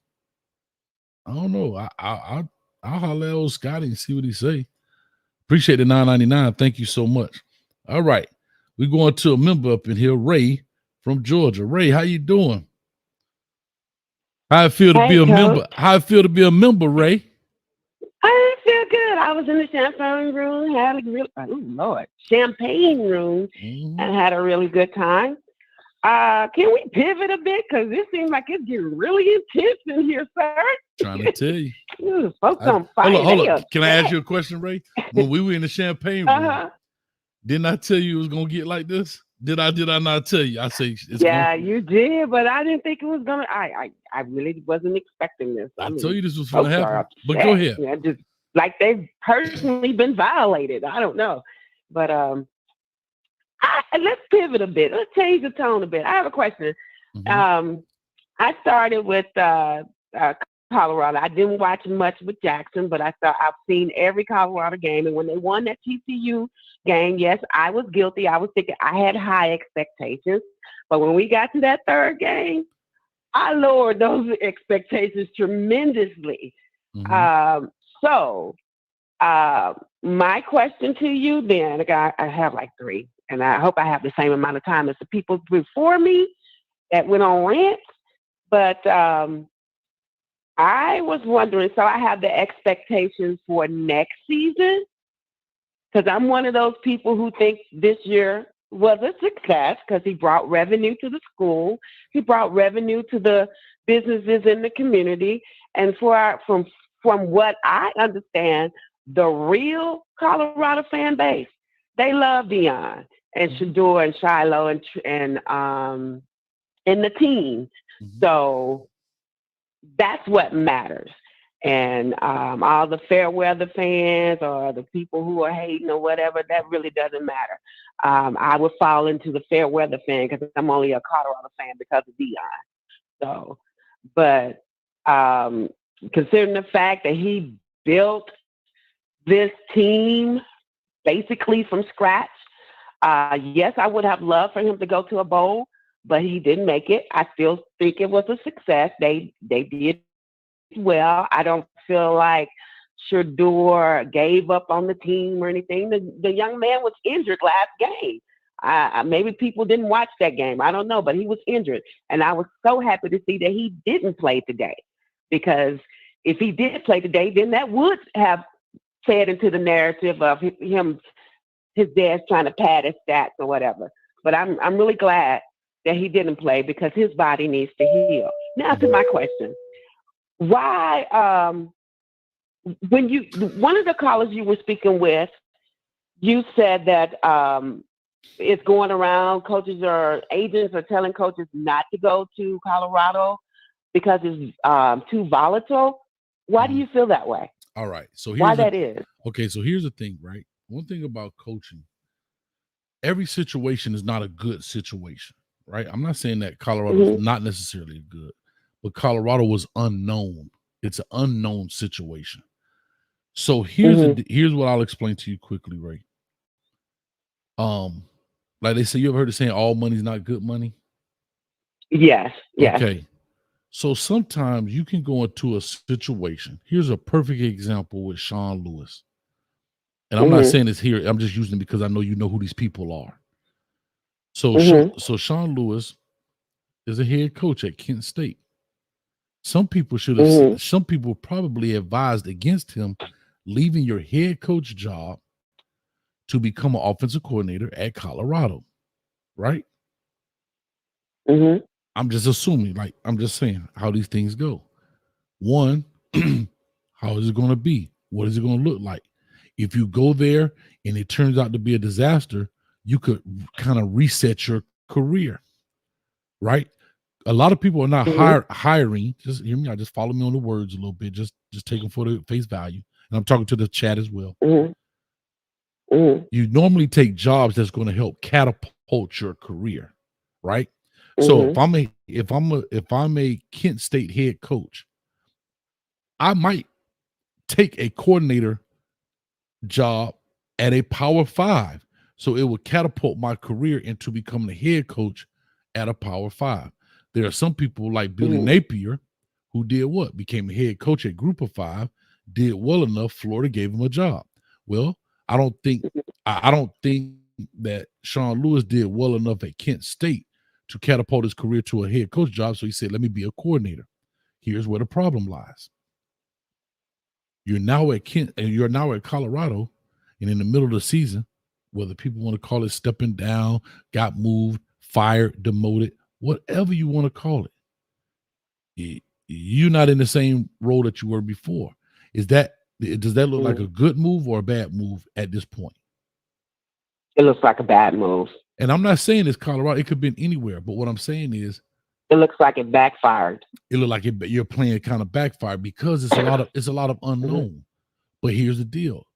I don't know. I'll holler at old Scotty and see what he say. Appreciate the $9.99. Thank you so much. All right. We're going to a member up in here, Ray from Georgia. Ray, how you doing? How it feel to be a member? How it feel to be a member, Ray? I feel good. I was in the champagne room, had a real champagne room, and had a really good time. Can we pivot a bit? Because it seems like it's getting really intense in here, sir. Trying to tell you. Folks on fire. Hold on. Can I ask you a question, Ray? When we were in the champagne room, didn't I tell you it was going to get like this? Did I not tell you? I say you did, but I didn't think it was gonna. I really wasn't expecting this. I told you this was gonna happen. But go ahead. Yeah, just like they've personally been violated. I don't know, but let's pivot a bit. Let's change the tone a bit. I have a question. I started with Colorado. I didn't watch much with Jackson, but I've seen every Colorado game. And when they won that TCU game, yes, I was guilty. I was thinking I had high expectations. But when we got to that third game, I lowered those expectations tremendously. So my question to you then, I have like 3, and I hope I have the same amount of time as the people before me that went on rants. But I was wondering, so I have the expectations for next season, because I'm one of those people who think this year was a success because he brought revenue to the school. He brought revenue to the businesses in the community. And from what I understand, the real Colorado fan base, they love Deion and Shador and Shiloh and the team. So that's what matters. And all the fair weather fans or the people who are hating or whatever, that really doesn't matter. I would fall into the fair weather fan because I'm only a Colorado fan because of Deion. So, but considering the fact that he built this team basically from scratch, yes, I would have loved for him to go to a bowl, but he didn't make it. I still think it was a success. They did well. I don't feel like Shador gave up on the team or anything. The young man was injured last game. Maybe people didn't watch that game. I don't know, but he was injured. And I was so happy to see that he didn't play today, because if he did play today, then that would have fed into the narrative of his dad's trying to pad his stats or whatever. But I'm really glad that he didn't play because his body needs to heal. Now to my question. Why, one of the callers you were speaking with, you said that it's going around, agents are telling coaches not to go to Colorado because it's too volatile. Why do you feel that way? All right. So why that is? Okay, so here's the thing, right? One thing about coaching, every situation is not a good situation, right? I'm not saying that Colorado is not necessarily good, but Colorado was unknown. It's an unknown situation. So here's what I'll explain to you quickly, right? Like they say, you ever heard the saying, all money's not good money? Yes. Okay. So sometimes you can go into a situation. Here's a perfect example with Sean Lewis. And I'm not saying this here. I'm just using it because I know you know who these people are. So, so Sean Lewis is a head coach at Kent State. Some people should have. Some people probably advised against him leaving your head coach job to become an offensive coordinator at Colorado, right? I'm just assuming. Like I'm just saying how these things go. One, how is it going to be? What is it going to look like? If you go there and it turns out to be a disaster, you could kind of reset your career, right? A lot of people are not hiring. Just hear me. I just follow me on the words a little bit. Just take them for the face value. And I'm talking to the chat as well. You normally take jobs that's going to help catapult your career, right? So if I'm a Kent State head coach, I might take a coordinator job at a Power 5. So it would catapult my career into becoming a head coach at a Power 5. There are some people like Billy Napier who did what? Became a head coach at Group of 5, did well enough, Florida gave him a job. Well, I don't think that Sean Lewis did well enough at Kent State to catapult his career to a head coach job. So he said, let me be a coordinator. Here's where the problem lies. You're now at Kent and you're now at Colorado, and in the middle of the season, whether people want to call it stepping down, got moved, fired, demoted, whatever you want to call it, you're not in the same role that you were before. Does that look like a good move or a bad move at this point? It looks like a bad move. And I'm not saying it's Colorado. It could have been anywhere. But what I'm saying is, it looks like it backfired. It looked like you're playing kind of backfired because it's a lot of unknown. But here's the deal: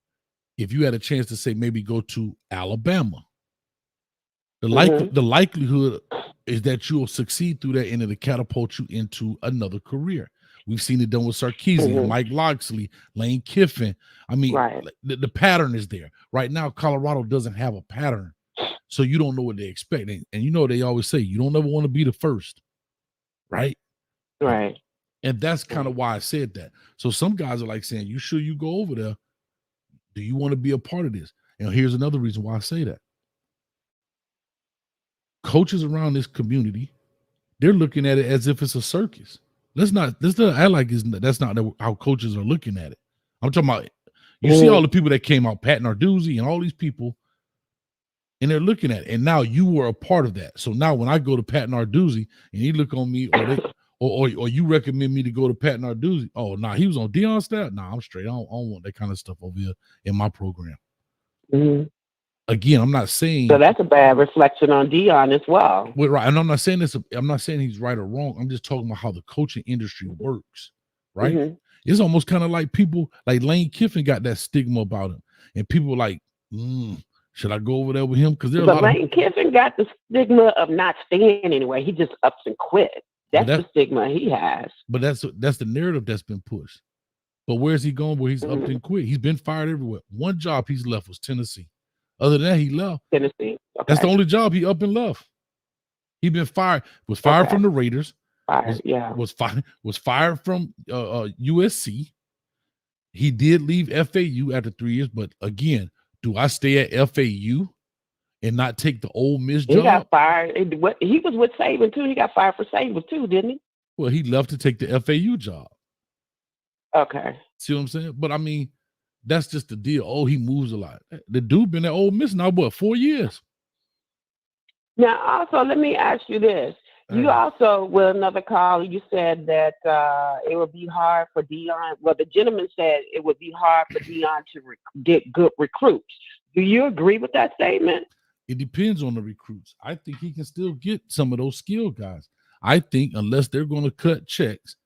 if you had a chance to say maybe go to Alabama, the likelihood is that you'll succeed through that and it'll catapult you into another career. We've seen it done with Sarkisian, Mike Loxley, Lane Kiffin. I mean, the pattern is there. Right now, Colorado doesn't have a pattern, so you don't know what they expect. And you know they always say you don't ever want to be the first, right? Right. And that's kind of why I said that. So some guys are like saying, you sure you go over there? Do you want to be a part of this? And here's another reason why I say that. Coaches around this community, they're looking at it as if it's a circus. Let's not act like that's not how coaches are looking at it. I'm talking about, you see all the people that came out, Pat Narduzzi and all these people, and they're looking at it. And now you were a part of that. So now when I go to Pat Narduzzi and he look on me, or you recommend me to go to Pat Narduzzi, oh, nah, he was on Deion's staff? Nah, I'm straight. I don't want that kind of stuff over here in my program. Again, I'm not saying so that's a bad reflection on Deion as well. Well, right, and I'm not saying this. I'm not saying he's right or wrong. I'm just talking about how the coaching industry works, right? It's almost kind of like people like Lane Kiffin got that stigma about him, and people like, should I go over there with him? Because there's a lot Lane Kiffin got the stigma of not staying anyway. He just ups and quit. That's the stigma he has. But that's the narrative that's been pushed. But where's he going? Where he's upped and quit? He's been fired everywhere. One job he's left was Tennessee. Other than that, he left. Tennessee. Okay. That's the only job he up and left. He been fired. Was fired from the Raiders. Was fired from USC. He did leave FAU after 3 years. But again, do I stay at FAU and not take the Ole Miss job? He got fired. He was with Saban too. He got fired for Saban too, didn't he? Well, he left to take the FAU job. Okay. See what I'm saying? But I mean, that's just the deal. Oh, he moves a lot. The dude been at Ole Miss now, what, 4 years? Now, also, let me ask you this. You also, with another call, you said that it would be hard for Deion. Well, the gentleman said it would be hard for Deion to get good recruits. Do you agree with that statement? It depends on the recruits. I think he can still get some of those skilled guys. I think unless they're going to cut checks,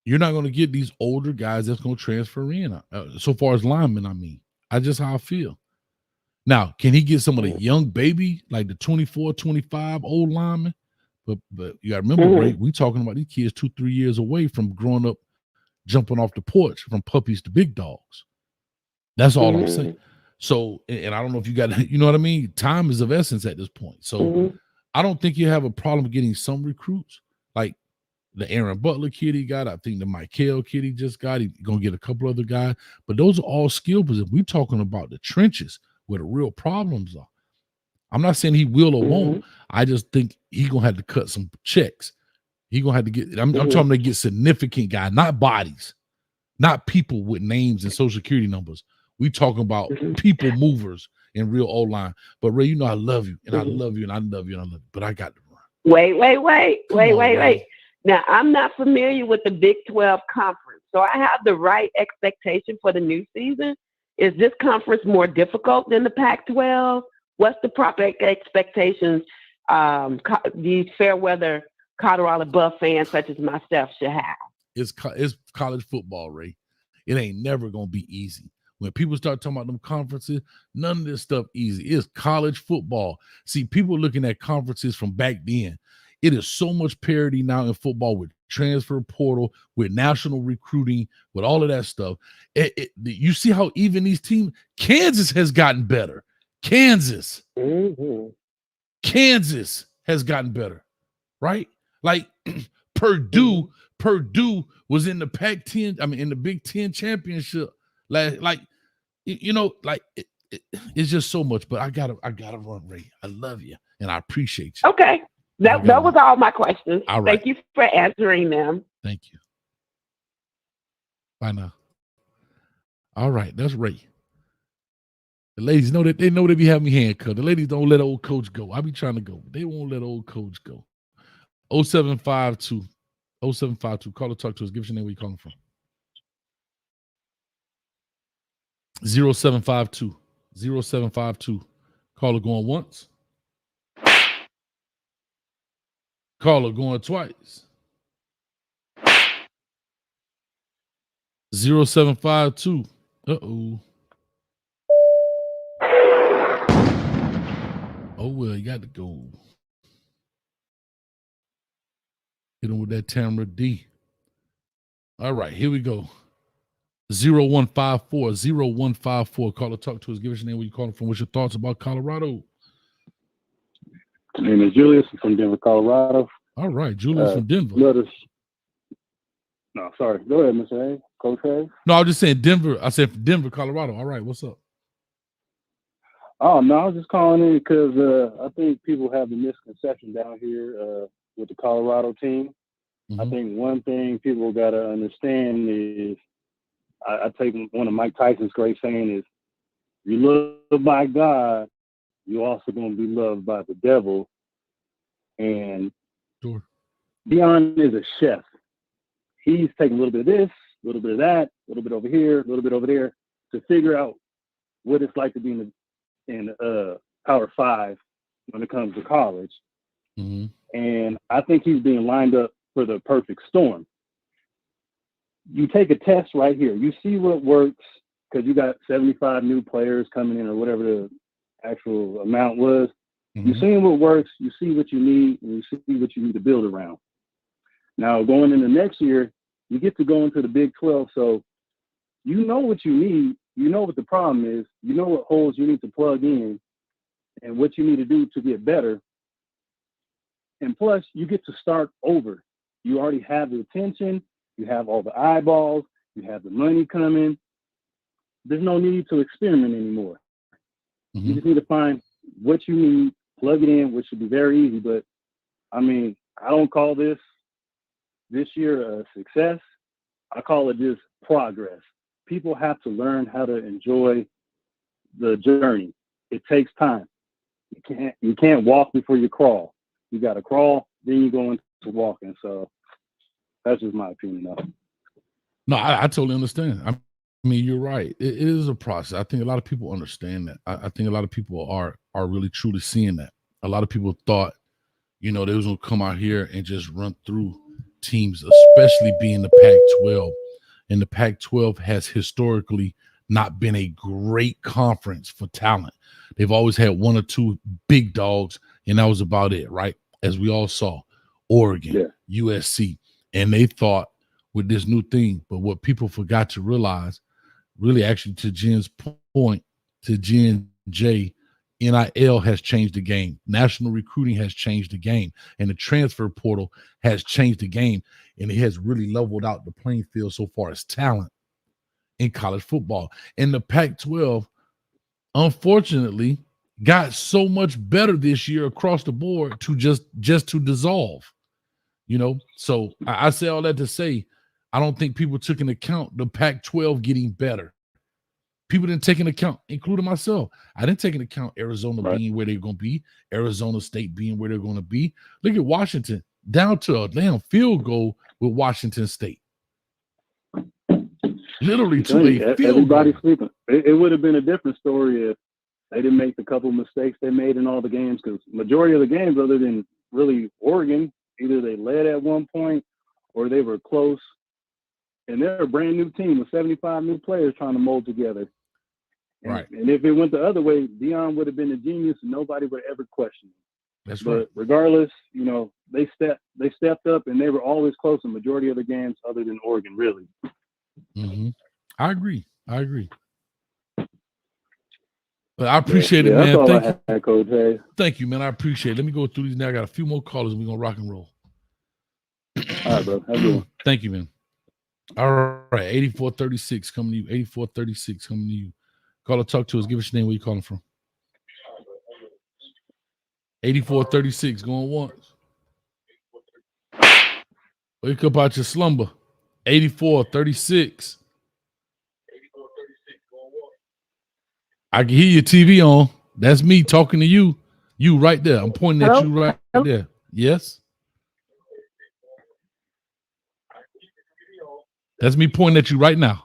you're not going to get these older guys that's going to transfer in. So far as linemen, I mean, that's just how I feel. Now, can he get some of the young baby, like the 24, 25 old linemen? But you got to remember, Ray, we talking about these kids 2-3 years away from growing up, jumping off the porch from puppies to big dogs. That's all I'm saying. So, and I don't know if you got, you know what I mean? Time is of essence at this point. So I don't think you have a problem getting some recruits, like the Aaron Butler kid he got. I think the Michael kid he just got. He's going to get a couple other guys. But those are all skill positions. We're talking about the trenches where the real problems are. I'm not saying he will or won't. I just think he's going to have to cut some checks. He's going to have to get, I'm talking to get significant guys, not bodies, not people with names and social security numbers. We talking about people movers in real O-line. But Ray, you know I love you, and I love you, and I love you, and I love you. But I got to run. Wait. Now, I'm not familiar with the Big 12 conference, so I have the right expectation for the new season. Is this conference more difficult than the Pac-12? What's the proper expectations these fair weather Colorado Buff fans such as myself should have? It's college football, Ray. It ain't never going to be easy. When people start talking about them conferences, none of this stuff easy. It's college football. See, people looking at conferences from back then. It is so much parity now in football with transfer portal, with national recruiting, with all of that stuff. You see how even these teams, Kansas has gotten better. Kansas has gotten better, right? Like Purdue was in the Pac-10, I mean, in the Big Ten championship. It's just so much, but I gotta run, Ray. I love you and I appreciate you. Okay. That was all my questions. All right. Thank you for answering them. Thank you. Bye now. All right, that's Ray. The ladies know that they be having me handcuffed. The ladies don't let old coach go. I be trying to go. They won't let old coach go. 0752. Call or talk to us. Give us your name, where you calling from. 0752. Caller going once. Caller going twice. 0752. Uh-oh. Oh, well, you got to go. Hit him with that Tamara D. All right, here we go. 0154. Call or talk to us. Give us your name, where you calling from. What's your thoughts about Colorado? My name is Julius. I'm from Denver, Colorado. All right, Julius from Denver. No, sorry. Go ahead, Mr. Hayes. Coach Hayes. No, I was just saying Denver. I said from Denver, Colorado. All right, what's up? Oh, no, I was just calling in because I think people have the misconception down here with the Colorado team. I think one thing people got to understand is, I take one of Mike Tyson's great saying is, you love by God, you're also going to be loved by the devil. And sure. Deion is a chef. He's taking a little bit of this, a little bit of that, a little bit over here, a little bit over there to figure out what it's like to be in Power 5 when it comes to college. And I think he's being lined up for the perfect storm. You take a test right here. You see what works because you got 75 new players coming in or whatever the actual amount was. You see what works, you see what you need, and you see what you need to build around. Now, going into next year, you get to go into the Big 12, so you know what you need, you know what the problem is, you know what holes you need to plug in, and what you need to do to get better. And plus, you get to start over. You already have the attention, you have all the eyeballs, you have the money coming. There's no need to experiment anymore. You just need to find what you need, plug it in, which should be very easy. But, I mean, I don't call this year a success. I call it just progress. People have to learn how to enjoy the journey. It takes time. You can't walk before you crawl. You got to crawl, then you go into walking. So that's just my opinion of it. No, I totally understand. I mean, you're right. It is a process. I think a lot of people understand that. I think a lot of people are really truly seeing that. A lot of people thought, they was going to come out here and just run through teams, especially being the Pac-12. And the Pac-12 has historically not been a great conference for talent. They've always had one or two big dogs, and that was about it, right? As we all saw, Oregon, USC. And they thought with this new thing, but what people forgot to realize, really actually to Jen's point, to Jen J, NIL has changed the game. National recruiting has changed the game. And the transfer portal has changed the game. And it has really leveled out the playing field so far as talent in college football. And the Pac-12, unfortunately, got so much better this year across the board to just to dissolve. So I say all that to say, I don't think people took into account the Pac-12 getting better. People didn't take into account, including myself. I didn't take into account Arizona being where they're going to be, Arizona State being where they're going to be. Look at Washington, down to a damn field goal with Washington State. Literally to a field Everybody goal. sleeping. It would have been a different story if they didn't make the couple mistakes they made in all the games, because majority of the games, other than really Oregon, either they led at one point or they were close. And they're a brand new team with 75 new players trying to mold together. Right. And if it went the other way, Deion would have been a genius and nobody would ever question him. That's but right. Regardless, they stepped up and they were always close in majority of the games other than Oregon, really. I agree. But I appreciate it, man. That's all Thank I had, Coach Hayes. Thank you, man. I appreciate it. Let me go through these now. I got a few more callers and we're going to rock and roll. All right, bro. Have a good one. Thank you, man. All right, 8436 coming to you. 8436 coming to you. Call or talk to us. Give us your name. Where you calling from? 8436 going once. Wake up out your slumber. 8436. I can hear your TV on. That's me talking to you. You right there. I'm pointing at you right there. Yes? That's me pointing at you right now.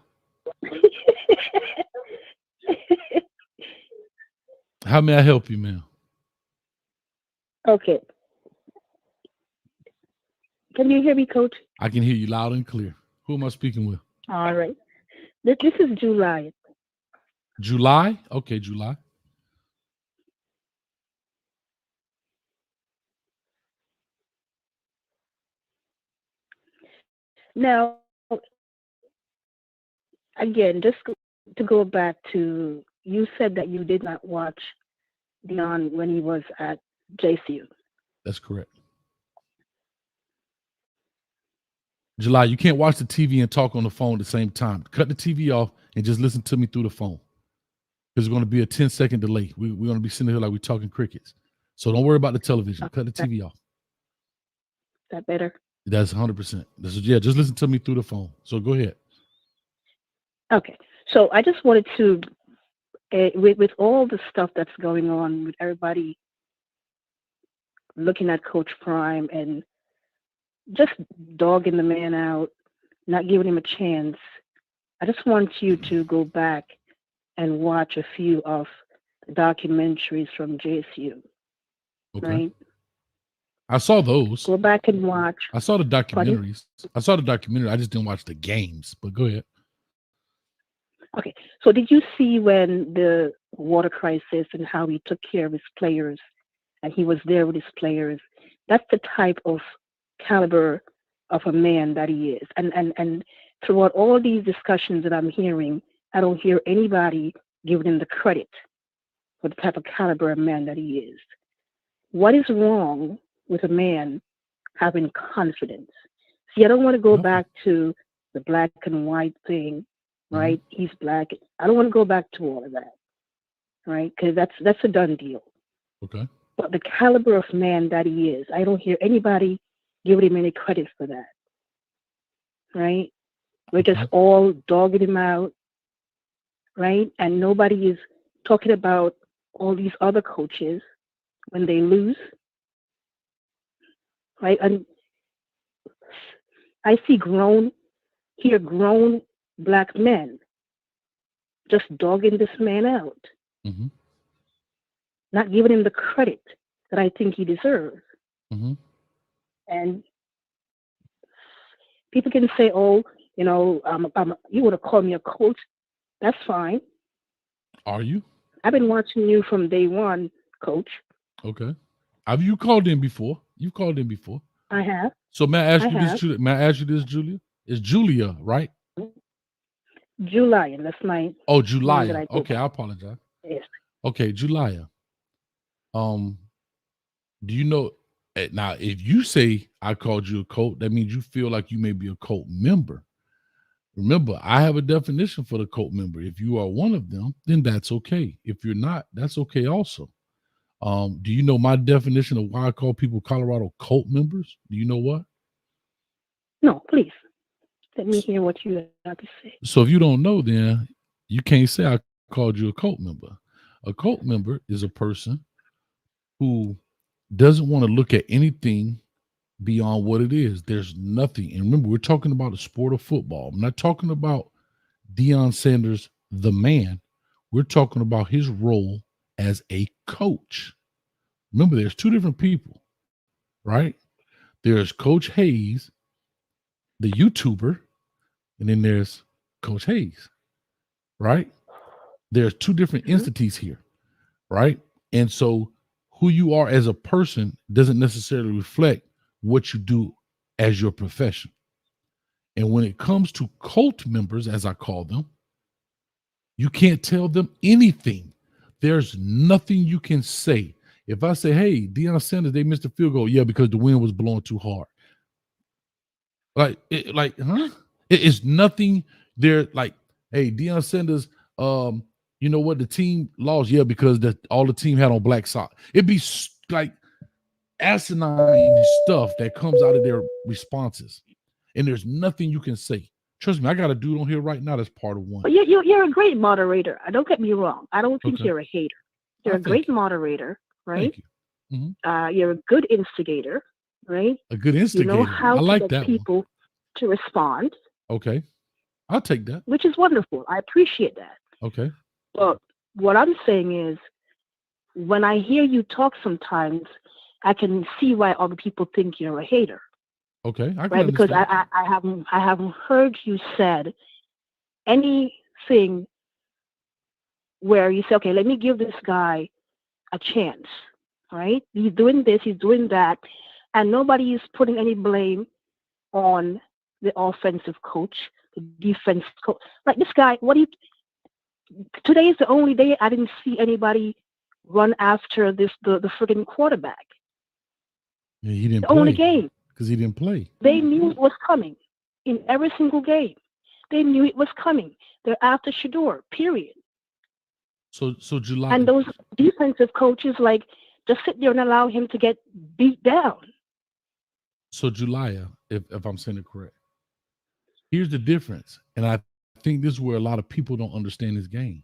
How may I help you, ma'am? Okay. Can you hear me, Coach? I can hear you loud and clear. Who am I speaking with? All right. This is July. July? Okay, July. Now, again, just to go back to, you said that you did not watch Deion when he was at JCU. That's correct. July, you can't watch the TV and talk on the phone at the same time. Cut the TV off and just listen to me through the phone. There's going to be a 10-second delay. We're going to be sitting here like we're talking crickets. So don't worry about the television. Cut the TV off. Is that better? That's 100%. Yeah, just listen to me through the phone. So go ahead. Okay. So I just wanted to, with all the stuff that's going on, with everybody looking at Coach Prime and just dogging the man out, not giving him a chance, I just want you to go back and watch a few of the documentaries from JSU. Okay. Right? I saw those. Go back and watch. I saw the documentaries. I saw the documentary. I just didn't watch the games, but go ahead. Okay. So did you see when the water crisis and how he took care of his players and he was there with his players? That's the type of caliber of a man that he is. And throughout all these discussions that I'm hearing, I don't hear anybody giving him the credit for the type of caliber of man that he is. What is wrong with a man having confidence? See, I don't want to go back to the black and white thing, right? Mm-hmm. He's black. I don't want to go back to all of that, right? Because that's a done deal. Okay. But the caliber of man that he is, I don't hear anybody giving him any credit for that, right? We're just all dogging him out, right? And nobody is talking about all these other coaches when they lose, right? And I hear grown black men just dogging this man out, mm-hmm. not giving him the credit that I think he deserves. Mm-hmm. And people can say, "Oh, you know, you want to call me a coach? That's fine." Are you? I've been watching you from day one, Coach. Okay. Have you called in before? You've called in before. I have. So may I ask you this, Julia? May I ask you this, Julia? It's Julia, right? Julia, that's my. Oh, Julia. Okay, I apologize. Yes. Okay, Julia. Do you know now? If you say I called you a cult, that means you feel like you may be a cult member. Remember, I have a definition for the cult member. If you are one of them, then that's okay. If you're not, that's okay also. Do you know my definition of why I call people Colorado cult members? Do you know what? No, please. Let me hear what you have to say. So if you don't know, then you can't say I called you a cult member. A cult member is a person who doesn't want to look at anything beyond what it is. There's nothing. And remember, we're talking about the sport of football. I'm not talking about Deion Sanders, the man. We're talking about his role as a coach. Remember, there's two different people, right? There's Coach Hayes, the YouTuber, and then there's Coach Hayes, right? There's two different entities here, right? And so who you are as a person doesn't necessarily reflect what you do as your profession. And when it comes to cult members, as I call them, you can't tell them anything. There's nothing you can say. If I say, hey, Deion Sanders, they missed a field goal. Yeah, because the wind was blowing too hard. It's nothing there. Like, hey, Deion Sanders, you know what? The team lost. Yeah, because all the team had on black socks. It'd be like asinine stuff that comes out of their responses. And there's nothing you can say. Trust me, I got a dude on here right now that's part of one. Well, you're a great moderator. Don't get me wrong. I don't think you're a hater. You're a great moderator, right? Thank you. Mm-hmm. You're a good instigator, right? A good instigator. You know how I like to that get people to respond. Okay. I'll take that. Which is wonderful. I appreciate that. Okay. But what I'm saying is, when I hear you talk sometimes, I can see why other people think you're a hater. Okay, right? Because I haven't heard you said anything where you say, okay, let me give this guy a chance, right? He's doing this, he's doing that, and nobody is putting any blame on the offensive coach, the defense coach. Like this guy, today is the only day I didn't see anybody run after the friggin' quarterback. Yeah, he didn't the play. Only game. Because he didn't play. They knew it was coming in every single game. They knew it was coming. They're after Shador, period. So July. And those defensive coaches, like, just sit there and allow him to get beat down. So July, if I'm saying it correct, here's the difference. And I think this is where a lot of people don't understand this game.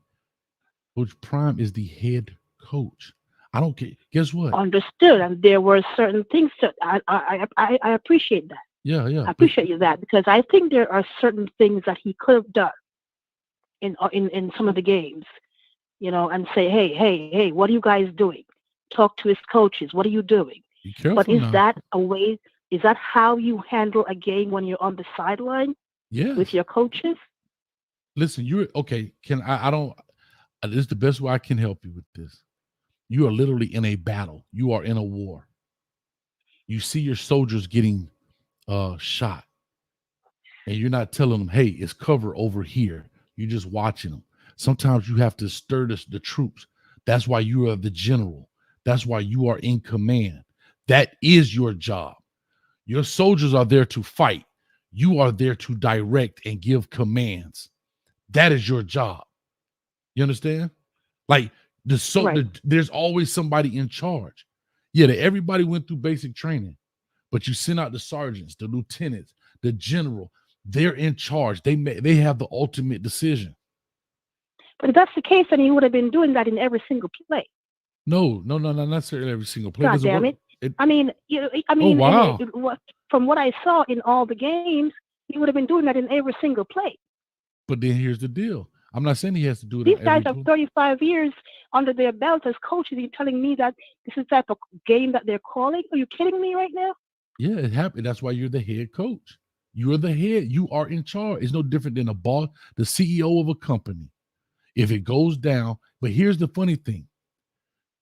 Coach Prime is the head coach. I don't care. Guess what? Understood. And there were certain things that I appreciate that. Yeah. I appreciate you that, because I think there are certain things that he could have done in some of the games, and say, hey, what are you guys doing? Talk to his coaches. What are you doing? Be careful But is now. that a way? Is that how you handle a game when you're on the sideline? Yes. With your coaches? Listen, you're okay. I don't. This is the best way I can help you with this. You are literally in a battle. You are in a war. You see your soldiers getting shot, and you're not telling them, hey, it's cover over here. You're just watching them. Sometimes you have to stir the troops. That's why you are the general. That's why you are in command. That is your job. Your soldiers are there to fight. You are there to direct and give commands. That is your job. You understand? Like there's always somebody in charge. Yeah, everybody went through basic training, but you send out the sergeants, the lieutenants, the general. They're in charge. They have the ultimate decision. But if that's the case, then he would have been doing that in every single play. No, not necessarily every single play. God damn it. Oh, wow. From what I saw in all the games, he would have been doing that in every single play. But then here's the deal. I'm not saying he has to do it. These guys have 35 years under their belt as coaches. You're telling me that this is the type of game that they're calling? Are you kidding me right now? Yeah, it happened. That's why you're the head coach. You're the head. You are in charge. It's no different than a boss, the CEO of a company. If it goes down, but here's the funny thing.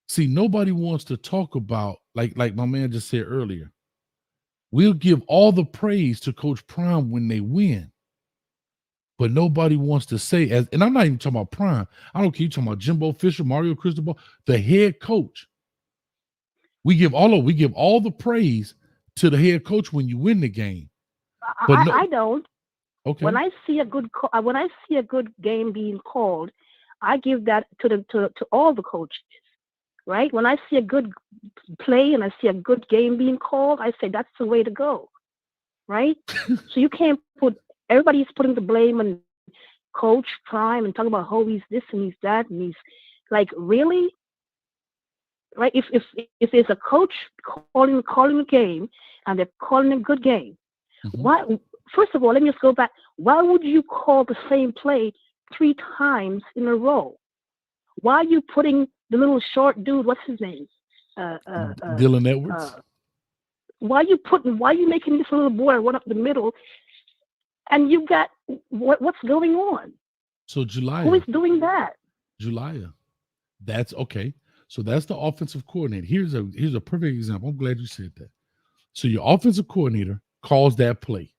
See, nobody wants to talk about, like my man just said earlier, we'll give all the praise to Coach Prime when they win. But nobody wants to say, and I'm not even talking about Prime. I don't care. You're talking about Jimbo Fisher, Mario Cristobal, the head coach. We give all the praise to the head coach when you win the game. But I don't. Okay. When I see a good game being called, I give that to all the coaches, right? When I see a good play and I see a good game being called, I say that's the way to go, right? So you can't everybody's putting the blame on Coach Prime and talking about how he's this and he's that and he's like, really, right? If there's a coach calling a game and they're calling a good game, why? First of all, let me just go back. Why would you call the same play 3 times in a row? Why are you putting the little short dude? What's his name? Dylan Edwards. Why are you making this little boy run up the middle? And you got what's going on? So July. Who is doing that? July. That's okay. So that's the offensive coordinator. Here's a perfect example. I'm glad you said that. So your offensive coordinator calls that play,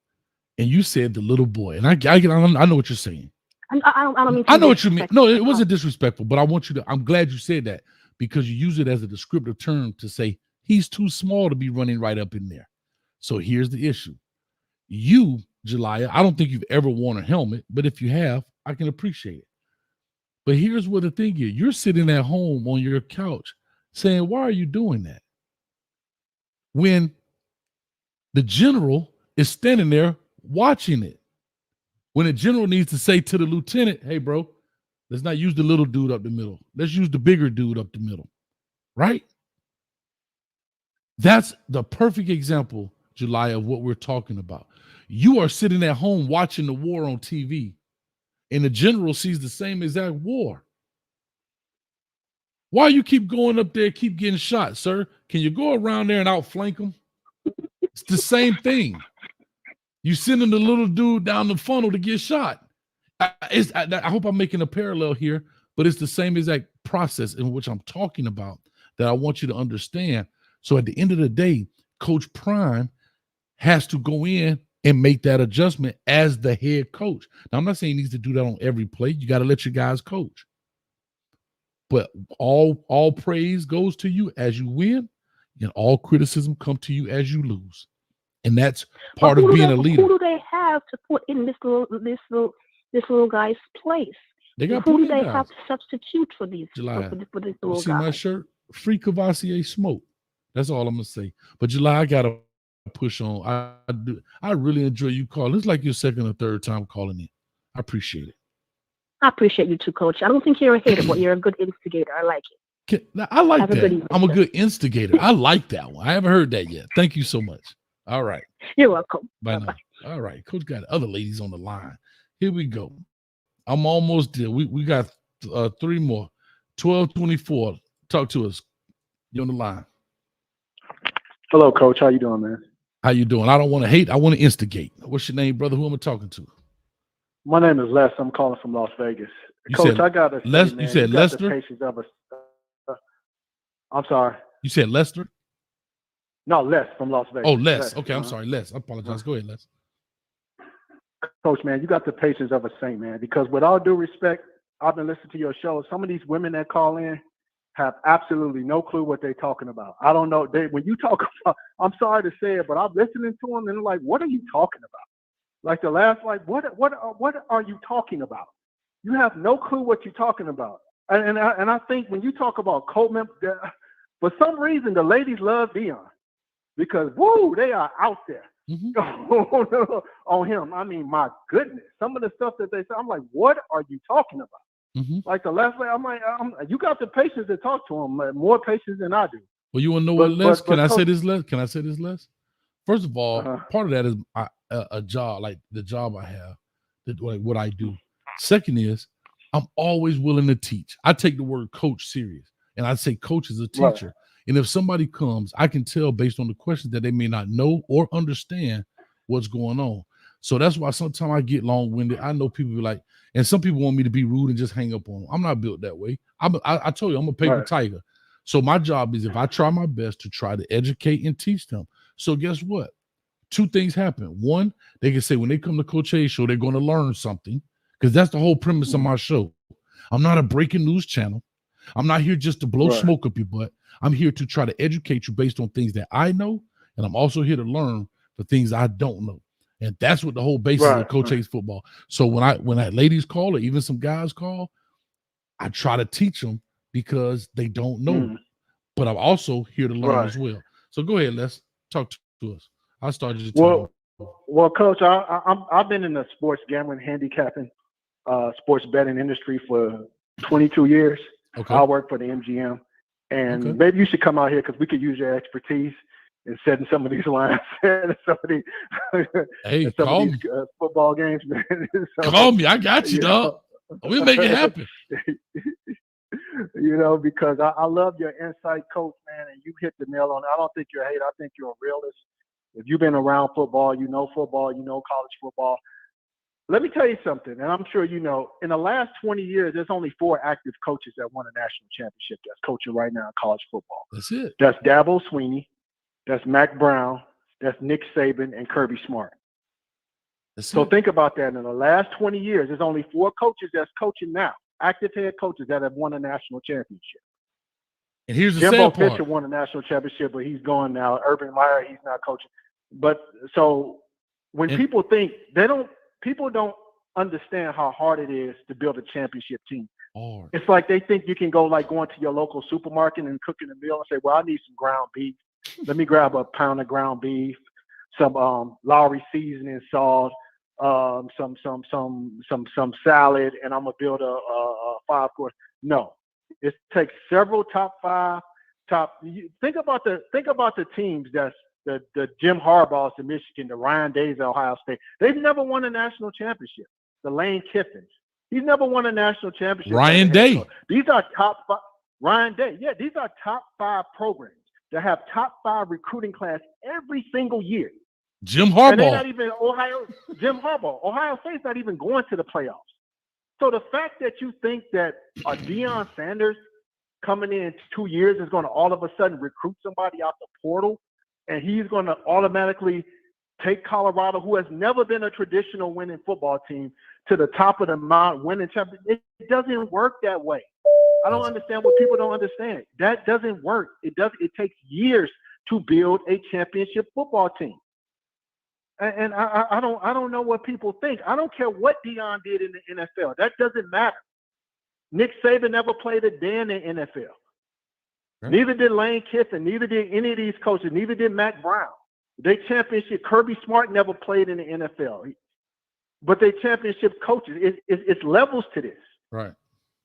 and you said the little boy. And I know what you're saying. I don't mean. I know what you mean. No, it wasn't disrespectful, but I want you to. I'm glad you said that because you use it as a descriptive term to say he's too small to be running right up in there. So here's the issue. You, Jelaya, I don't think you've ever worn a helmet, but if you have, I can appreciate it. But here's what the thing is. You're sitting at home on your couch saying, why are you doing that? When the general is standing there watching it. When the general needs to say to the lieutenant, hey, bro, let's not use the little dude up the middle. Let's use the bigger dude up the middle. Right? That's the perfect example, July, of what we're talking about. You are sitting at home watching the war on TV, and the general sees the same exact war. Why you keep going up there, keep getting shot, sir? Can you go around there and outflank them? It's the same thing. You sending the little dude down the funnel to get shot. I hope I'm making a parallel here, but it's the same exact process in which I'm talking about that I want you to understand. So at the end of the day, Coach Prime has to go in and make that adjustment as the head coach. Now, I'm not saying he needs to do that on every play. You got to let your guys coach. But all praise goes to you as you win, and all criticism come to you as you lose. And that's part of being a leader. Who do they have to put in this little guy's place? They got who do plenty they of have guys. to substitute for these July, for this you little see guy? my shirt? Free Cavassier smoke. That's all I'm gonna say. But July, I gotta push on. I really enjoy you calling. It's like your second or third time calling in. I appreciate it. I appreciate you too, Coach. I don't think you're a hater, but you're a good instigator. I like it. I like Have a that. good evening, I'm a sir. good instigator. I like that one. I haven't heard that yet. Thank you so much. All right. You're welcome. Bye now. All right. Coach got other ladies on the line. Here we go. I'm almost there. We got 3 more. 12:24. Talk to us. You're on the line. Hello, Coach. How you doing, man? How you doing? I don't want to hate. I want to instigate. What's your name, brother? Who am I talking to? My name is Les. I'm calling from Las Vegas. Coach, I got to say, man, you said got Lester? the patience of I'm sorry. You said Lester? No, Les from Las Vegas. Oh, Les. Okay, I'm sorry, Les. I apologize. Go ahead, Les. Coach, man, you got the patience of a saint, man. Because with all due respect, I've been listening to your show. Some of these women that call in have absolutely no clue what they're talking about. I don't know. When you talk about, I'm sorry to say it, but I'm listening to them and they're like, what are you talking about? Like the last, like, what are you talking about? You have no clue what you're talking about. And I think when you talk about Colt, for some reason, the ladies love Deion because, woo, they are out there on him. I mean, my goodness, some of the stuff that they say, I'm like, what are you talking about? Like the last way, I'm like, you got the patience to talk to him, more patience than I do. Well, you want to know what, Les? Can I say Coach, this, Les? Can I say this, Les? First of all, part of that is a job, like the job I have, like what I do. Second is, I'm always willing to teach. I take the word coach serious, and I say coach is a teacher. Right. And if somebody comes, I can tell based on the questions that they may not know or understand what's going on. So that's why sometimes I get long-winded. I know people be like, and some people want me to be rude and just hang up on them. I'm not built that way. I told you, I'm a paper tiger. So my job is if I try my best to try to educate and teach them. So guess what? 2 things happen. One, they can say when they come to Coach A's show, they're going to learn something because that's the whole premise of my show. I'm not a breaking news channel. I'm not here just to blow smoke up your butt. I'm here to try to educate you based on things that I know, and I'm also here to learn the things I don't know. And that's what the whole basis of Coach A's football. So when that ladies call or even some guys call, I try to teach them because they don't know. But I'm also here to learn as well. So go ahead, let's talk to us. I started your time. Well, Coach, I've been in the sports gambling, handicapping, sports betting industry for 22 years. Okay. I work for the MGM, and maybe you should come out here because we could use your expertise in setting some of these lines and some of these, football games. So, call me, I got you, dog. We'll make it happen. Because I love your insight, Coach, man, and you hit the nail on it. I don't think you're a hater. I think you're a realist. If you've been around football, you know college football. Let me tell you something, and I'm sure you know, in the last 20 years, there's only 4 active coaches that won a national championship that's coaching right now in college football. That's it. That's Dabo Swinney, that's Mac Brown, that's Nick Saban, and Kirby Smart. So think about that. In the last 20 years, there's only 4 coaches that's coaching now, active head coaches that have won a national championship. And here's the Jimbo sad part. Fisher won a national championship, but he's gone now. Urban Meyer, he's not coaching. But so when people think people don't understand how hard it is to build a championship team. It's like they think you can go into your local supermarket and cook in a meal and say, well, I need some ground beef. Let me grab a pound of ground beef, some Lowry seasoning salt, some salad, and I'm gonna build a 5-course. No, it takes several top 5. Think about the teams that's the Jim Harbaughs to Michigan, the Ryan Days at Ohio State. They've never won a national championship. The Lane Kiffins, he's never won a national championship. Ryan Day. These are top 5. Ryan Day. Yeah, these are top 5 programs that have top 5 recruiting class every single year. Jim Harbaugh. And they're not even Jim Harbaugh. Ohio State's not even going to the playoffs. So the fact that you think that a Deion Sanders coming in 2 years is going to all of a sudden recruit somebody out the portal and he's going to automatically take Colorado, who has never been a traditional winning football team, to the top of the mountain, winning championship. It doesn't work that way. I don't understand what people don't understand. That doesn't work. It takes years to build a championship football team. And I don't know what people think. I don't care what Deion did in the NFL. That doesn't matter. Nick Saban never played a day in the NFL. Right. Neither did Lane Kiffin. Neither did any of these coaches. Neither did Matt Brown. They championship. Kirby Smart never played in the NFL. But they championship coaches. It's levels to this. Right.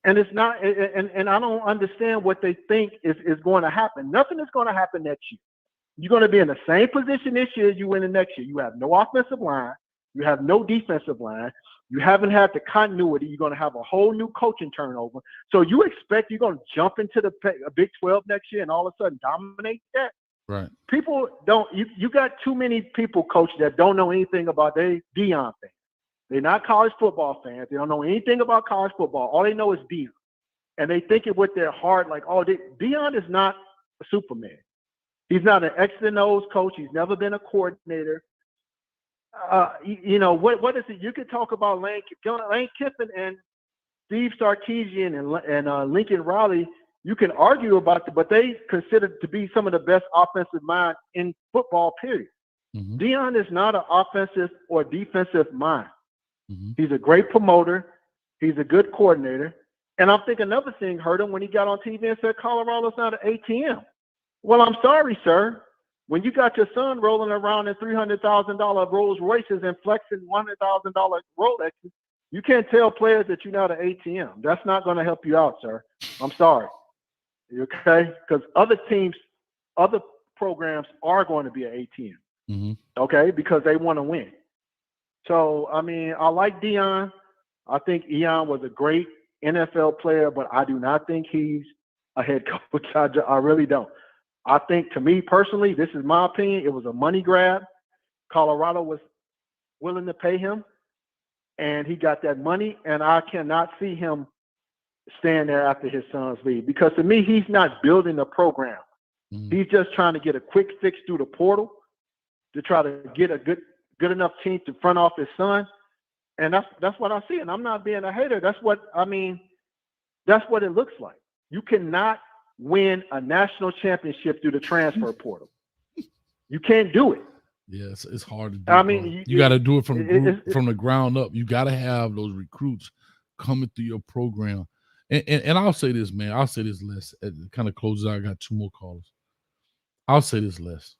And it's not. And I don't understand what they think is going to happen. Nothing is going to happen next year. You're going to be in the same position this year as you win the next year. You have no offensive line. You have no defensive line. You haven't had the continuity. You're going to have a whole new coaching turnover. So you expect you're going to jump into the Big 12 next year and all of a sudden dominate that? Right. People don't. You got too many people, coach, that don't know anything about Deion fans. They're not college football fans. They don't know anything about college football. All they know is Deion. And they think it with their heart like, oh, Deion is not a Superman. He's not an X and O's coach. He's never been a coordinator. What is it? You could talk about Lane Kiffin and Steve Sarkisian and Lincoln Riley. You can argue about it, but they considered to be some of the best offensive minds in football, period. Mm-hmm. Deion is not an offensive or defensive mind. Mm-hmm. He's a great promoter. He's a good coordinator. And I think another thing hurt him when he got on TV and said Colorado's not an ATM. Well, I'm sorry, sir. When you got your son rolling around in $300,000 Rolls Royces and flexing $100,000 Rolexes, you can't tell players that you're not an ATM. That's not going to help you out, sir. I'm sorry. Okay? Because other teams, other programs are going to be an ATM. Mm-hmm. Okay? Because they want to win. So, I mean, I like Deion. I think Deion was a great NFL player, but I do not think he's a head coach. I really don't. I think, to me personally, this is my opinion, it was a money grab. Colorado was willing to pay him, and he got that money, and I cannot see him staying there after his sons leave. Because to me, he's not building a program. Mm-hmm. He's just trying to get a quick fix through the portal to try to get a good enough team to front off his son. And that's what I see. And I'm not being a hater. That's what it looks like. You cannot win a national championship through the transfer portal. You can't do it. Yeah, it's hard to do. I mean, you got to do it from the ground up. You got to have those recruits coming through your program. And I'll say this, man. I'll say this, Les. It kind of closes out. I got two more callers. I'll say this, Les.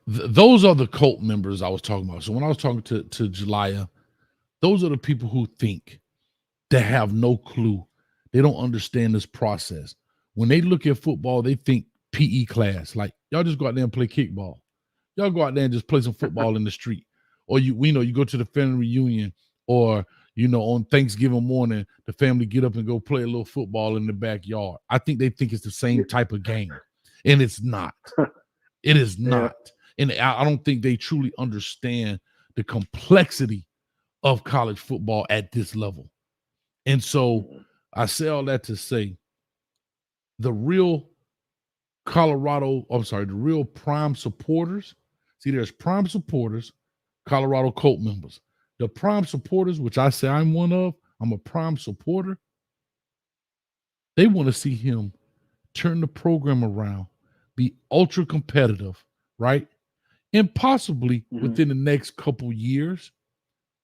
Those are the cult members I was talking about. So when I was talking to Jelaya, those are the people who think they have no clue. They don't understand this process. When they look at football, they think PE class. Like, y'all just go out there and play kickball. Y'all go out there and just play some football in the street. Or you go to the family reunion, or on Thanksgiving morning, the family get up and go play a little football in the backyard. I think they think it's the same type of game. And it's not. It is not. Yeah. And I don't think they truly understand the complexity of college football at this level. And so I say all that to say the real prime supporters. See, there's prime supporters, Colorado Colt members. The prime supporters, which I say I'm one of, I'm a prime supporter. They want to see him turn the program around, be ultra competitive, right? And possibly within the next couple years,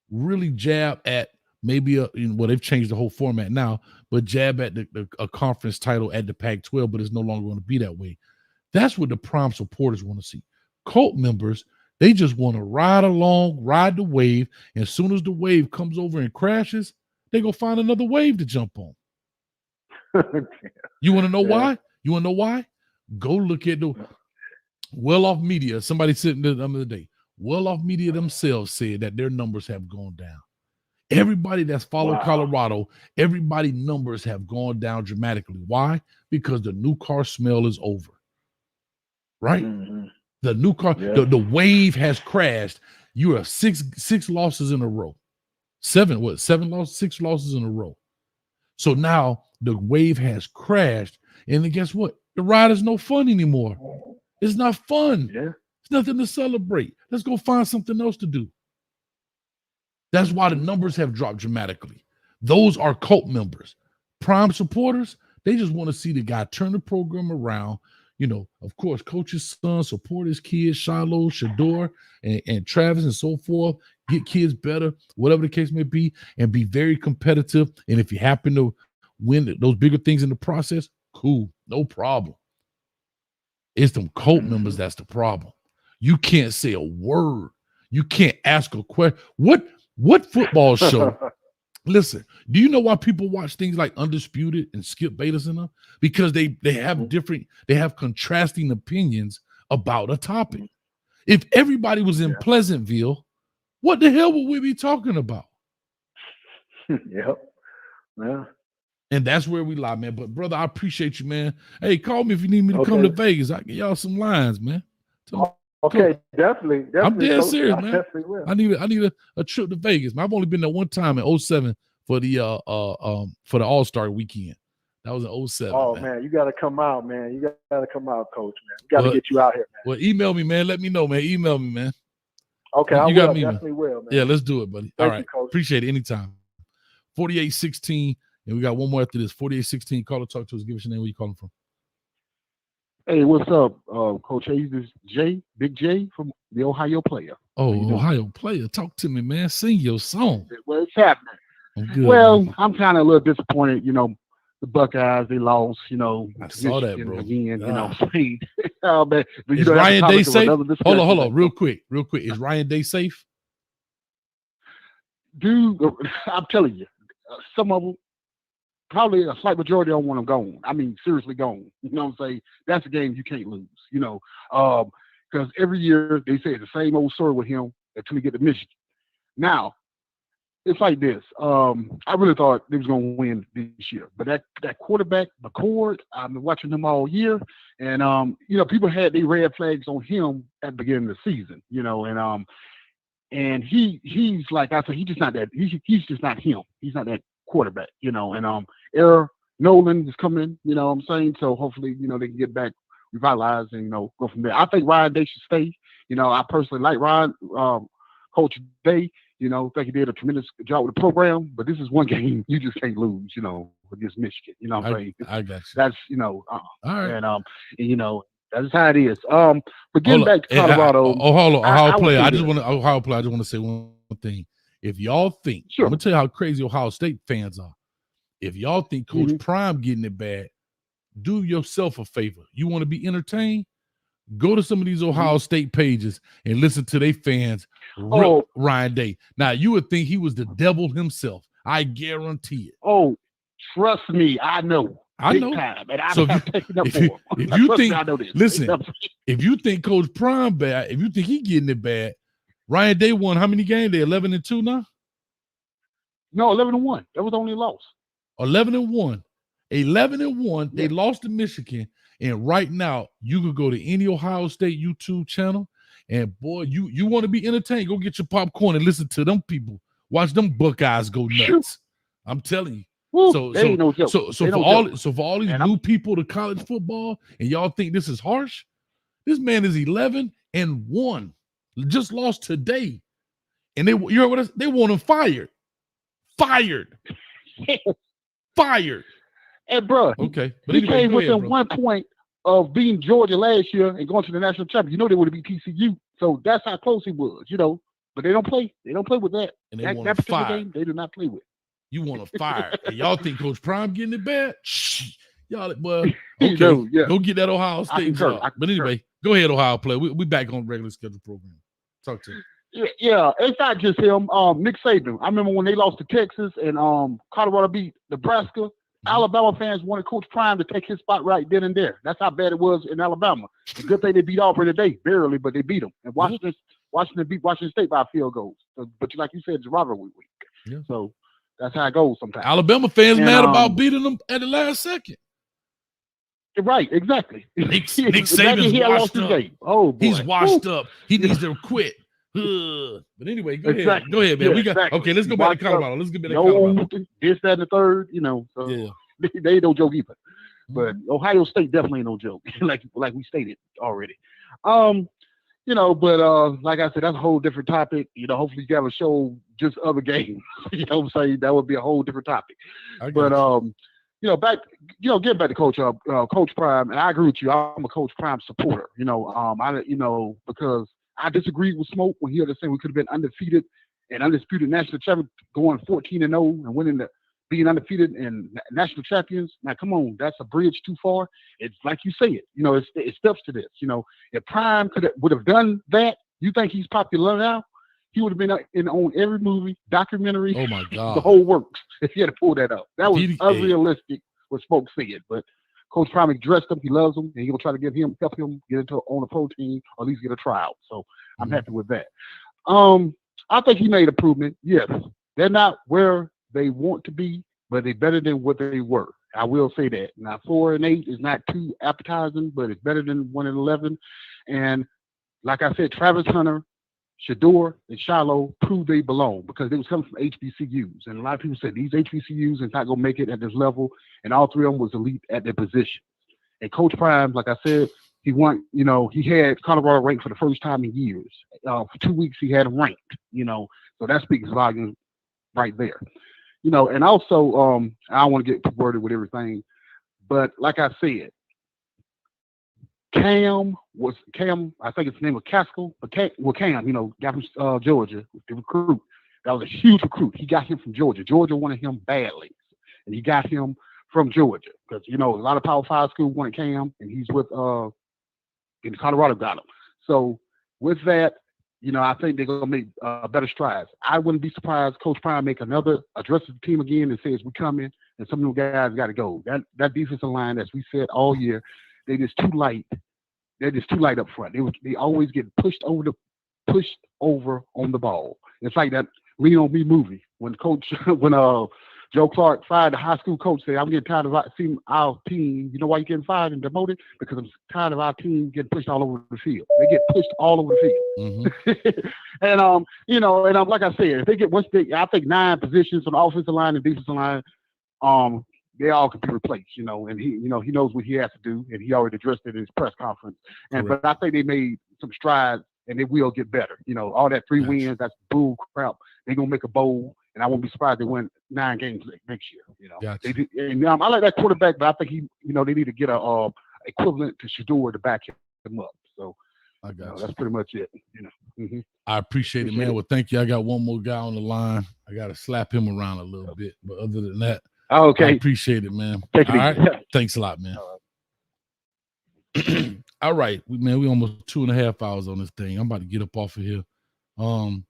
really jab at maybe they've changed the whole format now, but jab at a conference title at the Pac-12, but it's no longer going to be that way. That's what the prime supporters want to see. Cult members, they just want to ride along, ride the wave, and as soon as the wave comes over and crashes, they go find another wave to jump on. You want to know why? You want to know why? Go look at the well-off media. Somebody said the other day, well-off media themselves said that their numbers have gone down. Everybody that's followed Colorado, everybody numbers have gone down dramatically. Why? Because the new car smell is over. Right? Mm-hmm. The new car, the wave has crashed. You have six losses in a row. Six losses in a row. So now the wave has crashed. And then guess what? The ride is no fun anymore. It's not fun. Yeah. It's nothing to celebrate. Let's go find something else to do. That's why the numbers have dropped dramatically. Those are cult members. Prime supporters, they just want to see the guy turn the program around. You know, of course, coach's son, support his kids, Shiloh, Shador, and Travis, and so forth. Get kids better, whatever the case may be, and be very competitive. And if you happen to win those bigger things in the process, cool, no problem. It's them cult members that's the problem. You can't say a word. You can't ask a question. What football show? Listen, do you know why people watch things like Undisputed and Skip Bayless and them? Because they have contrasting opinions about a topic. If everybody was in Pleasantville, what the hell would we be talking about? Yep. Yeah. And that's where we lie, man. But brother, I appreciate you, man. Hey, call me if you need me to come to Vegas. I get y'all some lines, man. Okay, definitely. I'm dead Coach. serious, I man. definitely will. I need a trip to Vegas, man. I've only been there one time in 07 for the All-Star weekend. That was in 07. Oh man, you got to come out, man. You got to come out, Coach, man. We got to get you out here, man. Well, email me, man. Let me know, man. Email me, man. Okay, I will. Definitely will, man. Yeah, let's do it, buddy. Thank All right, you, Coach. appreciate it. Anytime. 4816, and we got one more after this. 4816. Call or talk to us. Give us your name. Where you calling from? Hey, what's up, Coach Hayes? This is Jay, Big J from the Ohio Player. Oh, Ohio Player. Talk to me, man. Sing your song. What's happening? I'm good. Well, man. I'm kind of a little disappointed. You know, the Buckeyes, they lost. You know, I saw that, Michigan bro. Again, you know, Ah. saying, but you Is know, that's Ryan the Day topic of safe? another Hold discussion. on. Real quick. Is Ryan Day safe? Dude, I'm telling you, some of them, probably a slight majority don't want them gone. I mean, seriously gone. You know what I'm saying? That's a game you can't lose, you know. Because every year they say the same old story with him until he get to Michigan. Now, it's like this. I really thought they was going to win this year. But that quarterback, McCord, I've been watching him all year. And, you know, people had their red flags on him at the beginning of the season, you know. And he's like I said, he's just not that. He's just not him. He's not that quarterback, you know. And Eric Nolan is coming, you know what I'm saying? So hopefully, you know, they can get back revitalized and, you know, go from there. I think Ryan Day should stay. You know, I personally like Ryan, Coach Day, you know, think he did a tremendous job with the program, but this is one game you just can't lose, you know, against Michigan. You know what I'm saying? I got you. That's, you know, All right. and you know, that's how it is. But getting back to Colorado. Hold on. Ohio Player. I just want to say one thing. If y'all think, I'm gonna tell you how crazy Ohio State fans are. If y'all think Coach Prime getting it bad, do yourself a favor. You want to be entertained? Go to some of these Ohio State pages and listen to their fans rip Ryan Day. Now, you would think he was the devil himself. I guarantee it. Oh, trust me, I know. I Big know. time, and So I've taken up for him. if you Trust me, think, I know this. listen, if you think Coach Prime bad, if you think he getting it bad, Ryan Day won how many games? They 11-2 now? No, 11-1. That was the only loss. 11-1. 11-1. They lost to Michigan. And right now, you could go to any Ohio State YouTube channel, and boy, you want to be entertained, go get your popcorn and listen to them people. Watch them Buckeyes go nuts. I'm telling you. Woo, So they ain't no joke. so They for no all joke. so for all these new people to college football, and y'all think this is harsh, this man is 11-1. Just lost today. And you heard what they want him fired. Fired. Hey, bro. Okay. But He anyway, came go ahead, within bro. 1 point of beating Georgia last year and going to the national championship. You know they would have beat TCU. So that's how close he was, you know. But they don't play. They don't play with that. And they that want him particular fired. game, they do not play with. You want to fire. And y'all think Coach Prime getting it bad? Shh. Y'all, well, You okay. know, yeah. Go get that Ohio I State concur. job. I But concur. anyway, go ahead, Ohio Player. We back on regular schedule program. Talk to you. Yeah, it's not just him. Nick Saban. I remember when they lost to Texas and Colorado beat Nebraska. Alabama fans wanted Coach Prime to take his spot right then and there. That's how bad it was in Alabama. The good thing they beat Auburn today, barely, but they beat them. And Washington beat Washington State by field goals. So, but like you said, it's a rivalry week. Yeah. So that's how it goes sometimes. Alabama fans And, mad about beating them at the last second. Right, exactly. Nick Exactly, Saban's he had lost washed his up. game. Oh, boy. He's washed Woo. up. He needs to quit. But anyway, go ahead. Exactly. Go ahead, man. Yeah, we got exactly. okay. Let's go He back to washed up. Colorado. Let's get back to No, Colorado. this, that, and the third. You know, so Yeah. they ain't no joke either. But Ohio State definitely ain't no joke, like we stated already. But like I said, that's a whole different topic. Hopefully you have a show just other games. What I'm saying? That would be a whole different topic. But getting back to Coach Prime, and I agree with you. I'm a Coach Prime supporter. Because I disagreed with Smoke when he had to say we could have been undefeated and undisputed national champion, going 14-0 and winning being undefeated and national champions. Now, come on, that's a bridge too far. It's like you say it. It steps to this. If Prime would have done that, you think he's popular now? He would have been on every movie, documentary, oh my God, the whole works, if he had to pull that up. That was unrealistic what Smoke said. But Coach Prime addressed him. He loves him, and he'll try to help him get on a pro team or at least get a tryout. So I'm happy with that. I think he made improvement. Yes, they're not where they want to be, but they're better than what they were. I will say that. Now 4-8 is not too appetizing, but it's better than 1-11. And like I said, Travis Hunter, Shador, and Shiloh proved they belong because they was coming from HBCUs. And a lot of people said these HBCUs is not going to make it at this level. And all three of them was elite at their position. And Coach Prime, like I said, he won, he had Colorado ranked for the first time in years. For 2 weeks, he had him ranked, so that speaks volumes right there. And also, I don't want to get perverted with everything, but like I said, Cam, I think his name was Caskell, but Cam, got from Georgia, the recruit. That was a huge recruit. He got him from Georgia. Georgia wanted him badly, and he got him from Georgia because, a lot of Power 5 schools wanted Cam, and he's with, in Colorado got him. So with that, I think they're going to make better strides. I wouldn't be surprised Coach Prime make addresses the team again and says, we're coming, and some of them guys got to go. That defensive line, as we said all year, they're just too light. They're just too light up front. They always get pushed over on the ball. It's like that Lean on Me movie when Joe Clark fired the high school coach, said, I'm getting tired of seeing our team. You know why you're getting fired and demoted? Because I'm tired of our team getting pushed all over the field. They get pushed all over the field. And like I said, if they get I think 9 positions on the offensive line and defensive line, they all can be replaced, and he knows what he has to do, and he already addressed it in his press conference. But I think they made some strides, and they will get better. All that 3 wins, that's bull crap. They're gonna make a bowl, and I won't be surprised they win 9 games next year. Gotcha. I like that quarterback, but I think they need to get a equivalent to Shador to back him up. So I got that's pretty much it. I appreciate it, man. Well, thank you. I got one more guy on the line. I got to slap him around a little bit, but other than that, okay. I appreciate it, man. Take it All right. easy. Thanks a lot, man. All right, we almost 2.5 hours on this thing. I'm about to get up off of here. All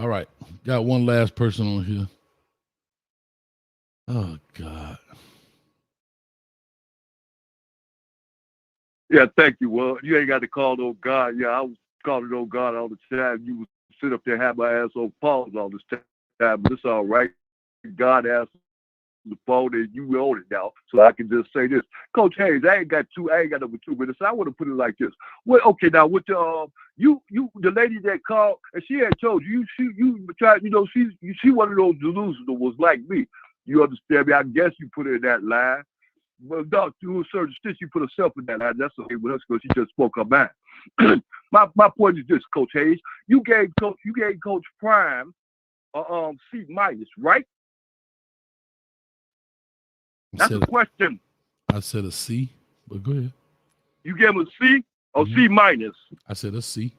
right, got one last person on here. Oh God. Yeah, thank you. Well, you ain't got to call no God. Yeah, I was calling no God all the time. You would sit up there and have my ass on pause all this time, but it's all right. God asked the phone and you own it now. So I can just say this. Coach Hayes, I ain't got over 2 minutes. I want to put it like this. Well, okay, now with the the lady that called and she had told you tried, she one of those delusional was like me. You understand me? I guess you put her in that line. But to a certain extent, she put herself in that line. That's okay with us because she just spoke her mind. my point is this, Coach Hayes. You gave Coach Prime C-, right? That's a question. I said a C, but go ahead. You gave him a C or C-? I said a C.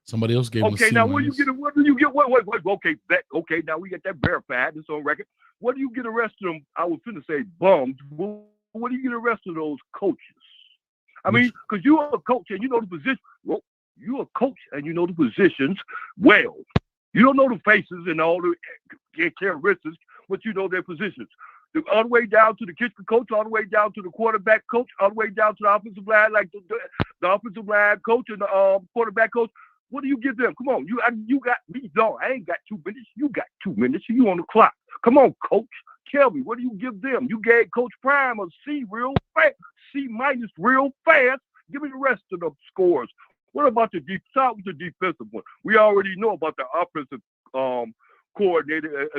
Somebody else gave him a C. Okay, now what do you get? Okay, now we get that verified. It's on record. What do you get the rest of them? I was finna say bummed. What do you get the rest of those coaches? I mean, because you are a coach and you know the position. Well, you're a coach and you know the positions well. You don't know the faces and all the characteristics, but you know their positions. All the way down to the kitchen coach, all the way down to the quarterback coach, all the way down to the offensive line, like the offensive line coach and the quarterback coach. What do you give them? Come on, you got me. No, I ain't got 2 minutes. You got 2 minutes. You on the clock. Come on, coach. Tell me, what do you give them? You gave Coach Prime a C real fast, C- real fast. Give me the rest of the scores. What about the start with the defensive one? We already know about the offensive coordinator,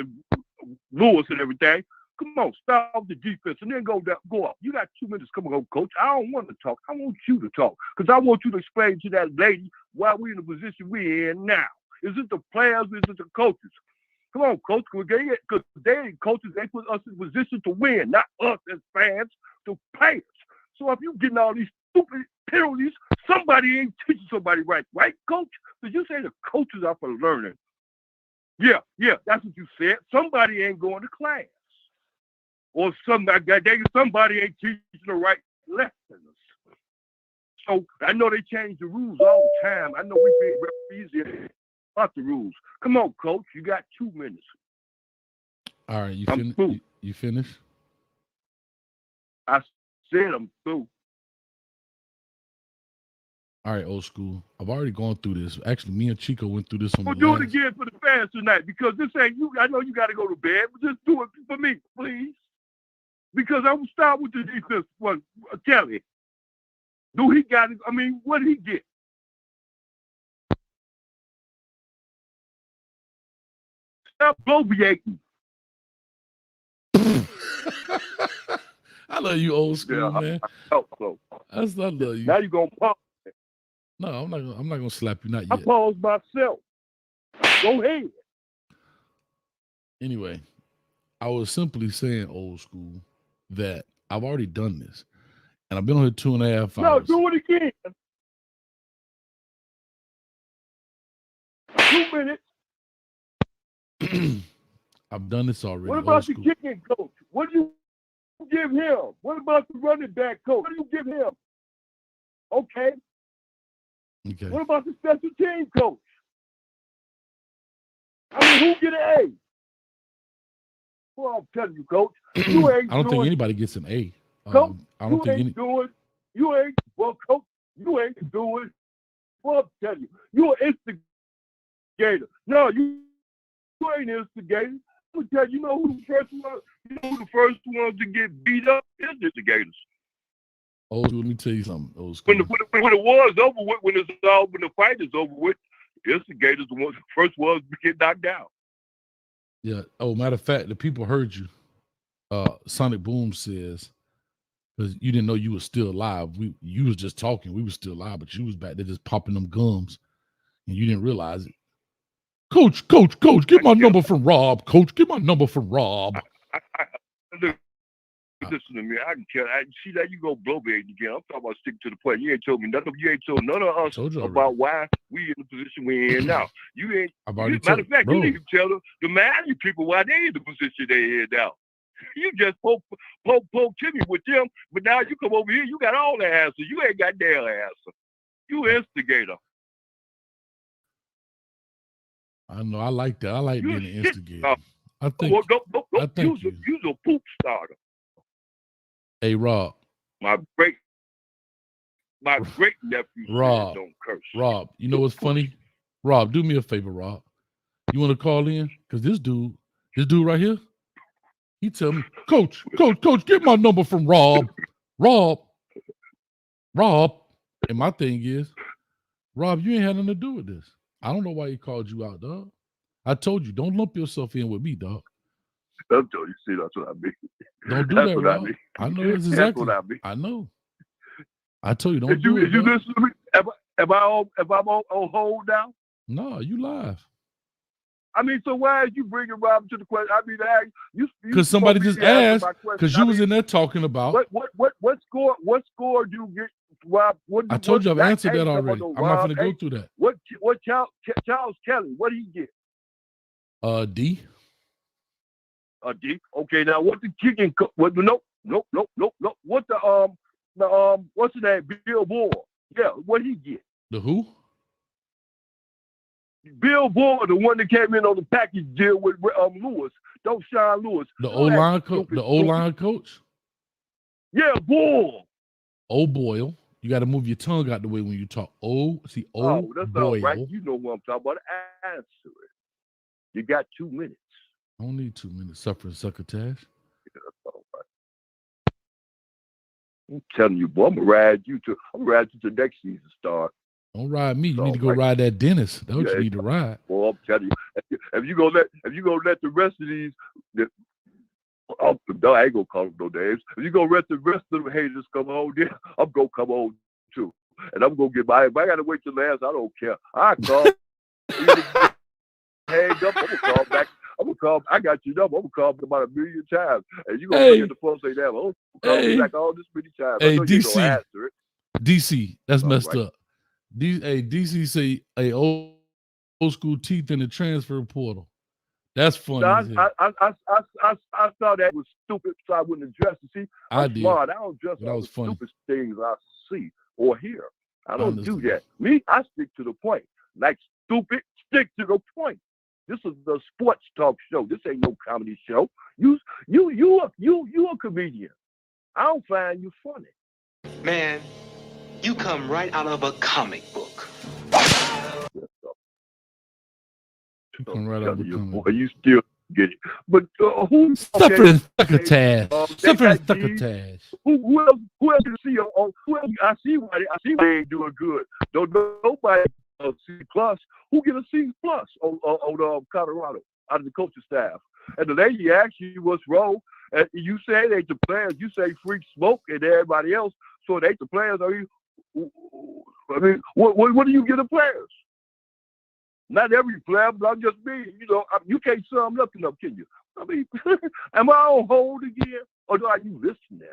Lewis and everything. Come on, start off the defense and then go up. You got 2 minutes. Come on, coach. I don't want to talk. I want you to talk because I want you to explain to that lady why we're in the position we're in now. Is it the players? Is it the coaches? Come on, coach. Because they coaches, they put us in position to win, not us as fans, the players. So if you're getting all these stupid penalties, somebody ain't teaching somebody right, coach? Because you say the coaches are for learning. Yeah, that's what you said. Somebody ain't going to class. Or somebody ain't teaching the right lessons. So I know they change the rules all the time. I know we been referees about the rules. Come on, coach. You got 2 minutes. All right, you finished? I said I'm through. All right, old school. I've already gone through this. Actually, me and Chico went through this on the We'll do it again for the fans tonight because this ain't you. I know you got to go to bed, but just do it for me, please. Because I will start with the defense one. Kelly, do he got it? I mean, what did he get? Stop bloviating. I love you, old school, man. I love you. Now you're gonna pause. No, I'm not gonna slap you. Not I yet. paused myself. Go ahead. Anyway, I was simply saying, old school, that I've already done this, and I've been on here 2.5 hours. No, do it again. 2 minutes. I've done this already. What about the kicking coach? What do you give him? What about the running back coach? What do you give him? Okay. What about the special team coach? I mean, who get an A? Well, I'm telling you, coach, you ain't I don't think anybody gets an A. Coach, I don't think coach, you ain't doing. Well, I'm telling you, you an instigator. No, you ain't instigator. I'm gonna tell you, you know who the first ones to get beat up is the instigators. Old school, let me tell you something. Old school. When it was over with, when the fight is over with, the instigators the first ones to get knocked out. Yeah. Oh, matter of fact, the people heard you. Sonic Boom says, because you didn't know you were still alive. You was just talking. We were still alive, but you was back there just popping them gums, and you didn't realize it. Coach, get my number from Rob. Coach, get my number from Rob. Listen to me. I can tell. See that you go blow bait again. I'm talking about sticking to the play. You ain't told me nothing. You ain't told none of us about why we in the position we're in now. You ain't. Matter of fact, you need to tell the Miami people why they in the position they in now. You just poke Timmy with them, but now you come over here. You got all the answers. You ain't got their answer. You instigator. I know. I like that. I like being an instigator. I think. I think you's a poop starter. Hey, Rob. My great nephew Rob, don't curse. Rob, you know what's funny? Rob, do me a favor, Rob. You want to call in? Because this dude right here, he tell me, Coach, get my number from Rob. Rob. And my thing is, Rob, you ain't had nothing to do with this. I don't know why he called you out, dog. I told you, don't lump yourself in with me, dog. I told you, see, that's what I mean. Don't do that's that, what Rob. I mean. I know that's exactly. That's what I mean. I know. I told you, don't do it. Did you listen to me? Am I on hold now? No, you live. I mean, so why is you bringing Rob to the question? I mean, you because somebody just asked. Because you was in there talking about what score do you get, Rob? I told you I've answered that already. I'm not going to go through that. What Charles Kelly? What did he get? D. A D. Okay, now what the kicking? What? No. What the what's that? Bill Moore. Yeah, what he get? The who? Bill Moore, the one that came in on the package deal with Lewis. Don't Sean Lewis. The O-line coach. The O-line coach. Yeah, Boyle. Oh, Boyle. You got to move your tongue out the way when you talk. Oh, that's Boyle. All right. You know what I'm talking about. Answer it. You got 2 minutes. I don't need 2 minutes. Suffering succotash. Yeah, that's all right. I'm telling you, boy, I'm gonna ride you to the next season start. Don't ride me. You need to go ride that dentist. That's what you need to ride. Well, I'm telling you, if you gonna let the rest of these I ain't gonna call them no names. If you gonna let the rest of them haters come on, yeah, I'm gonna come on too. And I'm gonna get my. If I gotta wait till last, I don't care. I call. Hang up. I'm gonna call back. I'm gonna call. I got your number. I'm gonna call about 1 million times, and you gonna get the phone and say, "Damn, I'm gonna call me back all this many times." I know you don't answer it. DC, that's messed up. DC say, "Hey, old school teeth in the transfer portal." That's funny. No, I saw that was stupid, so I wouldn't address it. See, I'm smart. I don't address all the stupid things I see or hear. I don't do that. Me, I stick to the point. Like stupid, stick to the point. This is the sports talk show. This ain't no comedy show. You a comedian. I don't find you funny. Man, you come right out of a comic book. Boy, you still get it. But who? Suffering succotash. Suffering succotash. Who else you see on? I see why they ain't doing good. Don't nobody C plus. Who get a C plus on Colorado out of the coaching staff? And the lady asked you what's wrong, and you say it ain't the players. You say Freak Smoke and everybody else. So it ain't the players. Are you? I mean, what do you get the players? Not every player, but I'm just me. You know, you can't sum nothing up, can you? I mean, am I on hold again, or are you listening?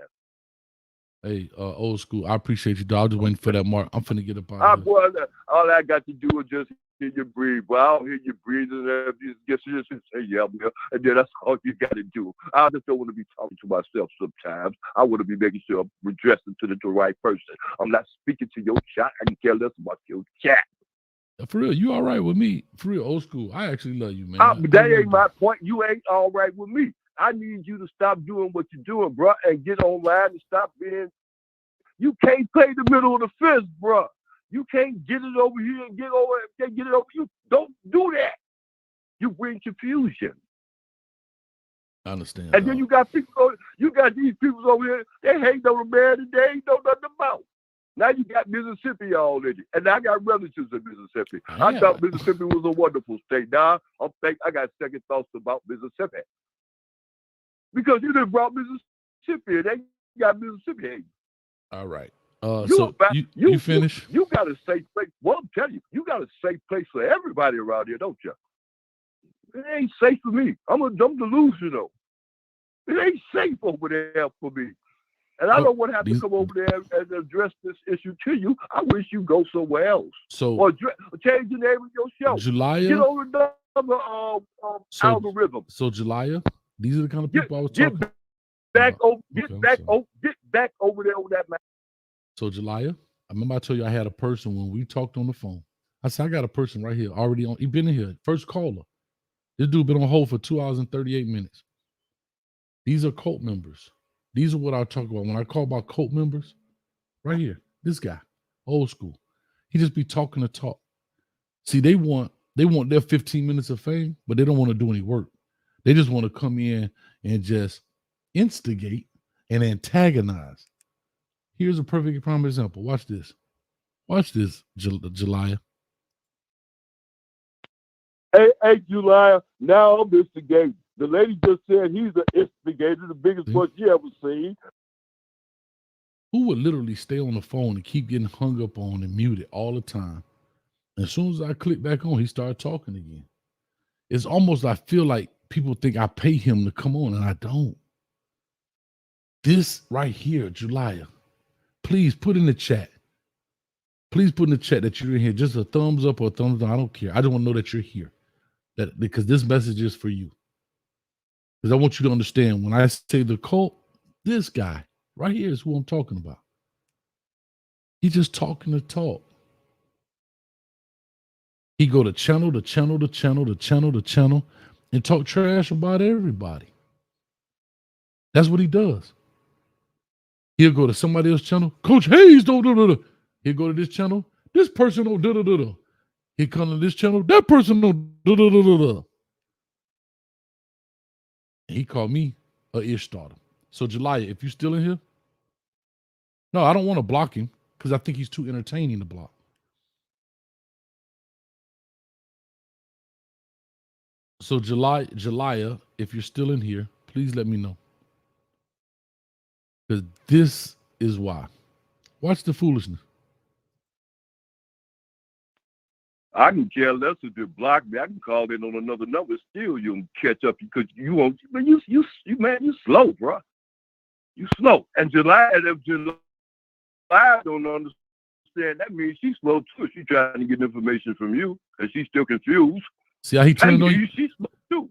Hey, old school. I appreciate you, dog. I was just waiting for that mark. I'm finna get up out of here. Boy, all I got to do is just hear you breathe. But I don't hear you breathing. Just say yeah, and then that's all you got to do. I just don't want to be talking to myself sometimes. I want to be making sure I'm addressing to the right person. I'm not speaking to your chat. I can care less about your chat. For real, you all right with me? For real, old school. I actually love you, man. That ain't my point. You ain't all right with me. I need you to stop doing what you're doing, bro, and get online and stop being. You can't play the middle of the fence, bro. You can't get it over here and get it over. You don't do that. You bring confusion. I understand. And then you got these people over here. They hate on the man and they ain't know nothing about. Now you got Mississippi already, and I got relatives in Mississippi. I thought Mississippi was a wonderful state. Now I got second thoughts about Mississippi because you done brought Mississippi, and they got Mississippi. All right. So you finish? You got a safe place. Well, I'm telling you, you got a safe place for everybody around here, don't you? It ain't safe for me. I'm delusional. It ain't safe over there for me. And I don't want to have to come over there and address this issue to you. I wish you go somewhere else. Or change the name of your show. Julia? Get on another algorithm. So Julia, these are the kind of people I was talking about. Get back over there on that man. So Julia, I remember I told you I had a person when we talked on the phone. I said, I got a person right here already on. He been in here. First caller. This dude been on hold for 2 hours and 38 minutes. These are cult members. These are what I talk about. When I call about cult members, right here, this guy, old school. He just be talking to talk. See, they want their 15 minutes of fame, but they don't want to do any work. They just want to come in and just instigate and antagonize. Here's a perfect prime example. Watch this. Watch this, Julia. Hey, Julia, now I'm instigating. The lady just said he's an instigator, the biggest one you ever seen. Who would literally stay on the phone and keep getting hung up on and muted all the time? And as soon as I click back on, he started talking again. It's almost, I feel like people think I pay him to come on, and I don't. This right here, Julia, please put in the chat. Please put in the chat that you're in here. Just a thumbs up or a thumbs down. I don't care. I just want to know that you're here. Because this message is for you. Because I want you to understand when I say the cult, this guy right here is who I'm talking about. He's just talking to talk. He go to channel to channel to channel to channel to channel and talk trash about everybody. That's what he does. He'll go to somebody else's channel. Coach Hayes don't do. He'll go to this channel. This person don't do. He come to this channel. That person don't do. He called me a ish starter. So Julia, if you're still in here, no, I don't want to block him because I think he's too entertaining to block. So Julia, if you're still in here, please let me know. Because this is why. Watch the foolishness. I can care less if you block me. I can call in on another number. Still, you'll catch up because you won't. Man, you slow, bro. You slow. And if July don't understand, that means she's slow too. She's trying to get information from you, and she's still confused. See how he turned on you? She's slow too.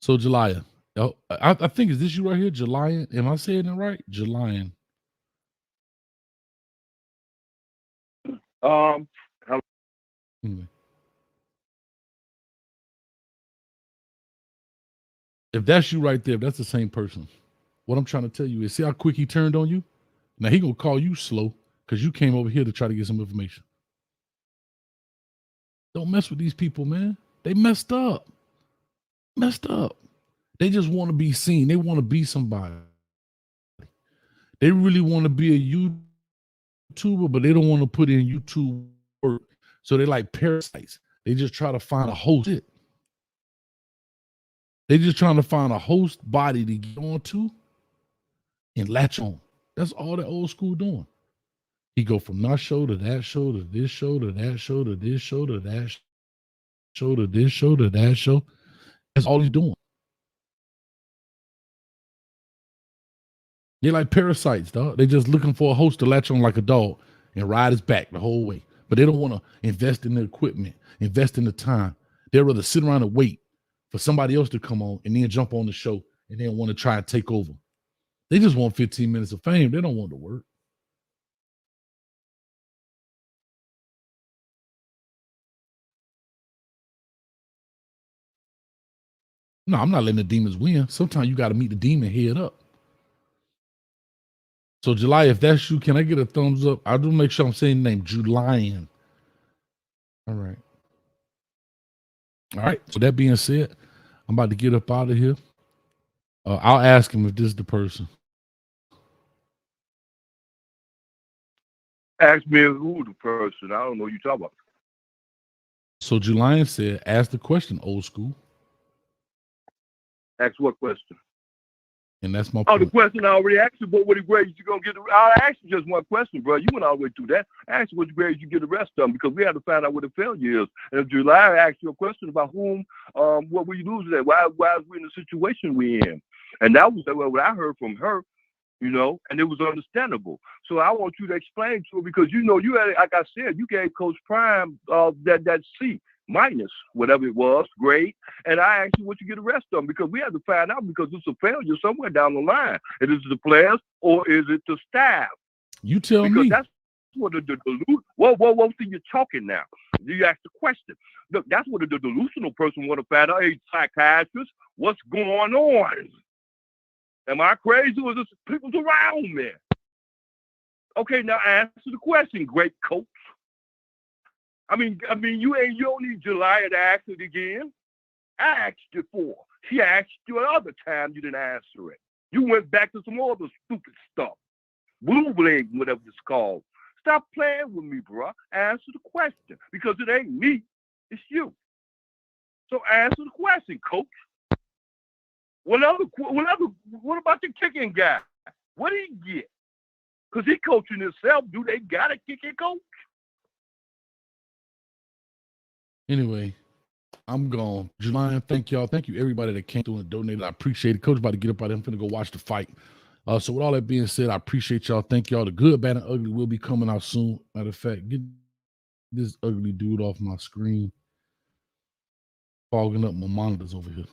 So Jelia. Oh, I think, is this you right here, Jelian? Am I saying it right? Jelian. Anyway. If that's you right there, if that's the same person, what I'm trying to tell you is, see how quick he turned on you? Now he gonna call you slow because you came over here to try to get some information. Don't mess with these people, man. They messed up. They just want to be seen. They want to be somebody. They really want to be a YouTuber, but they don't want to put in YouTube work. So they like parasites. They just try to find a host. They just trying to find a host body to get onto and latch on. That's all that old school doing. He go from that show to that show to this show to that show to this show to that show to this show to that show. That's all he's doing. They're like parasites, dog. They're just looking for a host to latch on like a dog and ride his back the whole way. But they don't want to invest in the equipment, invest in the time. They'd rather sit around and wait for somebody else to come on and then jump on the show and then want to try and take over. They just want 15 minutes of fame. They don't want to work. No, I'm not letting the demons win. Sometimes you got to meet the demon head up. So July, if that's you, can I get a thumbs up? I do make sure I'm saying the name, Julian. All right. All right. So that being said, I'm about to get up out of here. I'll ask him if this is the person. Ask me who the person. I don't know what you're talking about. So Julian said, ask the question, old school. Ask what question? And that's my point. The question I already asked you, but what grades you going to get? I'll ask you just one question, bro. You went all the way through that. I asked you what grades you get the rest of them because we had to find out what the failure is. And if July asked you a question about whom, what were you losing at? Why is we in the situation we in? And that was what I heard from her, you know, and it was understandable. So I want you to explain to her because, you know, you had, like I said, you gave Coach Prime that C. minus whatever it was, grade, and I asked you what you get the rest of them because we had to find out because it's a failure somewhere down the line. Is it the players or is it the staff? You tell because me. That's what the whoa, see, you're talking now. You asked the question. Look, that's what the delusional person want to find out. Hey, psychiatrist, what's going on? Am I crazy or is this people around me? Okay, now answer the question, great coach. I mean, you don't need July to ask it again. I asked you for. She asked you another time. You didn't answer it. You went back to some other stupid stuff. Blue bling, whatever it's called. Stop playing with me, bro. Answer the question because it ain't me. It's you. So answer the question, coach. What about the kicking guy? What did he get? Because he coaching himself. Do they got a kicking coach? Anyway, I'm gone. Julian, thank y'all. Thank you, everybody that came through and donated. I appreciate it. Coach about to get up out there. I'm finna go watch the fight. So with all that being said, I appreciate y'all. Thank y'all. The good, bad, and ugly will be coming out soon. Matter of fact, get this ugly dude off my screen. Fogging up my monitors over here.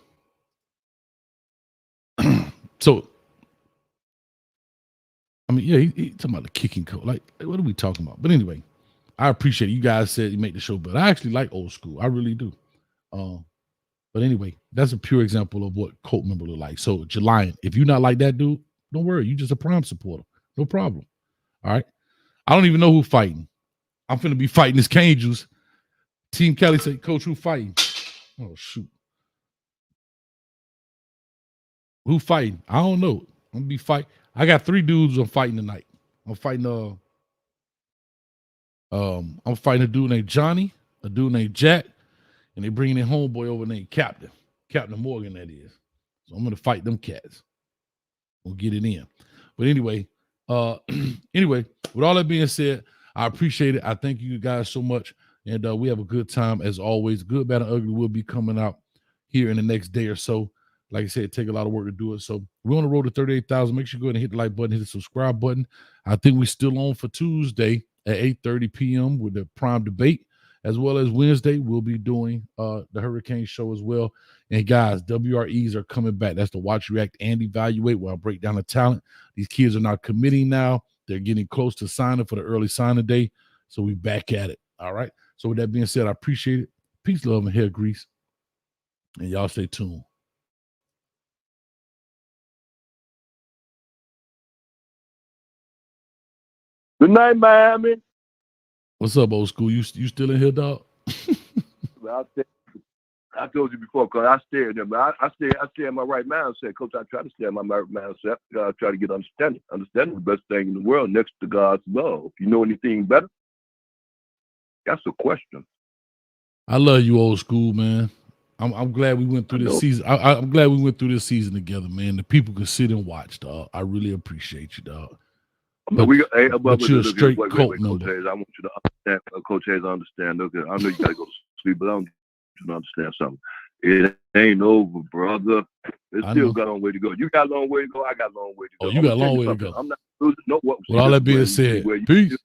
So, I mean, yeah, he talking about the kicking coach. Like, what are we talking about? But anyway, I appreciate it. You guys said you make the show, but I actually like old school. I really do. But anyway, that's a pure example of what cult member look like. So, Julian, if you're not like that dude, don't worry. You just a Prime supporter. No problem. All right. I don't even know who fighting. I'm finna be fighting this cane juice. Team Kelly said, Coach, who fighting? Oh, shoot. Who fighting? I don't know. I'm gonna be fighting. I got 3 dudes I'm fighting tonight. I'm fighting a dude named Johnny, a dude named Jack, and they bringing in homeboy over named Captain Morgan, that is. So I'm gonna fight them cats. We'll get it in. But anyway, anyway, with all that being said, I appreciate it. I thank you guys so much. And we have a good time as always. Good, Bad, and Ugly will be coming out here in the next day or so. Like I said, it take a lot of work to do it. So we're on the road to 38,000. Make sure you go ahead and hit the like button, hit the subscribe button. I think we're still on for Tuesday at 8:30 p.m. with the Prime Debate, as well as Wednesday. We'll be doing the Hurricane Show as well. And guys, WREs are coming back. That's the Watch, React, and Evaluate, where I break down the talent. These kids are not committing now. They're getting close to signing for the early signing day. So we back at it. All right. So with that being said, I appreciate it. Peace, love, and hair grease. And y'all stay tuned. Good night, Miami. What's up, old school? You still in here, dog? I told you before, cause I stay in there, but I stay in my right mindset. Coach, I try to stay in my right mindset. I try to get understanding. Understanding is the best thing in the world next to God's love. You know anything better? That's a question. I love you, old school, man. I'm glad we went through this season. I'm glad we went through this season together, man. The people could sit and watch, dog. I really appreciate you, dog. But you're a straight cult number. Coach Hayes, I want you to understand. Coach Hayes, I understand. Okay, I know you gotta go to sleep, but I want you to understand something. It ain't over, brother. It's still got a long way to go. You got a long way to go. I got a long way to go. Oh, you got a long way to go. I'm not losing no. With all that being said, peace.